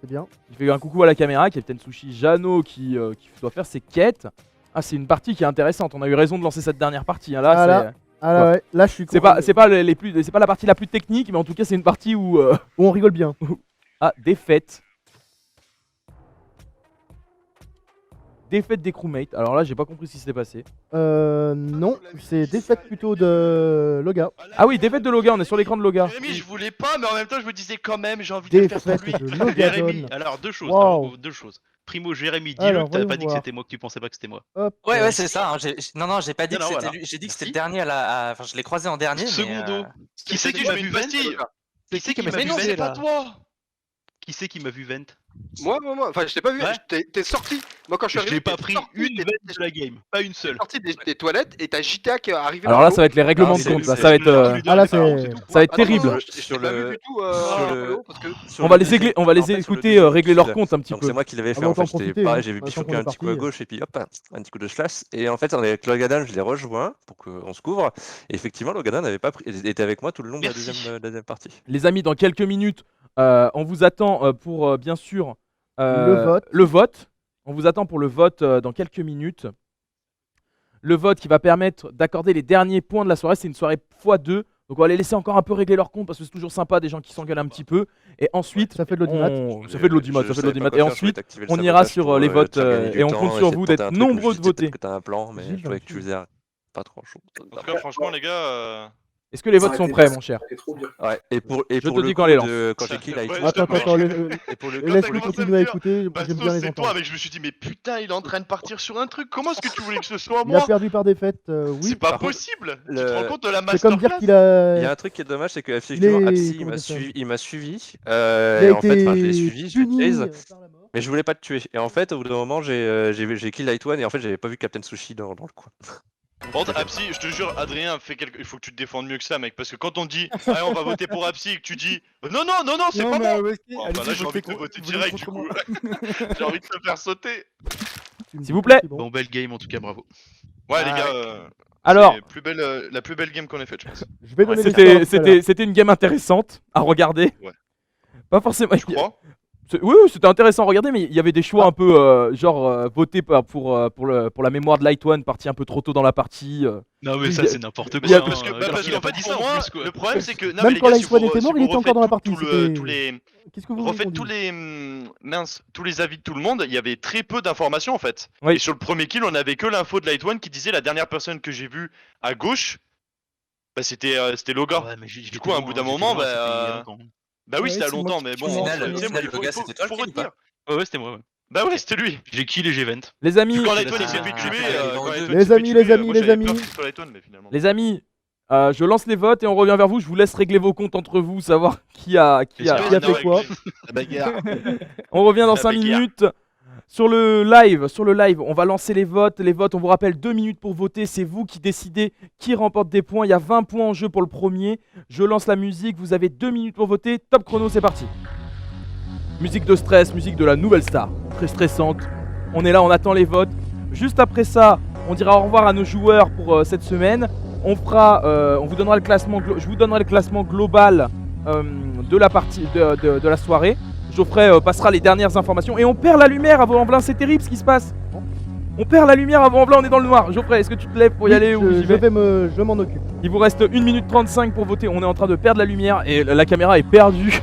C'est bien. Il fait un coucou à la caméra. Captain Sushi, Jeannot qui doit faire ses quêtes. Ah, c'est une partie qui est intéressante. On a eu raison de lancer cette dernière partie. Hein. Là, Ah, là. c'est. Ah là, ouais. Là, je suis C'est pas, c'est pas c'est pas la partie la plus technique, mais en tout cas, c'est une partie où. Où on rigole bien. Ah, défaite. Défaite des crewmates. Alors là, j'ai pas compris ce qui s'était passé. Non, c'est défaite plutôt de Loga. Ah oui, défaite de Loga, on est sur l'écran de Loga. Jérémy, je voulais pas, mais en même temps, je me disais quand même, j'ai envie de le faire pour lui. Défaite de Logadon. Jérémy, alors deux choses. Wow. Alors, deux choses. Primo, Jérémy, Alors, dis-le, t'as voyons pas dit que voir. c'était moi, que tu pensais pas que c'était moi. Hop, Ouais, c'est ça. Hein. Non, j'ai pas dit Non, que non, c'était voilà. lui. J'ai dit que c'était Si. le dernier Enfin, je l'ai croisé en dernier. Mais, Secondo. Qui c'est Qui qui m'a m'a vu vu Vent Vent Qui c'est qui m'a Mais vu non, c'est Vent pas toi. Qui c'est qui m'a vu Vent Moi, enfin, je t'ai pas vu. Ouais. T'es sorti. Moi, quand je suis Je arrivé, l'ai pas t'es pris sorti, une t'es- Vent de la game, pas une seule. sorti des toilettes et t'as JTA qui est arrivé. Alors vers là, le ça va haut. être les règlements de c'est- compte. Là, c'est- ça va être. Ah là, c'est. Ça va être Ah non, terrible. non, je t'ai pas vu du tout. sur vers le- haut, parce que- sur On va le les deuxième- écouter, on va en les fait, sur le écouter deuxième régler leur kill, compte un petit donc peu. c'est moi qui l'avais fait. Ah, En autant fait, j'étais profiter, pareil, hein. j'avais Tant bifurqué qu'on est un petit coup à parti. gauche et puis hop, un petit coup de slash. Et en fait, avec Logadon, je l'ai rejoint pour qu'on se couvre. Et effectivement, Logadon n'avait pas pris, était avec moi tout le long de la Merci. deuxième partie. Les amis, dans quelques minutes, on vous attend pour bien sûr Le vote. On vous attend pour le vote dans quelques minutes. Le vote qui va permettre d'accorder les derniers points de la soirée. C'est une soirée x2. Donc on va les laisser encore un peu régler leur compte parce que c'est toujours sympa des gens qui s'engueulent un petit peu. Et ensuite, Ça fait de l'audimat. ça fait de l'audimat, Je ça fait de savais pas l'audimat. quoi Et faire, je voulais ensuite, t'activer le on ira sabotage sur pour, les votes te faire gagner du et on temps, compte sur essayer de vous tenter d'être un truc où je nombreux dis de voter. peut-être que t'as un plan, mais Gilles, je trouvais que dans tu le faisais pas trop chaud. En tout cas, franchement, les gars. Est-ce que les Ça votes a sont été prêts, bien, mon cher? c'était trop bien. Ouais, et pour Je pour te le dis quand coup les lance. quand j'ai kill Ouais, Lightwatch, Attends, Ouais, attends, et pour le Quand laisse-le t'as commencé à continuer à me dire, écouter. J'aime Bastos, bien les c'est toi, entendre. mais je me suis dit, mais putain, il est en train de partir sur un truc. Comment est-ce que tu voulais que ce soit Il a moi perdu par défaite, oui. C'est pas Par contre, possible. Tu le- te rends compte de la C'est comme dire masterclass qu'il a. il y a un truc qui est dommage, c'est que Il effectivement est- Apsi comment dire ça il m'a suivi. Il a Et en fait, je l'ai été suivi, je l'ai puni chase, par la mort. mais je voulais pas te tuer. Et en fait, au bout d'un moment, j'ai kill Lightone et en fait, j'avais pas vu Captain Sushi dans le coin. Par contre, Apsi, je te jure, Adrien, il faut que tu te défendes mieux que ça, mec. Parce que quand on dit, ah, on va voter pour Apsi et que tu dis, non, non, non, non, c'est pas moi. Bon, bah là, j'ai envie de te voter direct, du coup. J'ai envie de te faire sauter. S'il vous plaît. C'est bon. Bon, belle game en tout cas, bravo. Ouais, les Ah, gars. Alors, C'est la plus belle game qu'on ait faite, je pense. Je vais donner les c'était une game intéressante à regarder. Ouais. Pas forcément. Je crois. Oui, oui, c'était intéressant à regarder, mais il y avait des choix un peu voter pour la mémoire de Light One, parti un peu trop tôt dans la partie. Non, mais il ça, y a- c'est n'importe il y a- quoi. Parce que, hein. bah, parce Il a qu'en pas fait, dit ça pour en moi, plus, quoi. le problème, c'est que. Non, Même mais les quand gars, Light One si était mort, vous il était encore dans la partie. refaites c'était- tous les. Qu'est-ce que vous voulez Refaites qu'on tous dise les tous les avis de tout le monde, il y avait très peu d'informations en fait. Oui. Et sur le premier kill, on avait que l'info de Light One qui disait la dernière personne que j'ai vue à gauche, bah c'était Loga. Ouais, mais j'étais Du coup, à un loin, bout d'un j'étais moment, loin, c'était il y a bah, longtemps. bah oui, Ouais, c'était à c'est moi longtemps, qui- mais Au bon, final, tu sais, au moi, final, il faut, Loga, c'était toi le faut kill ou pas retenir. Ouais, c'était moi, ouais. Bah ouais, c'était lui. J'ai kill et j'ai vent. Les amis, Quand c'est Light One il s'est la- fait tuer, Ah, quand Light One les s'est fait amis, tuer, les amis, moi, les j'avais amis. peur que ce soit Light One, mais finalement. les amis, je lance les votes et on revient vers vous. Je vous laisse régler vos comptes entre vous, savoir qui a J'espère fait quoi La bagarre. On revient dans La 5 bagarre. minutes. Sur le live, on va lancer les votes. Les votes, on vous rappelle 2 minutes pour voter. C'est vous qui décidez qui remporte des points. Il y a 20 points en jeu pour le premier. Je lance la musique. Vous avez 2 minutes pour voter. Top chrono, c'est parti. Musique de stress, musique de la nouvelle star. Très stressante. On est là, on attend les votes. Juste après ça, on dira au revoir à nos joueurs pour cette semaine. On vous donnera le classement. Je vous donnerai le classement global de la partie de la soirée. Geoffrey passera les dernières informations et on perd la lumière à Vaux-en-Velin, c'est terrible ce qui se passe. On perd la lumière à Vaux-en-Velin, on est dans le noir. Geoffrey, est-ce que tu te lèves pour y Oui, aller ou j'y vais je m'en occupe. Il vous reste 1 minute 35 pour voter, on est en train de perdre la lumière et la caméra est perdue.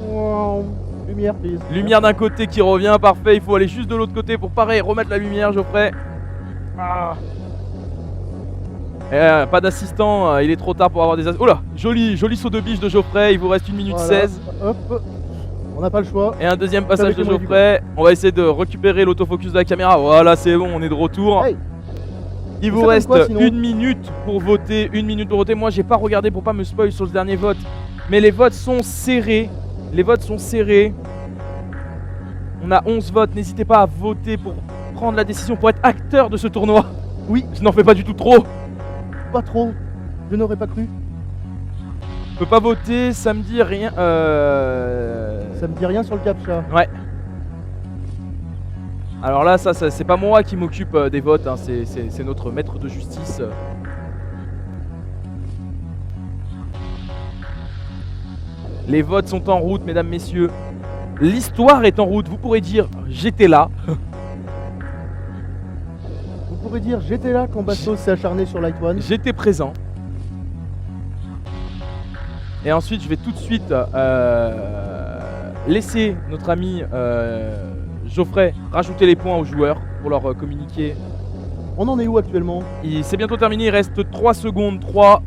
Wow. Lumière, please. Lumière d'un côté qui revient, parfait, il faut aller juste de l'autre côté pour pareil remettre la lumière, Geoffrey. Ah. Pas d'assistant, il est trop tard pour avoir des assistants. Oh là, joli saut de biche de Geoffrey, il vous reste 1 minute Voilà. 16. Hop. On n'a pas le choix. Et un deuxième passage Avec de le moyen du Geoffrey. On va essayer de récupérer l'autofocus de la caméra. Voilà, c'est bon, on est de retour. Hey. Il Ça vous donne reste quoi, sinon 1 minute pour voter. 1 minute pour voter. Moi, j'ai pas regardé pour pas me spoil sur le dernier vote. Mais les votes sont serrés. Les votes sont serrés. On a 11 votes. N'hésitez pas à voter pour prendre la décision, pour être acteur de ce tournoi. Oui. Je n'en fais pas du tout trop. Pas trop. Je n'aurais pas cru. Je peux pas voter samedi, rien. Ça me dit rien sur le captcha. Ouais. Alors là, ça c'est pas moi qui m'occupe des votes, hein, c'est notre maître de justice. Les votes sont en route, mesdames, messieurs. L'histoire est en route. Vous pourrez dire j'étais là. Vous pourrez dire j'étais là quand Bastos s'est acharné sur Light One. J'étais présent. Et ensuite, je vais tout de suite laisser notre ami Geoffrey rajouter les points aux joueurs pour leur communiquer. On en est où actuellement? C'est bientôt terminé, il reste 3 secondes, 3,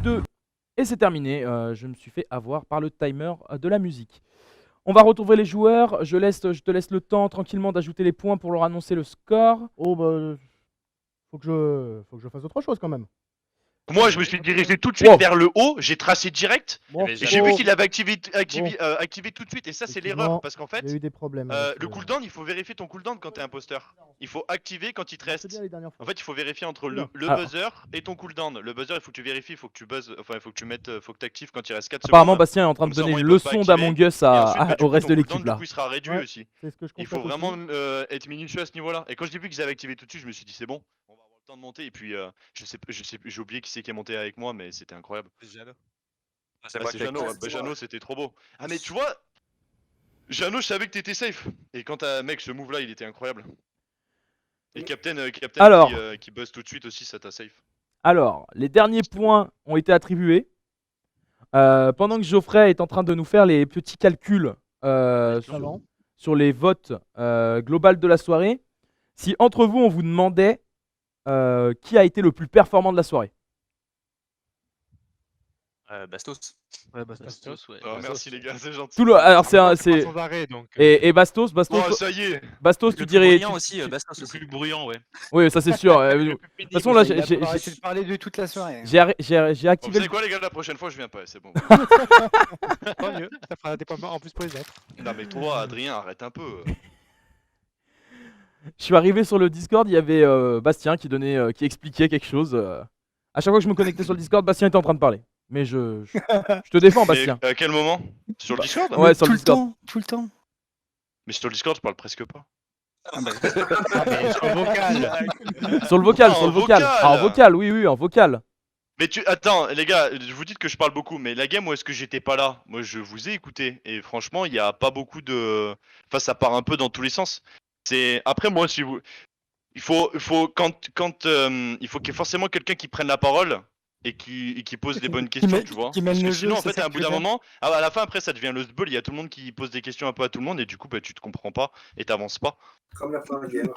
2, et c'est terminé. Je me suis fait avoir par le timer de la musique. On va retrouver les joueurs, je te laisse le temps tranquillement d'ajouter les points pour leur annoncer le score. Oh bah, faut que je fasse autre chose quand même. Moi, je me suis dirigé tout de suite vers le haut, j'ai tracé direct, Bon, et j'ai vu qu'il avait activé tout de suite, et ça c'est Effectivement, l'erreur, parce qu'en fait, il y a eu des problèmes. avec le cooldown, il faut vérifier ton cooldown quand t'es imposteur. Il faut activer quand il te reste. bien les dernières fois. En fait, il faut vérifier entre le Alors. buzzer et ton cooldown. Le buzzer, il faut que tu vérifies, il faut que tu buzzes, enfin, il faut que tu mettes, faut que tu actives quand il reste 4 secondes. Apparemment, Bastien est en train de Comme ça, donner au une moins, ils peuvent leçon pas activer. d'Among Us Et ensuite, bah, du au coup, reste ton de cooldown, l'équipe là. Du coup, il sera réduit Ouais, aussi. c'est ce que je Il faut constate vraiment aussi. être minutieux à ce niveau-là. Et quand j'ai vu qu'ils avaient activé tout de suite, je me suis dit c'est bon, on va avoir le temps de monter. Et puis j'ai oublié qui c'est qui est monté avec moi, mais c'était incroyable. C'est Ah, moi c'est qui ai Jeannot, activé. ouais, bah, Jeannot, c'était trop beau. Ah mais tu vois, Jeannot, je savais que t'étais safe. Et quand t'as mec, ce move là, il était incroyable. Et Captain Alors. qui buzz tout de suite aussi, ça t'a safe. Alors, les derniers points ont été attribués. Pendant que Geoffrey est en train de nous faire les petits calculs sur les votes global de la soirée, si entre vous on vous demandait qui a été le plus performant de la soirée. Bastos. Ouais, Bastos. Ouais. Oh, merci les gars, c'est gentil. Alors c'est Sans arrêt, donc, et Bastos, Oh, ça y est. Bastos, Le tu plus dirais bruyant aussi, Bastos Le aussi. plus bruyant, ouais. Oui, ça c'est sûr. De toute façon là, Il a arrêté de parler de toute la soirée. j'ai Vous activé. savez quoi les gars, la prochaine fois je viens pas, c'est bon. Tant mieux, ça fera des points en plus pour les autres. Non mais toi, Adrien, arrête un peu. Je suis arrivé sur le Discord, il y avait Bastien qui expliquait quelque chose. À chaque fois que je me connectais sur le Discord, Bastien était en train de parler. Mais je te défends, Bastien. Mais à quel moment? Sur le Discord? Ouais, sur Tout le le Discord. temps, tout le temps. Mais sur le Discord, je parle presque pas. Sur vocal. Sur le vocal, Ah, sur le en vocal. vocal. Ah, en vocal, oui, en vocal. Mais attends, les gars, vous dites que je parle beaucoup, mais la game où est-ce que j'étais pas là? Moi, je vous ai écouté, et franchement, il y a pas beaucoup de. Enfin, ça part un peu dans tous les sens. Après, moi, si vous. Il faut il faut qu'il y ait forcément quelqu'un qui prenne la parole et qui pose des bonnes questions, tu vois. qui mène Parce que le sinon, jeu, en fait, c'est ça à un que bout tu d'un veux dire moment, à la fin, après, ça devient le sbul. Il y a tout le monde qui pose des questions un peu à tout le monde, et du coup, bah, tu te comprends pas et t'avances pas. Comme la fin de la game.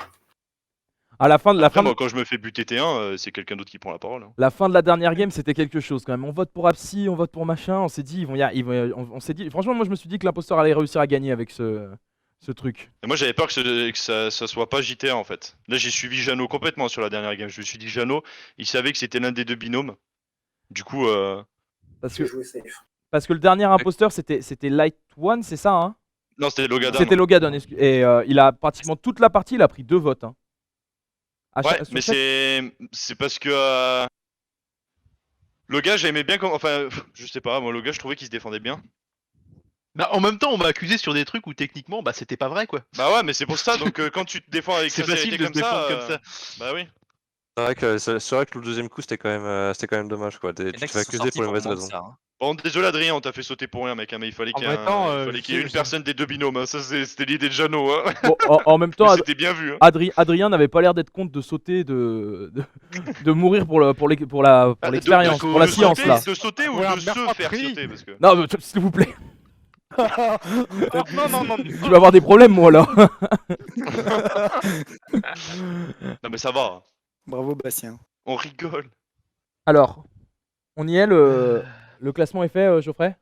À la fin de Après, moi, quand je me fais buter T1, c'est quelqu'un d'autre qui prend la parole. Hein. la fin de la dernière game, c'était quelque chose quand même. On vote pour Apsi, on vote pour machin. On s'est dit, on s'est dit. Franchement, moi, je me suis dit que l'imposteur allait réussir à gagner avec ce truc. Et moi, j'avais peur que ça soit pas JTA en fait. Là, j'ai suivi Jeannot complètement sur la dernière game. Je me suis dit, Jeannot, il savait que c'était l'un des deux binômes. Du coup, Parce J'ai que, joué safe. parce que le dernier imposteur, c'était Light One, c'est ça, hein? non, c'était Logadon. C'était Logadon. Et il a pratiquement toute la partie, il a pris 2 votes. Hein. Ouais, mais c'est parce que le gars, j'aimais bien comme. Enfin, je sais pas, moi, le gars, je trouvais qu'il se défendait bien. Bah, en même temps, on m'a accusé sur des trucs où techniquement, bah, c'était pas vrai, quoi. Bah ouais, mais c'est pour ça, donc quand tu te défends avec C'est sincérité facile de se défendre comme ça. Bah oui. C'est vrai que le deuxième coup, c'était quand même dommage, quoi. Tu te fais accuser pour les mauvaises raisons. Bon, désolé Adrien, on t'a fait sauter pour rien, mec, hein, mais il fallait qu'il y ait, il y ait une personne des deux binômes. Hein. Ça, c'était l'idée de Jeannot. Hein. Bon, en même temps, c'était bien vu. Hein. Adrien n'avait pas l'air d'être contre de sauter, de mourir pour l'expérience, pour la science là. De sauter ou de se faire sauter parce que... Non, mais, s'il vous plaît. non. Tu vas avoir des problèmes, moi là. Non, mais ça va. Bravo, Bastien. On rigole. Alors, on y est, le classement est fait, Geoffrey?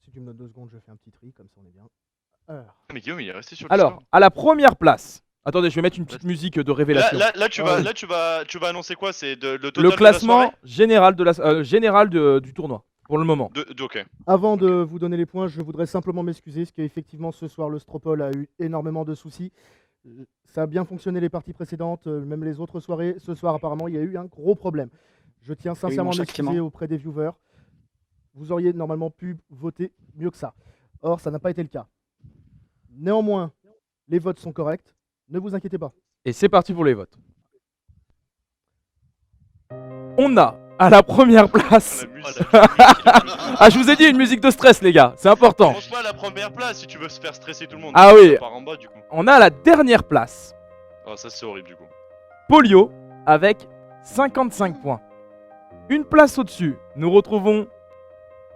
Si tu me donnes 2 secondes, je fais un petit tri, comme ça on est bien. Mais Guillaume, il est resté sur le Alors, Discord. à la première place. Attendez, je vais mettre une petite musique de révélation. Là, tu vas annoncer quoi? C'est le total Le de la classement soirée général du tournoi, pour le moment. Ok. Avant de vous donner les points, je voudrais simplement m'excuser, parce qu'effectivement, ce soir, le Stropole a eu énormément de soucis. Ça a bien fonctionné les parties précédentes, même les autres soirées. Ce soir, apparemment, il y a eu un gros problème. Je tiens sincèrement à m'excuser auprès des viewers. Vous auriez normalement pu voter mieux que ça. Or, ça n'a pas été le cas. Néanmoins, Les votes sont corrects. Ne vous inquiétez pas. Et c'est parti pour les votes. On a à la première place. Ah, je vous ai dit une musique de stress, les gars. C'est important. Pense pas à la première place si tu veux se faire stresser tout le monde. Ah oui. Ça part en bas, du coup. On a à la dernière place Oh, ça c'est horrible du coup. Polio avec 55 points. Une place au-dessus, nous retrouvons.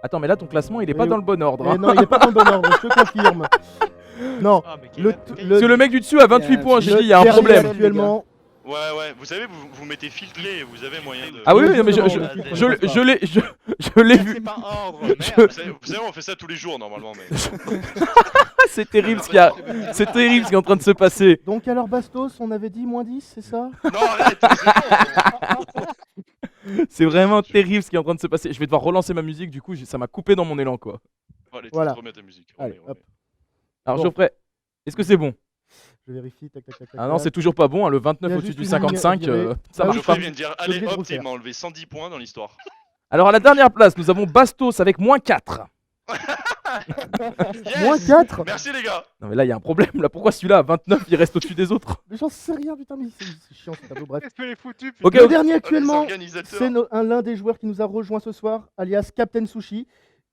Attends, mais là ton classement il est pas dans le bon ordre. Hein. Non, il est pas dans le bon ordre, je te confirme. Non, Parce que le mec du dessus a 28 points, j'ai dit il y a un problème. Actuellement. Ouais, vous savez, vous mettez filtré et vous avez moyen de. Ah oui, mais je l'ai vu. Vous savez, on fait ça tous les jours normalement. Mais... C'est terrible ce qu'il y a. C'est terrible ce qui est en train de se passer. Donc alors Bastos, on avait dit moins 10, c'est ça? Non, arrête. C'est vraiment terrible ce qui est en train de se passer. Je vais devoir relancer ma musique, du coup ça m'a coupé dans mon élan quoi. Allez, voilà. remets ta musique. Allez, hop. Alors Bon. Geoffrey, est-ce que c'est bon? Je vérifie, tac. Ah non, c'est toujours pas bon, hein, le 29 au-dessus du 55, ça marche pas. Geoffrey vient de dire, allez hop, il m'a enlevé 110 points dans l'histoire. Alors à la dernière place, nous avons Bastos avec moins 4. Yes. Moins 4. Merci les gars. Non mais là il y a un problème, là pourquoi celui-là à 29 il reste au-dessus des autres? Mais j'en sais rien, putain, mais c'est chiant ce tableau, bref. Ok, Le dernier actuellement, organisateurs. c'est l'un des joueurs qui nous a rejoint ce soir, alias Captain Sushi,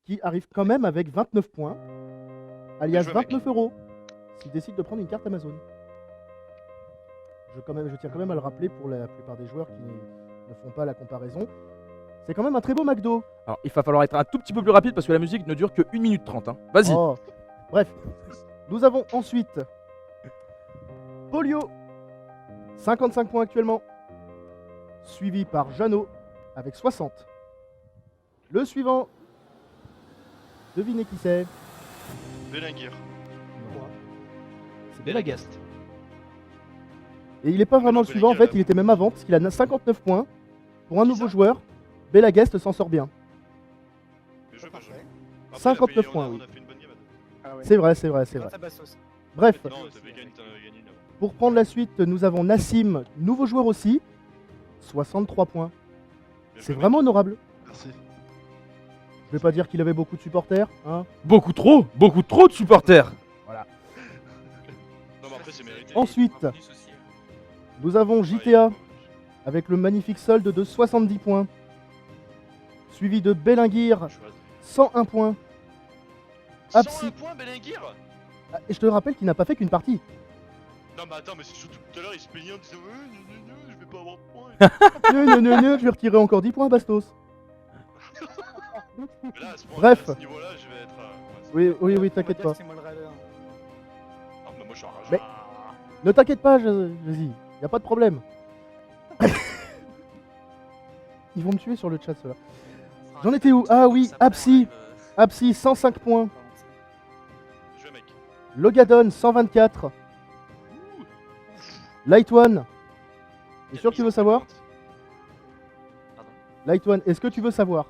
qui arrive quand même avec 29 points, alias 29 €, s'il décide de prendre une carte Amazon. Je tiens quand même à le rappeler pour la plupart des joueurs qui ne font pas la comparaison. C'est quand même un très beau McDo. Alors il va falloir être un tout petit peu plus rapide parce que la musique ne dure que 1 minute 30. Hein. Vas-y. Oh. Bref, nous avons ensuite Polio, 55 points actuellement, suivi par Jeannot avec 60. Le suivant, devinez qui c'est? Belinguer. C'est Belagast. Et il n'est pas vraiment le suivant, en fait, il était même avant, parce qu'il a 59 points. Pour un nouveau joueur, Belagast s'en sort bien. 59 points, oui. C'est vrai. Bref, pour prendre la suite, nous avons Nassim, nouveau joueur aussi, 63 points. C'est vraiment honorable. Merci. Je vais pas dire qu'il avait beaucoup de supporters, hein. Beaucoup trop de supporters. Voilà. Non, mais après, c'est mérité. Ensuite, nous avons JTA avec le magnifique solde de 70 points. Suivi de Belinguir, 101 points. 101 points, Belinguir. Et je te rappelle qu'il n'a pas fait qu'une partie. Non, mais attends, mais c'est surtout tout à l'heure, il se plaignait en disant je vais pas avoir de points. Non, je vais retirer encore 10 points à Bastos. Mais là, à ce point, Bref. à ce niveau-là, je vais être. Oui, t'inquiète pas. Ah, mais moi, je suis enragé. Mais ne t'inquiète pas, vas-y, y a pas de problème. Ils vont me tuer sur le chat, ceux-là. J'en étais où? Ah oui, Apsi, 105 points. Logadon, 124. Light One. T'es sûr que tu veux savoir? Light One, est-ce que tu veux savoir?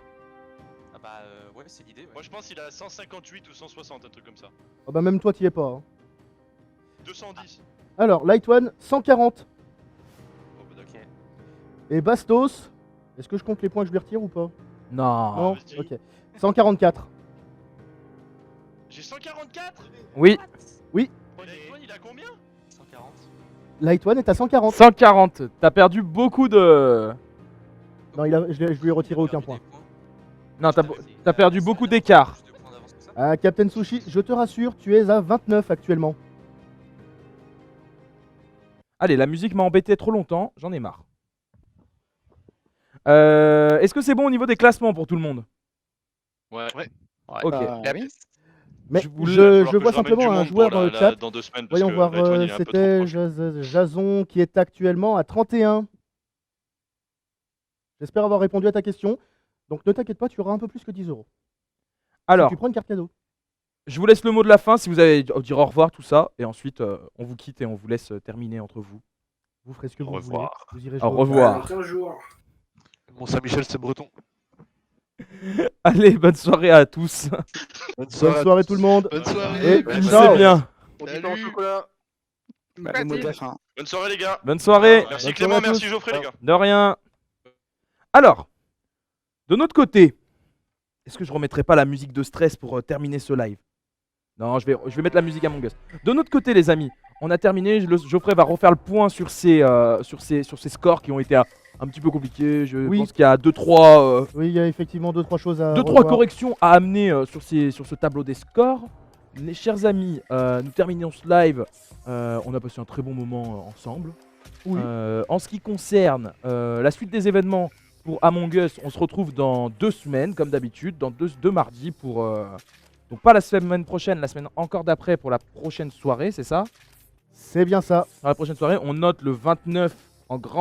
Ah bah ouais, c'est l'idée. Moi, je pense qu'il a 158 ou 160, un truc comme ça. Oh bah même toi t'y es pas. Hein. 210. Alors, Light One, 140. Oh, bah d'accord. Et Bastos, est-ce que je compte les points que je lui retire ou pas? Non. Non, ok. 144. J'ai 144. Oui. Oui. Light One, il a combien? 140. Light One est à 140. 140. T'as perdu beaucoup de... Non, je lui ai retiré aucun point. Non, t'as perdu beaucoup d'écart. Ah, Captain Sushi, je te rassure, tu es à 29 actuellement. Allez, la musique m'a embêté trop longtemps, j'en ai marre. Est-ce que c'est bon au niveau des classements pour tout le monde? Ouais. Ok. Mais je je vois simplement un joueur dans le chat. Dans 2 semaines, Voyons voir, c'était Jason qui est actuellement à 31. J'espère avoir répondu à ta question. Donc ne t'inquiète pas, tu auras un peu plus que 10 €. Alors, si tu prends une carte cadeau. Je vous laisse le mot de la fin si vous avez dire au revoir, tout ça. Et ensuite, on vous quitte et on vous laisse terminer entre vous. Vous ferez ce que vous voulez. Vous irez Au jouer revoir. 15 jours. Bon, Saint-Michel, c'est breton. Allez, bonne soirée à tous. Bonne soirée tout le monde. Bonne soirée. Et c'est bien. On dit pas en chocolat. Le mot de la fin. Bonne soirée, les gars. Bonne soirée. Merci Bonne Clément, soirée à merci tous. Geoffrey, les gars. De rien. Alors, de notre côté, est-ce que je remettrai pas la musique de stress pour terminer ce live? Non, je vais mettre la musique Among Us. De notre côté, les amis, on a terminé. Geoffrey va refaire le point sur ces scores qui ont été un petit peu compliqués. Je pense qu'il y a 2-3 Oui, il y a effectivement 2-3 choses à 2-3 revoir. corrections à amener sur ce tableau des scores. Les chers amis, nous terminons ce live. On a passé un très bon moment ensemble. Oui. En ce qui concerne la suite des événements pour Among Us, on se retrouve dans 2 semaines, comme d'habitude, dans deux mardis pour... Donc pas la semaine prochaine, la semaine encore d'après pour la prochaine soirée, c'est ça? C'est bien ça. Dans la prochaine soirée, on note le 29 en grande